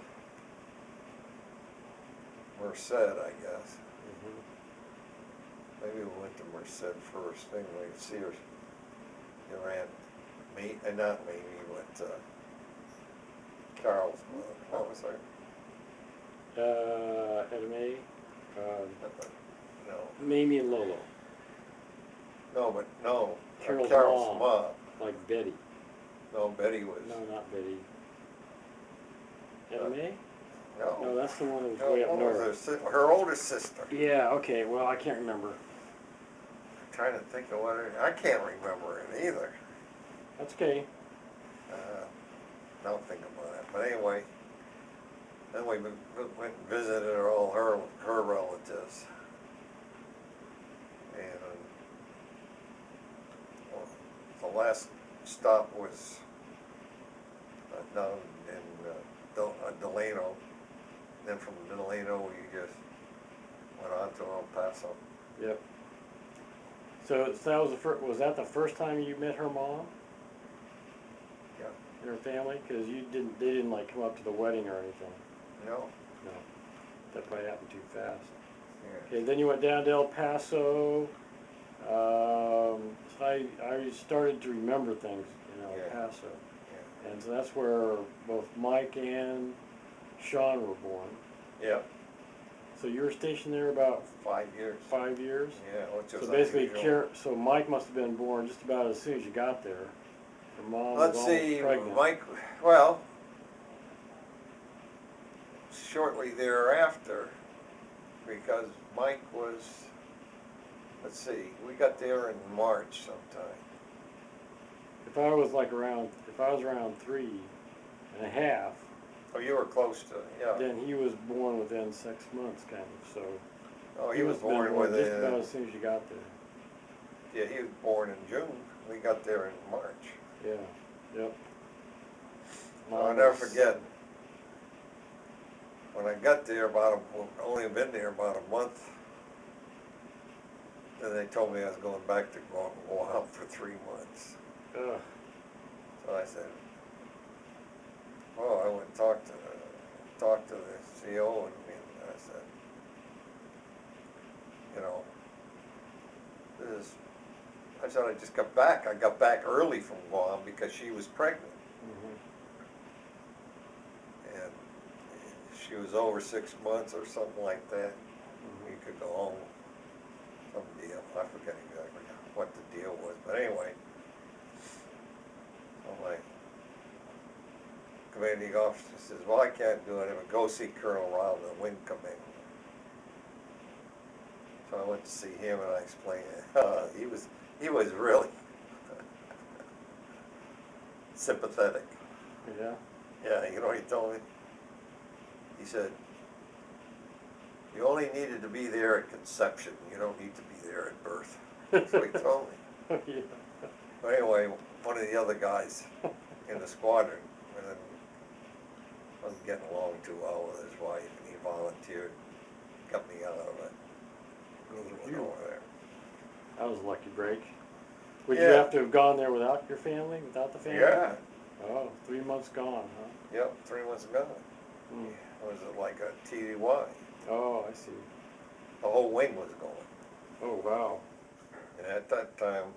[SPEAKER 4] Merced, I guess.
[SPEAKER 1] mhm.
[SPEAKER 4] Maybe we went to Merced first, anyway, to see your aunt, not Mamie, but Carol's mother. What was her?
[SPEAKER 1] Etta Mae,
[SPEAKER 4] No,
[SPEAKER 1] Mamie and Lolo,
[SPEAKER 4] no,
[SPEAKER 1] Carol's
[SPEAKER 4] Carol's
[SPEAKER 1] mom.
[SPEAKER 4] mom.
[SPEAKER 1] like Betty.
[SPEAKER 4] No, Betty was.
[SPEAKER 1] No, not Betty. Etta Mae?
[SPEAKER 4] No.
[SPEAKER 1] No, that's the one that was
[SPEAKER 4] No,
[SPEAKER 1] way up
[SPEAKER 4] one was
[SPEAKER 1] north.
[SPEAKER 4] her oldest sister.
[SPEAKER 1] Yeah, okay, well, I can't remember.
[SPEAKER 4] I'm trying to think of I can't remember it either.
[SPEAKER 1] That's okay.
[SPEAKER 4] Don't think about it. But anyway, then we went and visited all her relatives. And well, the last stop was down in Delano. Then from Delano, we just went on to El Paso.
[SPEAKER 1] Yep. So that was was that the first time you met her mom?
[SPEAKER 4] Yeah.
[SPEAKER 1] And her family? Because they didn't like come up to the wedding or anything.
[SPEAKER 4] No.
[SPEAKER 1] No. That probably happened too fast.
[SPEAKER 4] Yeah.
[SPEAKER 1] Okay, then you went down to El Paso. So I started to remember things in El
[SPEAKER 4] Yeah.
[SPEAKER 1] Paso.
[SPEAKER 4] Yeah.
[SPEAKER 1] And so that's where both Mike and Sean were born.
[SPEAKER 4] Yeah.
[SPEAKER 1] So you were stationed there about
[SPEAKER 4] 5 years.
[SPEAKER 1] 5 years?
[SPEAKER 4] Yeah, which was
[SPEAKER 1] So basically,
[SPEAKER 4] unusual.
[SPEAKER 1] so Mike must have been born just about as soon as you got there. Your mom
[SPEAKER 4] Let's
[SPEAKER 1] was
[SPEAKER 4] see,
[SPEAKER 1] almost pregnant.
[SPEAKER 4] Mike, well, shortly thereafter, because Mike was, let's see, we got there in March sometime.
[SPEAKER 1] If I was around 3.5,
[SPEAKER 4] Oh, you were close to, yeah.
[SPEAKER 1] then he was born within 6 months, kind of. So
[SPEAKER 4] Oh, he was
[SPEAKER 1] must have been
[SPEAKER 4] born
[SPEAKER 1] just about
[SPEAKER 4] within,
[SPEAKER 1] as soon as you got there.
[SPEAKER 4] yeah, he was born in June. We got there in March.
[SPEAKER 1] Yeah. Yep.
[SPEAKER 4] I'll
[SPEAKER 1] Mom
[SPEAKER 4] never
[SPEAKER 1] was-
[SPEAKER 4] forget, when I got there only been there about a month, then they told me I was going back to Guam for 3 months.
[SPEAKER 1] Ugh.
[SPEAKER 4] So I said, well, I went and talked to the CO, and I said, you know, I said I just got back. I got back early from Guam because she was pregnant.
[SPEAKER 1] Mhm.
[SPEAKER 4] And she was over 6 months or something like that. You could go home. Some deal. I forget exactly what the deal was. But anyway, so my commanding officer says, well, I can't do it. But go see Colonel Rao, the wing commander. So I went to see him and I explained it. He was really sympathetic.
[SPEAKER 1] Yeah.
[SPEAKER 4] Yeah, you know what he told me? He said, you only needed to be there at conception. You don't need to be there at birth. That's what he told me.
[SPEAKER 1] Yeah.
[SPEAKER 4] But anyway, one of the other guys in the squadron wasn't getting along too well with his wife, and he volunteered, got me out of it. He went over there.
[SPEAKER 1] That was a lucky break. Would you
[SPEAKER 4] Yeah.
[SPEAKER 1] have to have gone there without your family, without the family?
[SPEAKER 4] Yeah.
[SPEAKER 1] Oh, 3 months gone, huh?
[SPEAKER 4] Yep, 3 months ago.
[SPEAKER 1] Hmm.
[SPEAKER 4] Was it like a TDY?
[SPEAKER 1] Oh, I see.
[SPEAKER 4] The whole wing was going.
[SPEAKER 1] Oh, wow.
[SPEAKER 4] And at that time,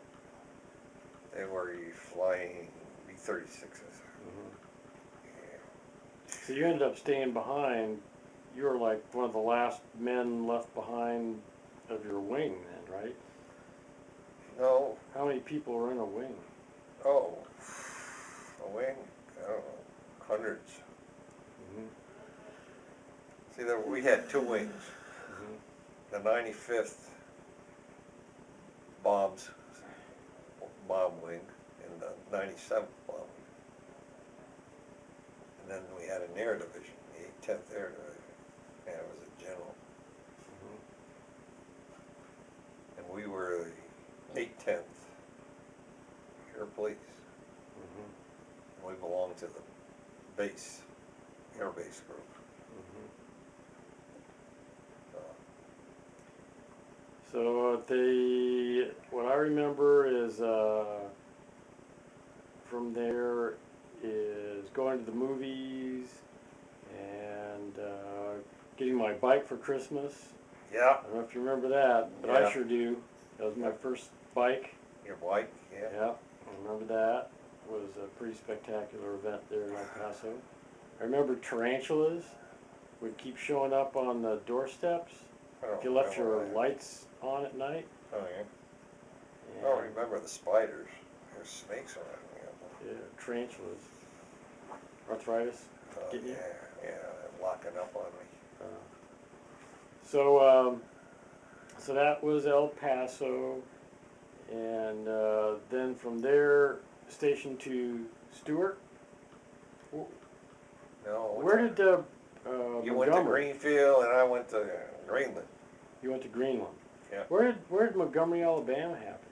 [SPEAKER 4] they were flying B-36s.
[SPEAKER 1] So you ended up staying behind. You were like one of the last men left behind of your wing then, right?
[SPEAKER 4] No,
[SPEAKER 1] How many people were in a wing?
[SPEAKER 4] Oh, a wing, I don't know, hundreds.
[SPEAKER 1] Mm-hmm.
[SPEAKER 4] See, we had two wings.
[SPEAKER 1] Mm-hmm.
[SPEAKER 4] The 95th bomb wing and the 97th bomb wing. And then we had an air division, the 10th Air Division. And it was a general.
[SPEAKER 1] Mm-hmm.
[SPEAKER 4] And we were the 810th Air Police.
[SPEAKER 1] Mm-hmm.
[SPEAKER 4] And we belonged to the base, Air Base group.
[SPEAKER 1] Mm-hmm.
[SPEAKER 4] Uh,
[SPEAKER 1] So what I remember is from there is going to the movies and getting my bike for Christmas.
[SPEAKER 4] yeah,
[SPEAKER 1] I don't know if you remember that, but
[SPEAKER 4] Yeah.
[SPEAKER 1] I sure do. That was my first bike.
[SPEAKER 4] your bike, yeah.
[SPEAKER 1] Yeah, I remember that. It was a pretty spectacular event there in El Paso. I remember tarantulas would keep showing up on the doorsteps
[SPEAKER 4] I don't
[SPEAKER 1] if you left
[SPEAKER 4] remember
[SPEAKER 1] your
[SPEAKER 4] that.
[SPEAKER 1] lights on at night.
[SPEAKER 4] Oh, yeah.
[SPEAKER 1] And,
[SPEAKER 4] I don't remember the spiders. There's snakes around me.
[SPEAKER 1] yeah, tarantulas. Arthritis.
[SPEAKER 4] Oh,
[SPEAKER 1] Getting
[SPEAKER 4] yeah,
[SPEAKER 1] you?
[SPEAKER 4] yeah, they're locking up on me.
[SPEAKER 1] So that was El Paso, and then from there, stationed to Stewart.
[SPEAKER 4] No,
[SPEAKER 1] Where did
[SPEAKER 4] you went to
[SPEAKER 1] Montgomery?
[SPEAKER 4] Greenfield and I went to Greenland.
[SPEAKER 1] You went to Greenland.
[SPEAKER 4] Yeah.
[SPEAKER 1] Where did Montgomery, Alabama happen?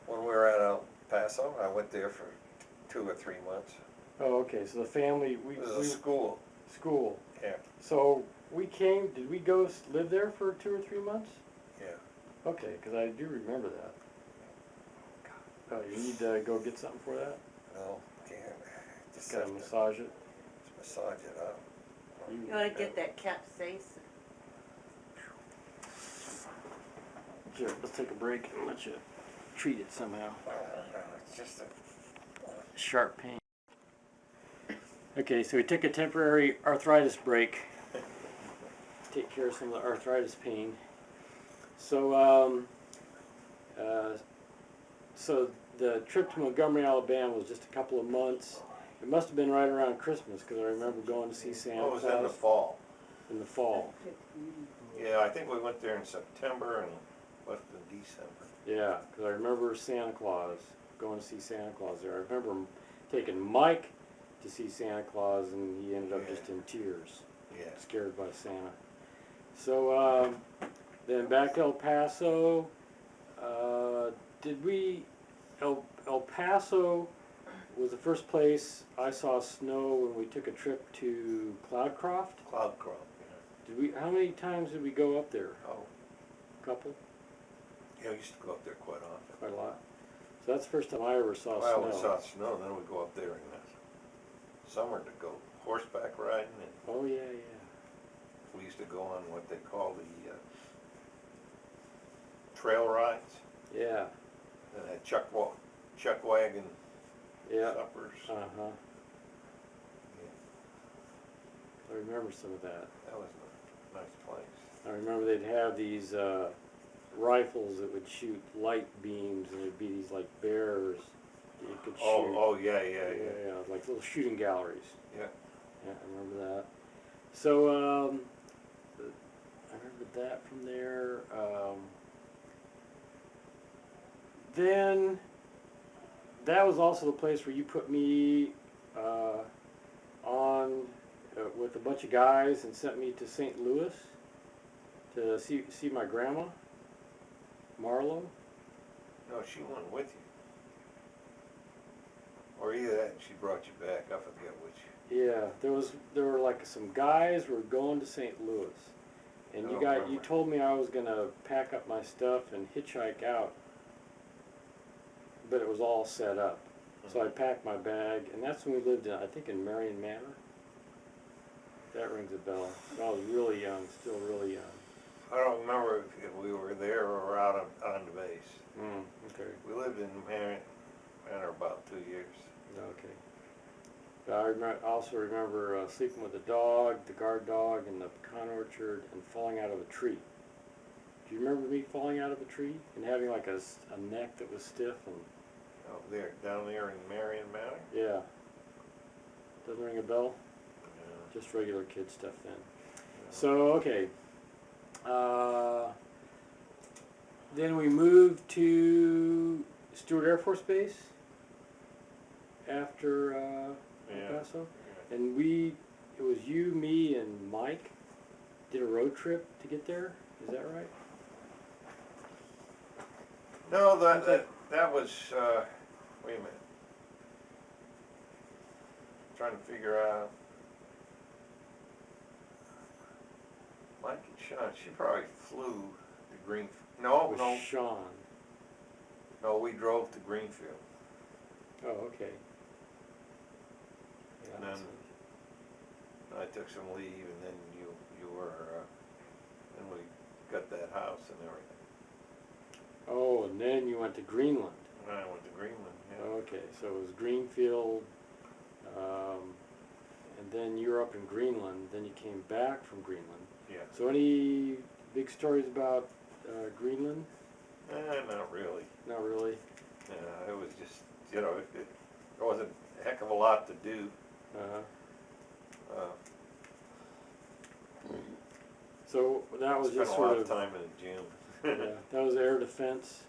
[SPEAKER 4] When we were at El Paso, I went there for 2 or 3 months.
[SPEAKER 1] Oh, okay. So the family
[SPEAKER 4] It was a school.
[SPEAKER 1] school.
[SPEAKER 4] Yeah.
[SPEAKER 1] So we came. Did we go live there for 2 or 3 months?
[SPEAKER 4] Yeah.
[SPEAKER 1] Okay, because I do remember that. Oh, you need to go get something for that?
[SPEAKER 4] No, can't. Just
[SPEAKER 1] Gotta
[SPEAKER 4] have to
[SPEAKER 1] massage it.
[SPEAKER 4] massage it up.
[SPEAKER 5] You ought to get that capsaicin.
[SPEAKER 1] Sure, let's take a break and let you treat it somehow.
[SPEAKER 4] It's just a
[SPEAKER 1] Sharp pain. Okay, so we took a temporary arthritis break. Take care of some of the arthritis pain. So, so the trip to Montgomery, Alabama was just a couple of months. It must have been right around Christmas because I remember going to see Santa
[SPEAKER 4] It was
[SPEAKER 1] Claus
[SPEAKER 4] in the fall.
[SPEAKER 1] in the fall.
[SPEAKER 4] Yeah, I think we went there in September and left in December.
[SPEAKER 1] Yeah, because I remember Santa Claus, going to see Santa Claus there. I remember taking Mike to see Santa Claus, and he ended up
[SPEAKER 4] Yeah.
[SPEAKER 1] just in tears,
[SPEAKER 4] Yeah.
[SPEAKER 1] scared by Santa. So then back to El Paso. El Paso was the first place I saw snow when we took a trip to Cloudcroft.
[SPEAKER 4] Cloudcroft,
[SPEAKER 1] How many times did we go up there?
[SPEAKER 4] Oh,
[SPEAKER 1] A couple?
[SPEAKER 4] yeah, we used to go up there quite often.
[SPEAKER 1] Quite a lot. So that's the first time I ever saw
[SPEAKER 4] I
[SPEAKER 1] snow.
[SPEAKER 4] always saw snow, then we'd go up there in the summer to go horseback riding, and
[SPEAKER 1] Oh yeah, yeah.
[SPEAKER 4] we used to go on what they call the trail rides.
[SPEAKER 1] Yeah,
[SPEAKER 4] And had chuck wagon
[SPEAKER 1] yeah.
[SPEAKER 4] suppers.
[SPEAKER 1] Uh-huh. I remember some of that.
[SPEAKER 4] That was a nice place.
[SPEAKER 1] I remember they'd have these rifles that would shoot light beams, and there'd be these like bears that you could shoot.
[SPEAKER 4] Oh, yeah,
[SPEAKER 1] Yeah, like little shooting galleries.
[SPEAKER 4] Yeah.
[SPEAKER 1] Yeah, I remember that. So, I remember that from there. Then, that was also the place where you put me on with a bunch of guys and sent me to St. Louis to see my grandma, Marlo.
[SPEAKER 4] No, she went with you. Or either that, she brought you back. I forget which.
[SPEAKER 1] Yeah, there were like some guys were going to St. Louis, and
[SPEAKER 4] I
[SPEAKER 1] you
[SPEAKER 4] don't remember.
[SPEAKER 1] you told me I was gonna pack up my stuff and hitchhike out, but it was all set up. So I packed my bag, and that's when we lived in, I think, in Marion Manor. That rings a bell. I was really young, still really young.
[SPEAKER 4] I don't remember if we were there or out on the base.
[SPEAKER 1] Okay.
[SPEAKER 4] We lived in Manor about 2 years.
[SPEAKER 1] Okay. But I also remember sleeping with the dog, the guard dog, in the pecan orchard, and falling out of a tree. Do you remember me falling out of a tree and having like a neck that was stiff and
[SPEAKER 4] Oh, there, down there in Marion Manor?
[SPEAKER 1] yeah? Doesn't ring a bell?
[SPEAKER 4] Yeah.
[SPEAKER 1] Just regular kid stuff then. So okay. Then we moved to Stewart Air Force Base after El
[SPEAKER 4] Yeah.
[SPEAKER 1] Paso, and it was you, me, and Mike did a road trip to get there. Is that right?
[SPEAKER 4] No, that was, wait a minute. Trying to figure out. Mike and Sean, she probably flew to Greenfield. No,
[SPEAKER 1] With
[SPEAKER 4] no,
[SPEAKER 1] Sean.
[SPEAKER 4] no, we drove to Greenfield.
[SPEAKER 1] Oh, okay. Yeah.
[SPEAKER 4] And then I took some leave, and then you were, and we got that house and everything.
[SPEAKER 1] Oh, and then you went to Greenland.
[SPEAKER 4] And I went to Greenland, yeah.
[SPEAKER 1] Okay, so it was Greenfield, and then you were up in Greenland. Then you came back from Greenland.
[SPEAKER 4] Yeah.
[SPEAKER 1] So any big stories about Greenland?
[SPEAKER 4] Not really.
[SPEAKER 1] Not really.
[SPEAKER 4] It was just, it wasn't a heck of a lot to do.
[SPEAKER 1] Uh-huh.
[SPEAKER 4] Uh,
[SPEAKER 1] So that was
[SPEAKER 4] spent
[SPEAKER 1] just
[SPEAKER 4] a
[SPEAKER 1] sort
[SPEAKER 4] lot
[SPEAKER 1] of
[SPEAKER 4] of time in the gym.
[SPEAKER 1] yeah, that was air defense.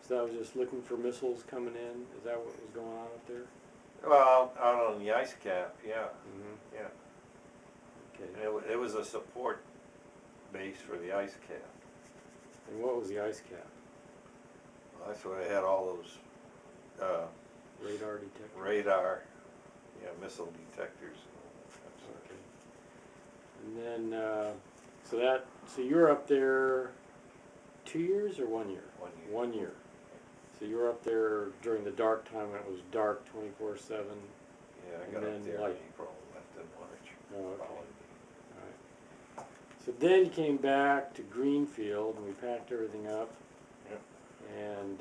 [SPEAKER 1] So that was just looking for missiles coming in. Is that what was going on up there?
[SPEAKER 4] Well, out on the ice cap, yeah,
[SPEAKER 1] Mm-hmm.
[SPEAKER 4] yeah.
[SPEAKER 1] Okay.
[SPEAKER 4] And it was a support base for the ice cap.
[SPEAKER 1] And what was the ice cap?
[SPEAKER 4] Well, that's where they had all those
[SPEAKER 1] Radar detector.
[SPEAKER 4] radar, missile detectors. And
[SPEAKER 1] Okay. And then so you were up there 2 years or 1 year?
[SPEAKER 4] 1 year.
[SPEAKER 1] 1 year. So you were up there during the dark time when it was dark 24/7.
[SPEAKER 4] Yeah, I
[SPEAKER 1] And
[SPEAKER 4] got
[SPEAKER 1] then
[SPEAKER 4] up there in
[SPEAKER 1] light.
[SPEAKER 4] April, left in March.
[SPEAKER 1] Oh, okay.
[SPEAKER 4] Following.
[SPEAKER 1] Alright. So then you came back to Greenfield and we packed everything up.
[SPEAKER 4] Yep.
[SPEAKER 1] And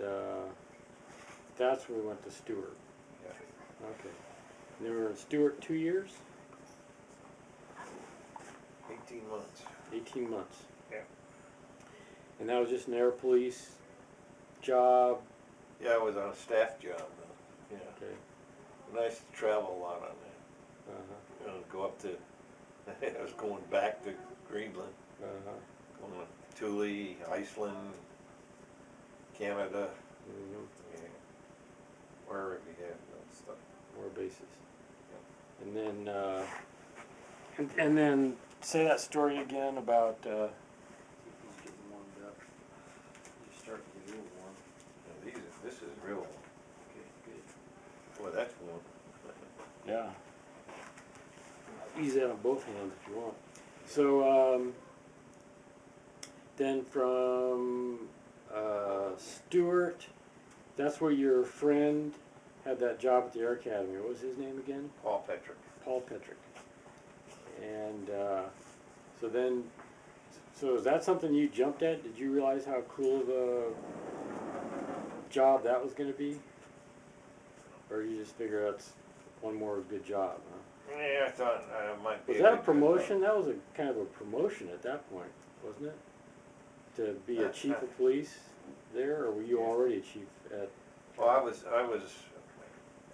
[SPEAKER 1] that's when we went to Stewart.
[SPEAKER 4] Yeah.
[SPEAKER 1] Okay. And then we were in Stewart 2 years?
[SPEAKER 4] 18 months.
[SPEAKER 1] 18 months.
[SPEAKER 4] Yeah.
[SPEAKER 1] And that was just an air police job?
[SPEAKER 4] Yeah, I was on a staff job though. Yeah.
[SPEAKER 1] Okay.
[SPEAKER 4] Nice to travel a lot on that.
[SPEAKER 1] Uh-huh.
[SPEAKER 4] Go up to, I was going back to Greenland,
[SPEAKER 1] Uh-huh.
[SPEAKER 4] going to Thule, Iceland, Canada,
[SPEAKER 1] Mm-hmm.
[SPEAKER 4] yeah, wherever we had that stuff.
[SPEAKER 1] More bases. And then, and then say that story again about, he's getting warmed up. He's starting to get a little warm.
[SPEAKER 4] And this is real.
[SPEAKER 1] Okay, good.
[SPEAKER 4] Boy, that's warm.
[SPEAKER 1] Yeah. Use that on both hands if you want. So, then from Stewart, that's where your friend had that job at the Air Academy. What was his name again?
[SPEAKER 4] Paul Petrick.
[SPEAKER 1] Paul Petrick. And so is that something you jumped at? Did you realize how cool of a job that was going to be? Or you just figure that's one more good job, huh?
[SPEAKER 4] Yeah, I thought I might be.
[SPEAKER 1] Was that a promotion? That was a kind of a promotion at that point, wasn't it? To be a chief of police there, or were you already a chief at?
[SPEAKER 4] Well, I was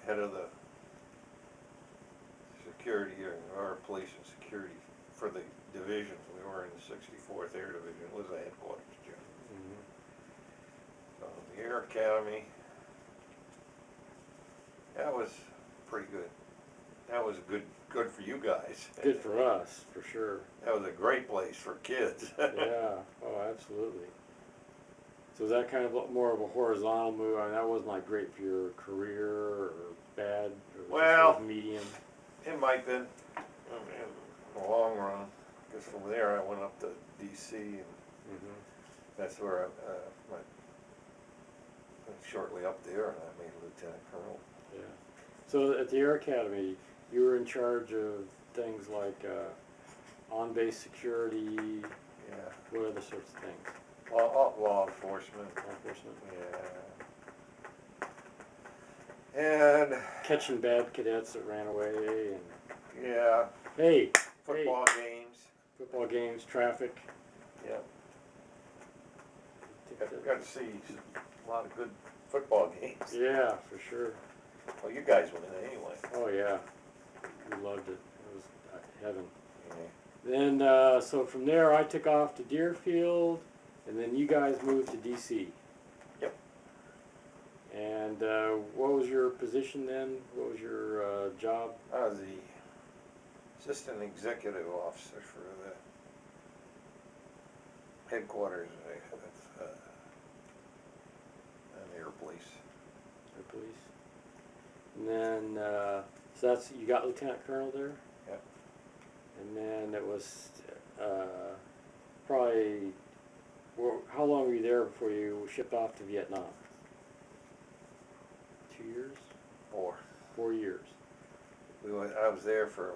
[SPEAKER 4] head of the security or police and security for the division. We were in the 64th Air Division. It was a headquarters job.
[SPEAKER 1] Mm-hmm.
[SPEAKER 4] So the Air Academy, that was pretty good. That was good for you guys.
[SPEAKER 1] Good for us, for sure.
[SPEAKER 4] That was a great place for kids.
[SPEAKER 1] Yeah. Oh, absolutely. So was that kind of more of a horizontal move? I mean, that wasn't like great for your career or bad, or
[SPEAKER 4] Well,
[SPEAKER 1] just medium.
[SPEAKER 4] It might have been, in the long run, because from there I went up to D.C. and
[SPEAKER 1] Mm-hmm.
[SPEAKER 4] that's where I went shortly up there, and I made lieutenant colonel.
[SPEAKER 1] Yeah. So at the Air Academy, you were in charge of things like on-base security.
[SPEAKER 4] Yeah.
[SPEAKER 1] What other sorts of things?
[SPEAKER 4] Law enforcement.
[SPEAKER 1] Law enforcement.
[SPEAKER 4] Yeah. And
[SPEAKER 1] Catching bad cadets that ran away and
[SPEAKER 4] yeah,
[SPEAKER 1] hey,
[SPEAKER 4] football games.
[SPEAKER 1] football games, traffic.
[SPEAKER 4] Yeah. got to see a lot of good football games.
[SPEAKER 1] Yeah, for sure.
[SPEAKER 4] Well, you guys went anyway.
[SPEAKER 1] Oh yeah, we loved it. It was heaven.
[SPEAKER 4] Yeah.
[SPEAKER 1] Then so from there I took off to Deerfield, and then you guys moved to DC.
[SPEAKER 4] Yep.
[SPEAKER 1] And what was your position then? What was your job?
[SPEAKER 4] I was the assistant executive officer for the headquarters of an air police.
[SPEAKER 1] Air police. And then so that's you got lieutenant colonel there.
[SPEAKER 4] Yep.
[SPEAKER 1] And then it was probably. Well, how long were you there before you shipped off to Vietnam? 2 years?
[SPEAKER 4] 4.
[SPEAKER 1] 4 years.
[SPEAKER 4] I was there for.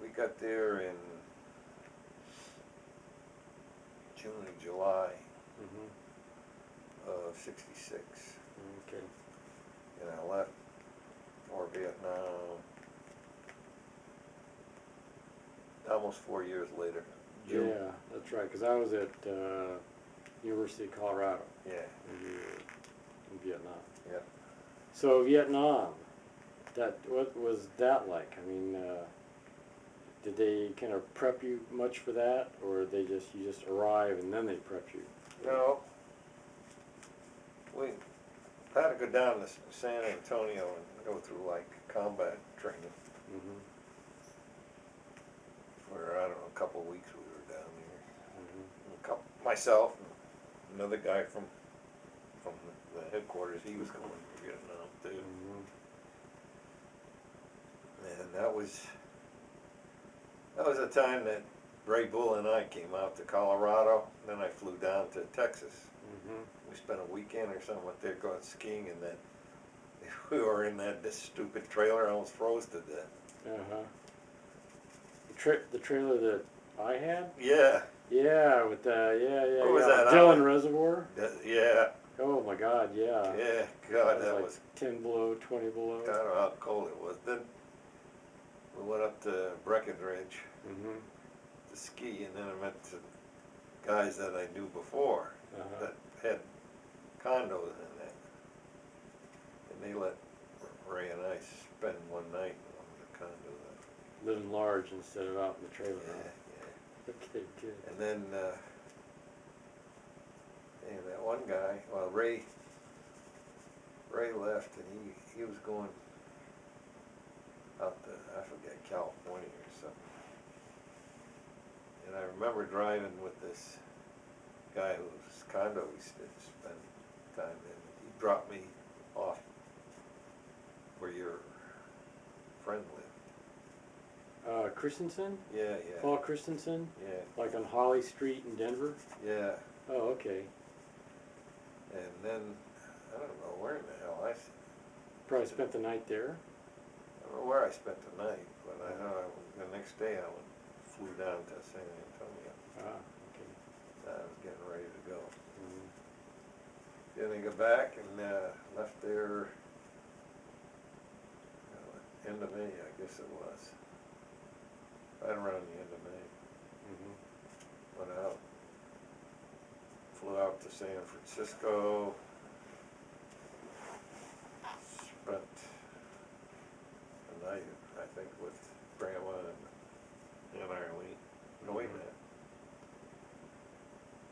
[SPEAKER 4] We got there in June and July
[SPEAKER 1] Mm-hmm.
[SPEAKER 4] of '66,
[SPEAKER 1] Okay.
[SPEAKER 4] and I left for Vietnam almost 4 years later. June.
[SPEAKER 1] Yeah, that's right. Because I was at University of Colorado
[SPEAKER 4] Yeah.
[SPEAKER 1] when you were in Vietnam.
[SPEAKER 4] Yep.
[SPEAKER 1] So Vietnam, what was that like? I mean, did they kind of prep you much for that, or you just arrive and then they prep you?
[SPEAKER 4] No. We had to go down to San Antonio and go through like combat training
[SPEAKER 1] Mm-hmm.
[SPEAKER 4] for, I don't know, a couple of weeks we were down there.
[SPEAKER 1] Mm-hmm.
[SPEAKER 4] Myself and another guy from the headquarters, he was going to Vietnam too.
[SPEAKER 1] Mm-hmm.
[SPEAKER 4] And that was the time that Ray Bull and I came out to Colorado. Then I flew down to Texas.
[SPEAKER 1] Mm-hmm.
[SPEAKER 4] We spent a weekend or something up there going skiing, and then we were in this stupid trailer, almost froze to death.
[SPEAKER 1] Uh-huh. The trailer that I had?
[SPEAKER 4] Yeah.
[SPEAKER 1] Yeah, with yeah.
[SPEAKER 4] What was that,
[SPEAKER 1] Dillon
[SPEAKER 4] Alan?
[SPEAKER 1] Reservoir?
[SPEAKER 4] Yeah.
[SPEAKER 1] Oh my God, yeah.
[SPEAKER 4] Yeah. God, that
[SPEAKER 1] like
[SPEAKER 4] was
[SPEAKER 1] 10 below, 20 below.
[SPEAKER 4] kind of how cold it was. Then we went up to Breckenridge
[SPEAKER 1] Mm-hmm.
[SPEAKER 4] to ski, and then I met some guys that I knew before
[SPEAKER 1] Uh-huh.
[SPEAKER 4] that had condos in that, and they let Ray and I spend one night in one of the condos.
[SPEAKER 1] Living large instead of out in the trailer.
[SPEAKER 4] Yeah.
[SPEAKER 1] Okay, good.
[SPEAKER 4] And then that one guy, well, Ray left, and he was going out to, I forget, California or something. And I remember driving with this guy whose condo we spent time in. He dropped me off where your friend lived.
[SPEAKER 1] Christensen?
[SPEAKER 4] Yeah.
[SPEAKER 1] Paul Christensen?
[SPEAKER 4] Yeah.
[SPEAKER 1] Like on Holly Street in Denver?
[SPEAKER 4] Yeah.
[SPEAKER 1] Oh, okay.
[SPEAKER 4] And then, I don't know where in the hell
[SPEAKER 1] Probably spent the night there.
[SPEAKER 4] I don't know where I spent the night, but I know the next day flew down to San Antonio.
[SPEAKER 1] Ah, okay.
[SPEAKER 4] I was getting ready to go.
[SPEAKER 1] Mm-hmm.
[SPEAKER 4] Then I got back and left there end of May, I guess it was. Right around the end of May.
[SPEAKER 1] Mm-hmm.
[SPEAKER 4] Went out. Flew out to San Francisco. Spent the night, I think, with Grandma and Aunt Arlene. No, wait a minute.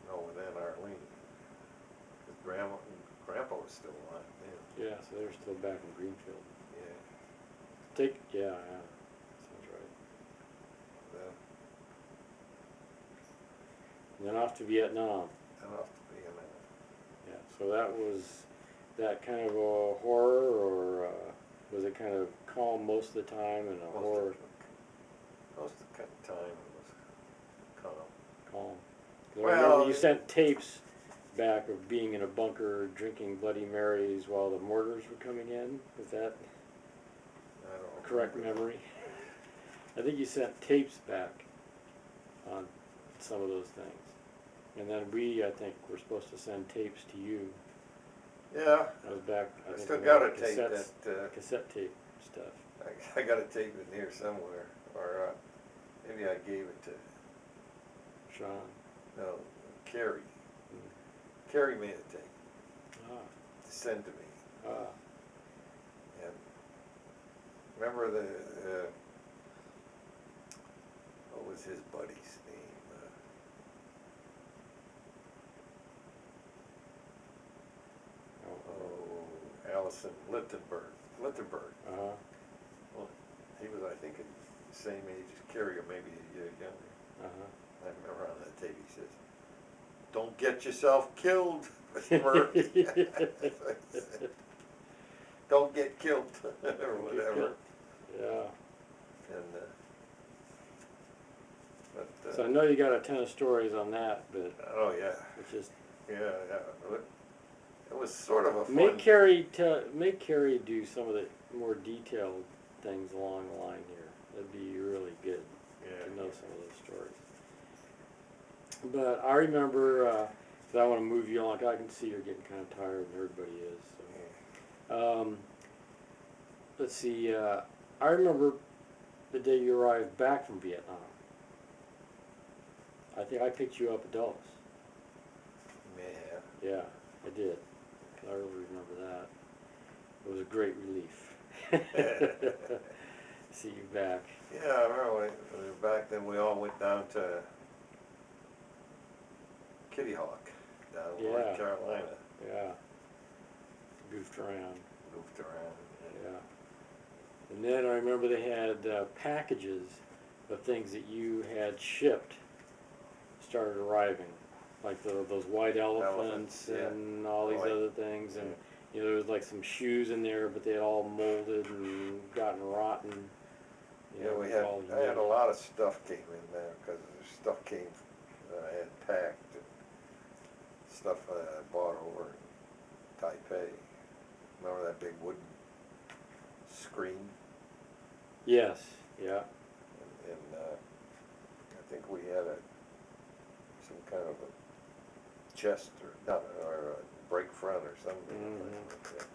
[SPEAKER 4] No, with Aunt Arlene. Because Grandpa was still alive then.
[SPEAKER 1] Yeah, so they're still back in Greenfield.
[SPEAKER 4] Yeah.
[SPEAKER 1] Yeah, sounds right.
[SPEAKER 4] Then
[SPEAKER 1] And then off to Vietnam.
[SPEAKER 4] off to Vietnam.
[SPEAKER 1] Yeah, so that was that kind of a horror, or was it kind of calm most of the time and a horror
[SPEAKER 4] Most of the time it was calm.
[SPEAKER 1] calm? 'Cause I
[SPEAKER 4] Well,
[SPEAKER 1] remember you sent tapes back of being in a bunker drinking Bloody Marys while the mortars were coming in. Is that
[SPEAKER 4] I don't
[SPEAKER 1] a correct
[SPEAKER 4] remember.
[SPEAKER 1] memory? I think you sent tapes back on some of those things. And then I think, were supposed to send tapes to you.
[SPEAKER 4] Yeah,
[SPEAKER 1] I was back, I
[SPEAKER 4] I
[SPEAKER 1] think,
[SPEAKER 4] still
[SPEAKER 1] when
[SPEAKER 4] got
[SPEAKER 1] the
[SPEAKER 4] a tape
[SPEAKER 1] cassettes-
[SPEAKER 4] that,
[SPEAKER 1] cassette tape stuff.
[SPEAKER 4] I got a tape in here somewhere, or maybe I gave it to,
[SPEAKER 1] Sean.
[SPEAKER 4] no, Carrie. Carrie made a tape
[SPEAKER 1] Ah,
[SPEAKER 4] to send to me.
[SPEAKER 1] ah.
[SPEAKER 4] And remember what was his buddy's name? Allison Littenberg.
[SPEAKER 1] Uh-huh.
[SPEAKER 4] Well, he was, I think, the same age as Carrie, or maybe a year younger.
[SPEAKER 1] Uh-huh.
[SPEAKER 4] I remember on that tape he says, "Don't get yourself killed, Murph." Don't get killed, or whatever.
[SPEAKER 1] Yeah.
[SPEAKER 4] And but
[SPEAKER 1] So I know you got a ton of stories on that, but
[SPEAKER 4] oh yeah,
[SPEAKER 1] it's just
[SPEAKER 4] yeah. It was sort of a fun.
[SPEAKER 1] make Carrie do some of the more detailed things along the line here. That'd be really good to know some of those stories. But I remember, 'cause I want to move you on. I can see you're getting kind of tired, and everybody is. So. Let's see. I remember the day you arrived back from Vietnam. I think I picked you up at Dulles.
[SPEAKER 4] Yeah.
[SPEAKER 1] Yeah, I did. I really remember that. It was a great relief. See you back.
[SPEAKER 4] Yeah, I remember when back then we all went down to Kitty Hawk down in North Carolina.
[SPEAKER 1] Yeah. Goofed around.
[SPEAKER 4] Goofed around.
[SPEAKER 1] Yeah. And then I remember they had packages of things that you had shipped started arriving, like those white elephants
[SPEAKER 4] yeah.
[SPEAKER 1] and all these other things, and you know there was like some shoes in there, but they had all molded and gotten rotten. You know,
[SPEAKER 4] I had a lot of stuff came in there because stuff came I had packed and stuff I bought over in Taipei. Remember that big wooden screen?
[SPEAKER 1] Yes. Yeah.
[SPEAKER 4] And I think we had some kind of a chest or a break front or something.
[SPEAKER 1] Mm-hmm.
[SPEAKER 4] It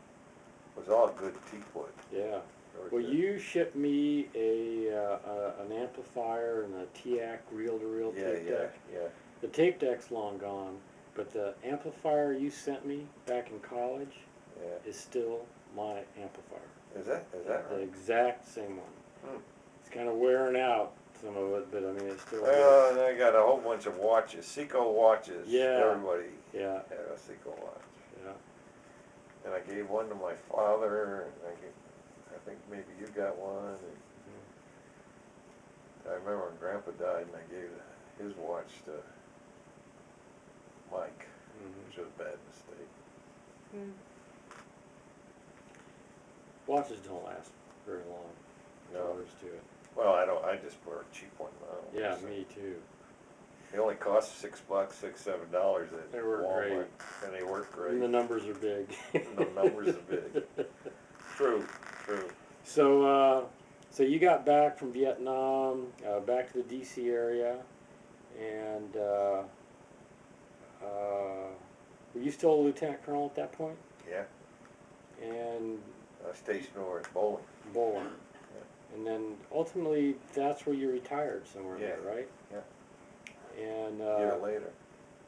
[SPEAKER 4] was all good teak wood.
[SPEAKER 1] Yeah.
[SPEAKER 4] Really
[SPEAKER 1] Well,
[SPEAKER 4] good.
[SPEAKER 1] you shipped me an amplifier and a TIAC reel-to-reel tape deck.
[SPEAKER 4] Yeah.
[SPEAKER 1] The tape deck's long gone, but the amplifier you sent me back in college is still my amplifier.
[SPEAKER 4] Is that
[SPEAKER 1] The
[SPEAKER 4] right?
[SPEAKER 1] exact same one.
[SPEAKER 4] Hmm.
[SPEAKER 1] It's kind of wearing out, some of it, but I mean, it's still
[SPEAKER 4] Well, and I got a whole bunch of watches, Seiko watches.
[SPEAKER 1] Yeah.
[SPEAKER 4] Everybody
[SPEAKER 1] Yeah.
[SPEAKER 4] had a Seiko watch.
[SPEAKER 1] Yeah.
[SPEAKER 4] And I gave one to my father, and I think maybe you got one. And I remember when Grandpa died, and I gave his watch to Mike, which was a bad mistake.
[SPEAKER 5] Hmm.
[SPEAKER 1] Watches don't last very long.
[SPEAKER 4] No.
[SPEAKER 1] Colors to it.
[SPEAKER 4] Well, I just bought a cheap one now.
[SPEAKER 1] Yeah,
[SPEAKER 4] So
[SPEAKER 1] me too.
[SPEAKER 4] they only cost $6, $7 at
[SPEAKER 1] They work
[SPEAKER 4] Walmart,
[SPEAKER 1] great.
[SPEAKER 4] and they work great.
[SPEAKER 1] And the numbers are big.
[SPEAKER 4] And the numbers are big. True.
[SPEAKER 1] So, so you got back from Vietnam, back to the D.C. area, and were you still a lieutenant colonel at that point?
[SPEAKER 4] Yeah.
[SPEAKER 1] And
[SPEAKER 4] I was stationed over at Bowling.
[SPEAKER 1] Bowling. And then ultimately, that's where you retired somewhere
[SPEAKER 4] Yeah.
[SPEAKER 1] there, right?
[SPEAKER 4] Yeah.
[SPEAKER 1] And
[SPEAKER 4] A year later.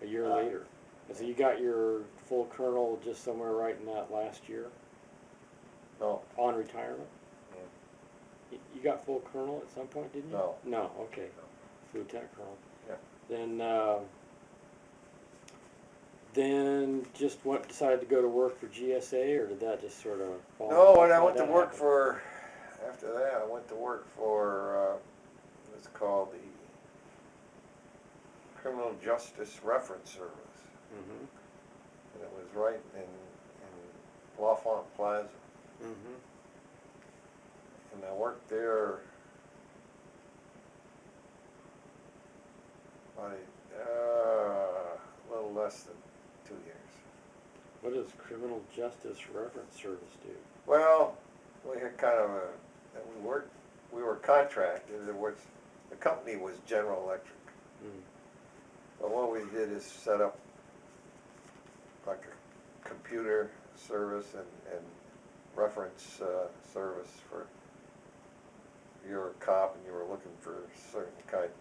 [SPEAKER 1] a year later. And so you got your full colonel just somewhere right in that last year
[SPEAKER 4] No.
[SPEAKER 1] on retirement? You got full colonel at some point, didn't you?
[SPEAKER 4] No.
[SPEAKER 1] No, okay. Lieutenant colonel.
[SPEAKER 4] Yeah.
[SPEAKER 1] Then just decided to go to work for GSA, or did that just sort of fall?
[SPEAKER 4] No, and I
[SPEAKER 1] how'd
[SPEAKER 4] went to
[SPEAKER 1] that
[SPEAKER 4] work
[SPEAKER 1] happen?
[SPEAKER 4] after that, I went to work for, what's called the Criminal Justice Reference Service.
[SPEAKER 1] Mhm.
[SPEAKER 4] And it was right in L'Enfant Plaza.
[SPEAKER 1] Mhm.
[SPEAKER 4] And I worked there a little less than 2 years.
[SPEAKER 1] What does Criminal Justice Reference Service do?
[SPEAKER 4] Well, we had kind of we were contracted. The company was General Electric.
[SPEAKER 1] Mm.
[SPEAKER 4] But what we did is set up like a computer service and reference service for, you're a cop and you were looking for a certain type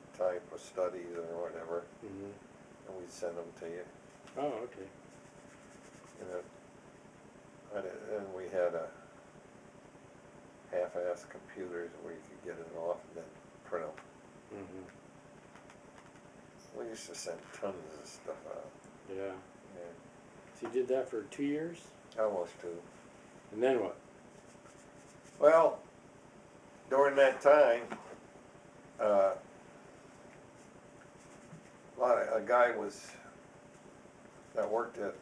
[SPEAKER 4] of studies or whatever,
[SPEAKER 1] Mhm.
[SPEAKER 4] and we'd send them to you.
[SPEAKER 1] Oh, okay.
[SPEAKER 4] And we had a half-ass computers where you could get it off and then print them.
[SPEAKER 1] Mm-hmm.
[SPEAKER 4] We used to send tons of stuff out.
[SPEAKER 1] Yeah.
[SPEAKER 4] Yeah,
[SPEAKER 1] So you did that for 2 years?
[SPEAKER 4] almost two.
[SPEAKER 1] And then what?
[SPEAKER 4] Well, during that time, a guy that worked at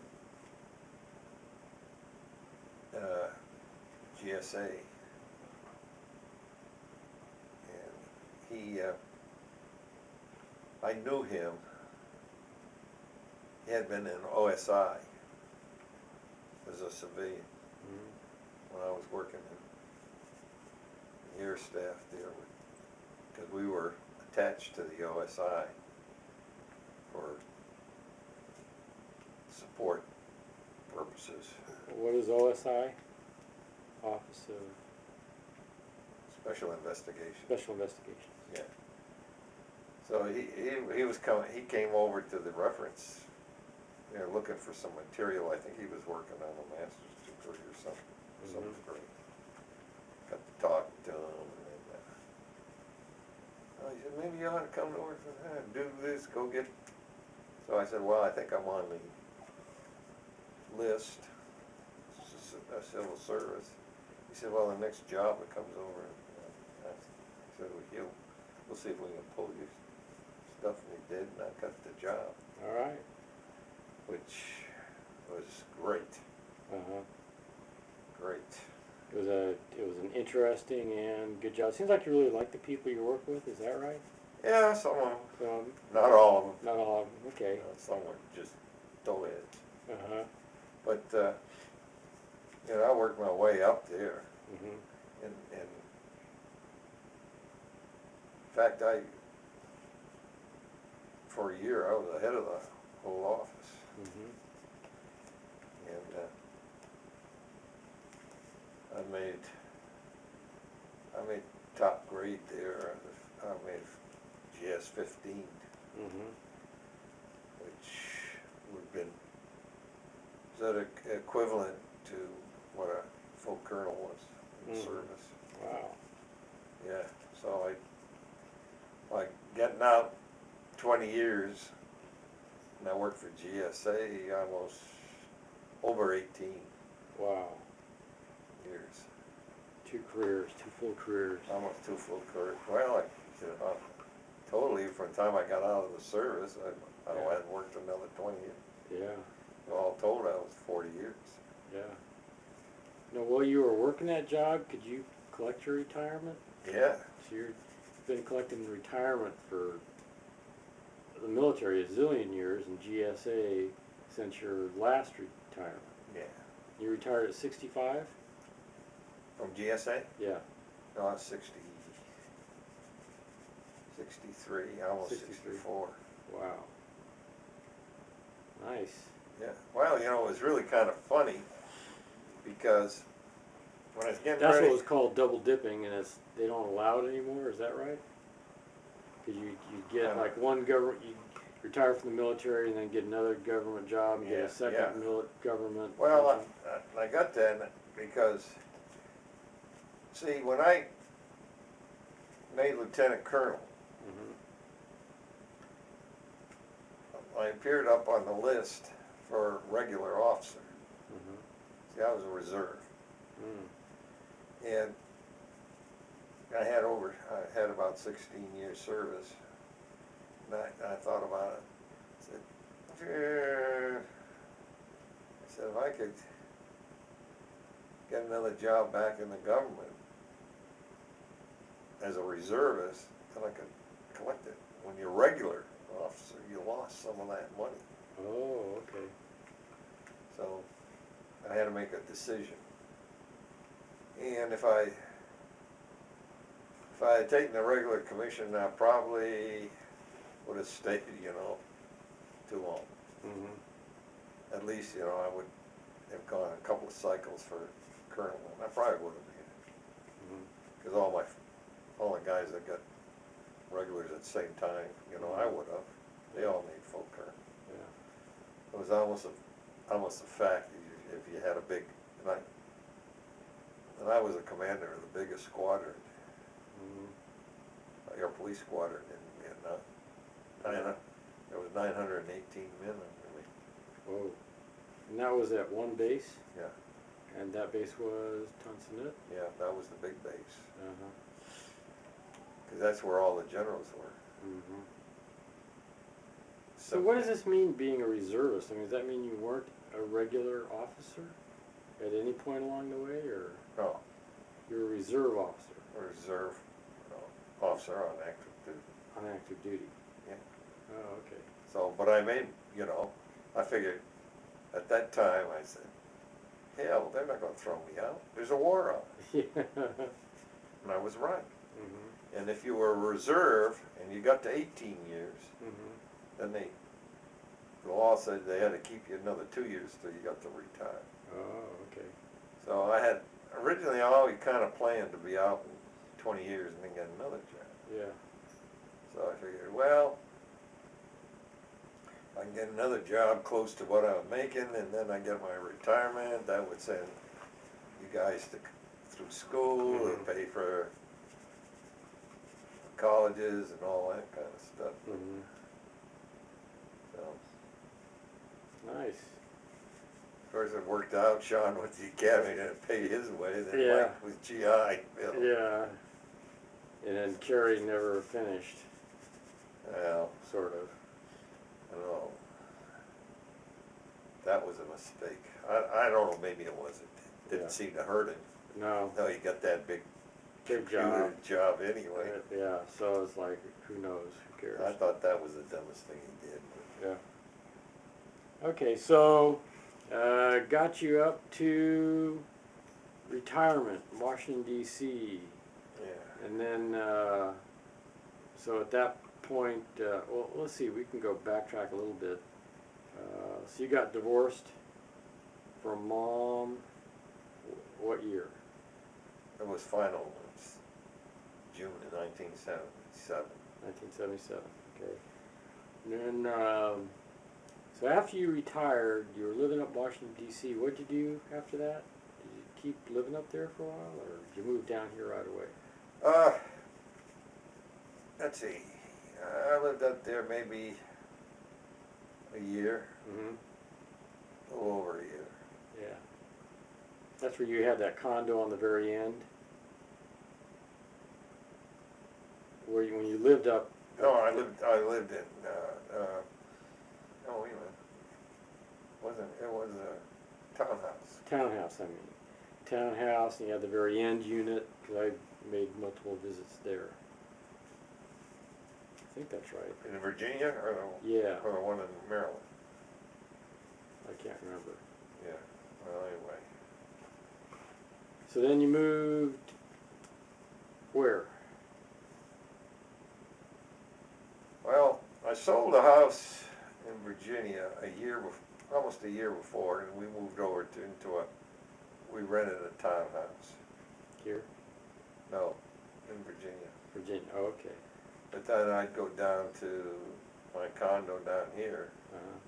[SPEAKER 4] GSA, and I knew him. He had been in OSI as a civilian when I was working in air staff there, because we were attached to the OSI for support purposes.
[SPEAKER 1] What is OSI? Office of
[SPEAKER 4] Special investigation.
[SPEAKER 1] Special Investigations.
[SPEAKER 4] Yeah. So he was coming. He came over to the reference. You know, looking for some material. I think he was working on a master's degree or something. Some degree. Got to talk to him, and he said, maybe you ought to come over for that. Do this. Go get. So I said, well, I think I'm on the list. A civil service. He said, well, the next job that comes over, I said, we'll see if we can pull your stuff, and he did, and I got the job,
[SPEAKER 1] All right.
[SPEAKER 4] which was great,
[SPEAKER 1] Uh-huh.
[SPEAKER 4] great.
[SPEAKER 1] It was an interesting and good job. It seems like you really like the people you work with. Is that right?
[SPEAKER 4] Yeah, some of them,
[SPEAKER 1] So,
[SPEAKER 4] not all of them.
[SPEAKER 1] not all of them. Okay.
[SPEAKER 4] Some were just dullheads.
[SPEAKER 1] Uh-huh.
[SPEAKER 4] But, you know, I worked my way up there,
[SPEAKER 1] Mm-hmm.
[SPEAKER 4] and in fact, for a year, I was the head of the whole office.
[SPEAKER 1] Mm-hmm.
[SPEAKER 4] And I made top grade there. I made GS 15,
[SPEAKER 1] Mm-hmm.
[SPEAKER 4] which would have been, is that equivalent to what a full colonel was in service?
[SPEAKER 1] Wow.
[SPEAKER 4] Yeah. So like getting out 20 years, and I worked for GSA almost over 18
[SPEAKER 1] Wow.
[SPEAKER 4] years.
[SPEAKER 1] 2 careers, 2 full careers.
[SPEAKER 4] Almost two full careers. Well, totally from the time I got out of the service, I had worked another 20 years.
[SPEAKER 1] Yeah.
[SPEAKER 4] All told, I was 40 years.
[SPEAKER 1] Yeah. Now, while you were working that job, could you collect your retirement?
[SPEAKER 4] Yeah.
[SPEAKER 1] So you've been collecting retirement for the military a zillion years and GSA since your last retirement.
[SPEAKER 4] Yeah.
[SPEAKER 1] You retired at 65?
[SPEAKER 4] From GSA?
[SPEAKER 1] Yeah.
[SPEAKER 4] No, I was 63, almost
[SPEAKER 1] 63.
[SPEAKER 4] 64.
[SPEAKER 1] Wow. Nice.
[SPEAKER 4] Yeah. Well, you know, it was really kind of funny because when I was getting
[SPEAKER 1] That's
[SPEAKER 4] ready.
[SPEAKER 1] what was called double dipping, and they don't allow it anymore. Is that right? Because you get like one government, you retire from the military, and then get another government job, and get
[SPEAKER 4] Yeah,
[SPEAKER 1] a second
[SPEAKER 4] yeah.
[SPEAKER 1] government.
[SPEAKER 4] Well, I got that because, see, when I made lieutenant colonel,
[SPEAKER 1] Mm-hmm.
[SPEAKER 4] I appeared up on the list for regular officer.
[SPEAKER 1] Mm-hmm.
[SPEAKER 4] See, I was a reserve.
[SPEAKER 1] Mm.
[SPEAKER 4] And I had about 16 years service. And I thought about it. I said, if I could get another job back in the government as a reservist, then I could collect it. When you're a regular officer, you lost some of that money.
[SPEAKER 1] Oh, okay.
[SPEAKER 4] So I had to make a decision. And if I had taken the regular commission, I probably would have stayed, too long.
[SPEAKER 1] Mm-hmm.
[SPEAKER 4] At least, I would have gone a couple of cycles for colonel, and I probably would have made it.
[SPEAKER 1] Mm-hmm.
[SPEAKER 4] Because all the guys that got regulars at the same time, I would have. They all made full colonel.
[SPEAKER 1] Yeah.
[SPEAKER 4] It was almost a fact that if you had a big, and I was a commander of the biggest squadron, air police squadron in Vietnam. There was 918 men under me.
[SPEAKER 1] Whoa. And that was at one base?
[SPEAKER 4] Yeah.
[SPEAKER 1] And that base was Tonsonet?
[SPEAKER 4] Yeah, that was the big base.
[SPEAKER 1] Uh-huh.
[SPEAKER 4] Because that's where all the generals were.
[SPEAKER 1] Mm-hmm. So what does this mean, being a reservist? I mean, does that mean you weren't a regular officer at any point along the way, or
[SPEAKER 4] No,
[SPEAKER 1] you're a reserve officer
[SPEAKER 4] a reserve officer on active duty.
[SPEAKER 1] on active duty?
[SPEAKER 4] Yeah.
[SPEAKER 1] Oh, okay.
[SPEAKER 4] So, but I made, I figured at that time, I said, hell, they're not going to throw me out. There's a war on.
[SPEAKER 1] Yeah.
[SPEAKER 4] And I was right.
[SPEAKER 1] Mm-hmm.
[SPEAKER 4] And if you were a reserve and you got to 18 years,
[SPEAKER 1] Mm-hmm.
[SPEAKER 4] then the law said they had to keep you another 2 years till you got to retire.
[SPEAKER 1] Oh, okay.
[SPEAKER 4] So I had, originally I always kind of planned to be out in 20 years and then get another job.
[SPEAKER 1] Yeah.
[SPEAKER 4] So I figured, well, I can get another job close to what I was making, and then I get my retirement. That would send you guys through school and pay for colleges and all that kind of stuff.
[SPEAKER 1] Mm-hmm.
[SPEAKER 4] So,
[SPEAKER 1] Nice.
[SPEAKER 4] of course, it worked out. Sean went to the academy and paid his way. Then
[SPEAKER 1] Yeah.
[SPEAKER 4] Mike was GI Bill.
[SPEAKER 1] Yeah. And then Kerry never finished,
[SPEAKER 4] Well,
[SPEAKER 1] sort of.
[SPEAKER 4] I don't know. That was a mistake. I don't know. Maybe it wasn't. Didn't
[SPEAKER 1] Yeah.
[SPEAKER 4] seem to hurt him.
[SPEAKER 1] No.
[SPEAKER 4] No, he got that big
[SPEAKER 1] Big
[SPEAKER 4] computer
[SPEAKER 1] job.
[SPEAKER 4] job anyway.
[SPEAKER 1] Yeah, so it's like, who knows, who cares?
[SPEAKER 4] I thought that was the dumbest thing he did.
[SPEAKER 1] Yeah. Okay, so got you up to retirement, Washington D.C.,
[SPEAKER 4] Yeah.
[SPEAKER 1] and then so at that point, well, let's see, we can go backtrack a little bit. So you got divorced from mom. What year?
[SPEAKER 4] It was final. It was June of 1977.
[SPEAKER 1] 1977. Okay. And then, so after you retired, you were living up Washington D.C. What'd you do after that? Did you keep living up there for a while, or did you move down here right away?
[SPEAKER 4] Let's see. I lived up there maybe a year,
[SPEAKER 1] Mm-hmm.
[SPEAKER 4] a little over a year.
[SPEAKER 1] Yeah. That's where you had that condo on the very end, where you, when you lived up.
[SPEAKER 4] No, I lived in. Oh, wait a minute. It was a townhouse.
[SPEAKER 1] Townhouse, I mean. Townhouse, and you had the very end unit, because I made multiple visits there. I think that's right.
[SPEAKER 4] In Virginia, or
[SPEAKER 1] Yeah,
[SPEAKER 4] the one in Maryland.
[SPEAKER 1] I can't remember.
[SPEAKER 4] Yeah. Well, anyway.
[SPEAKER 1] So then you moved where?
[SPEAKER 4] Well, I sold a house in Virginia almost a year before, and we moved over we rented a townhouse.
[SPEAKER 1] Here?
[SPEAKER 4] No, in Virginia.
[SPEAKER 1] Virginia. Oh, okay.
[SPEAKER 4] But then I'd go down to my condo down here
[SPEAKER 1] Uh-huh.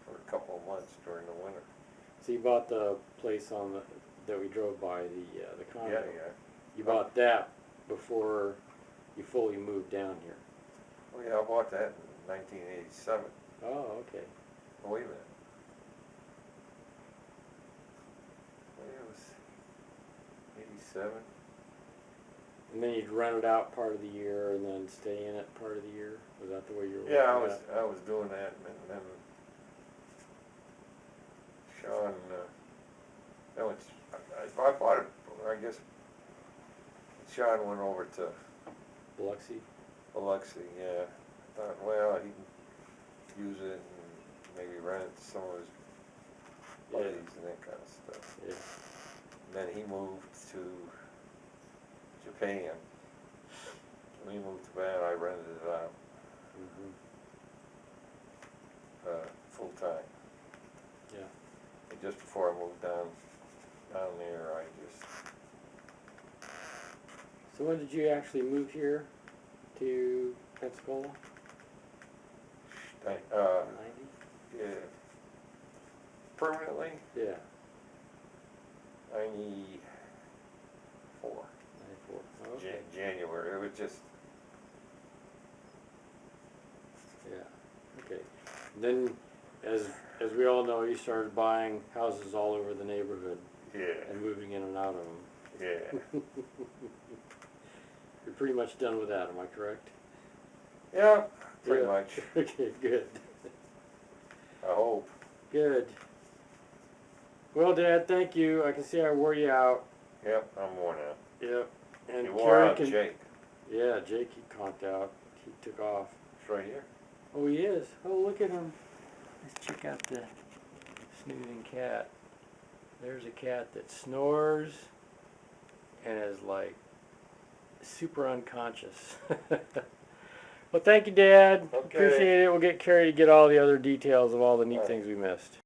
[SPEAKER 4] for a couple of months during the winter.
[SPEAKER 1] So you bought the place that we drove by, the condo.
[SPEAKER 4] Yeah, yeah.
[SPEAKER 1] You bought that before you fully moved down here.
[SPEAKER 4] Oh, yeah, I bought that in 1987.
[SPEAKER 1] Oh, okay.
[SPEAKER 4] Oh, wait a minute. Well, it was 87.
[SPEAKER 1] And then you'd rent it out part of the year and then stay in it part of the year? Was that the way you were
[SPEAKER 4] Yeah,
[SPEAKER 1] working
[SPEAKER 4] I was doing that, and then Sean, I bought it, I guess Sean went over to
[SPEAKER 1] Biloxi?
[SPEAKER 4] Biloxi, yeah. I thought, well, he can use it and maybe rent it to some of his buddies and that kind of stuff.
[SPEAKER 1] Yeah.
[SPEAKER 4] And then he moved to Japan. When he moved to Japan, I rented it out
[SPEAKER 1] Mm-hmm.
[SPEAKER 4] full time.
[SPEAKER 1] Yeah.
[SPEAKER 4] And just before I moved down there, I just,
[SPEAKER 1] So when did you actually move here to Pensacola?
[SPEAKER 4] 90,
[SPEAKER 1] '90?
[SPEAKER 4] yeah, permanently?
[SPEAKER 1] Yeah,
[SPEAKER 4] 94.
[SPEAKER 1] 94. Okay.
[SPEAKER 4] January. It was just,
[SPEAKER 1] Yeah. Okay. Then, as we all know, you started buying houses all over the neighborhood
[SPEAKER 4] yeah,
[SPEAKER 1] and moving in and out of them.
[SPEAKER 4] yeah.
[SPEAKER 1] You're pretty much done with that, am I correct?
[SPEAKER 4] Yeah, pretty
[SPEAKER 1] Yeah.
[SPEAKER 4] much.
[SPEAKER 1] Okay, good.
[SPEAKER 4] I hope.
[SPEAKER 1] Good. Well, Dad, thank you. I can see I wore you out.
[SPEAKER 4] Yep, I'm worn out.
[SPEAKER 1] Yep. And
[SPEAKER 4] You wore
[SPEAKER 1] Carrie
[SPEAKER 4] out
[SPEAKER 1] can.
[SPEAKER 4] Jake.
[SPEAKER 1] Yeah, Jake, he conked out. He took off.
[SPEAKER 4] It's right here.
[SPEAKER 1] Oh, he is. Oh, look at him. Let's check out the snoozing cat. There's a cat that snores and is like super unconscious. Well, thank you, Dad.
[SPEAKER 4] Okay.
[SPEAKER 1] Appreciate it. We'll get Carrie to get all the other details of all the neat things we missed.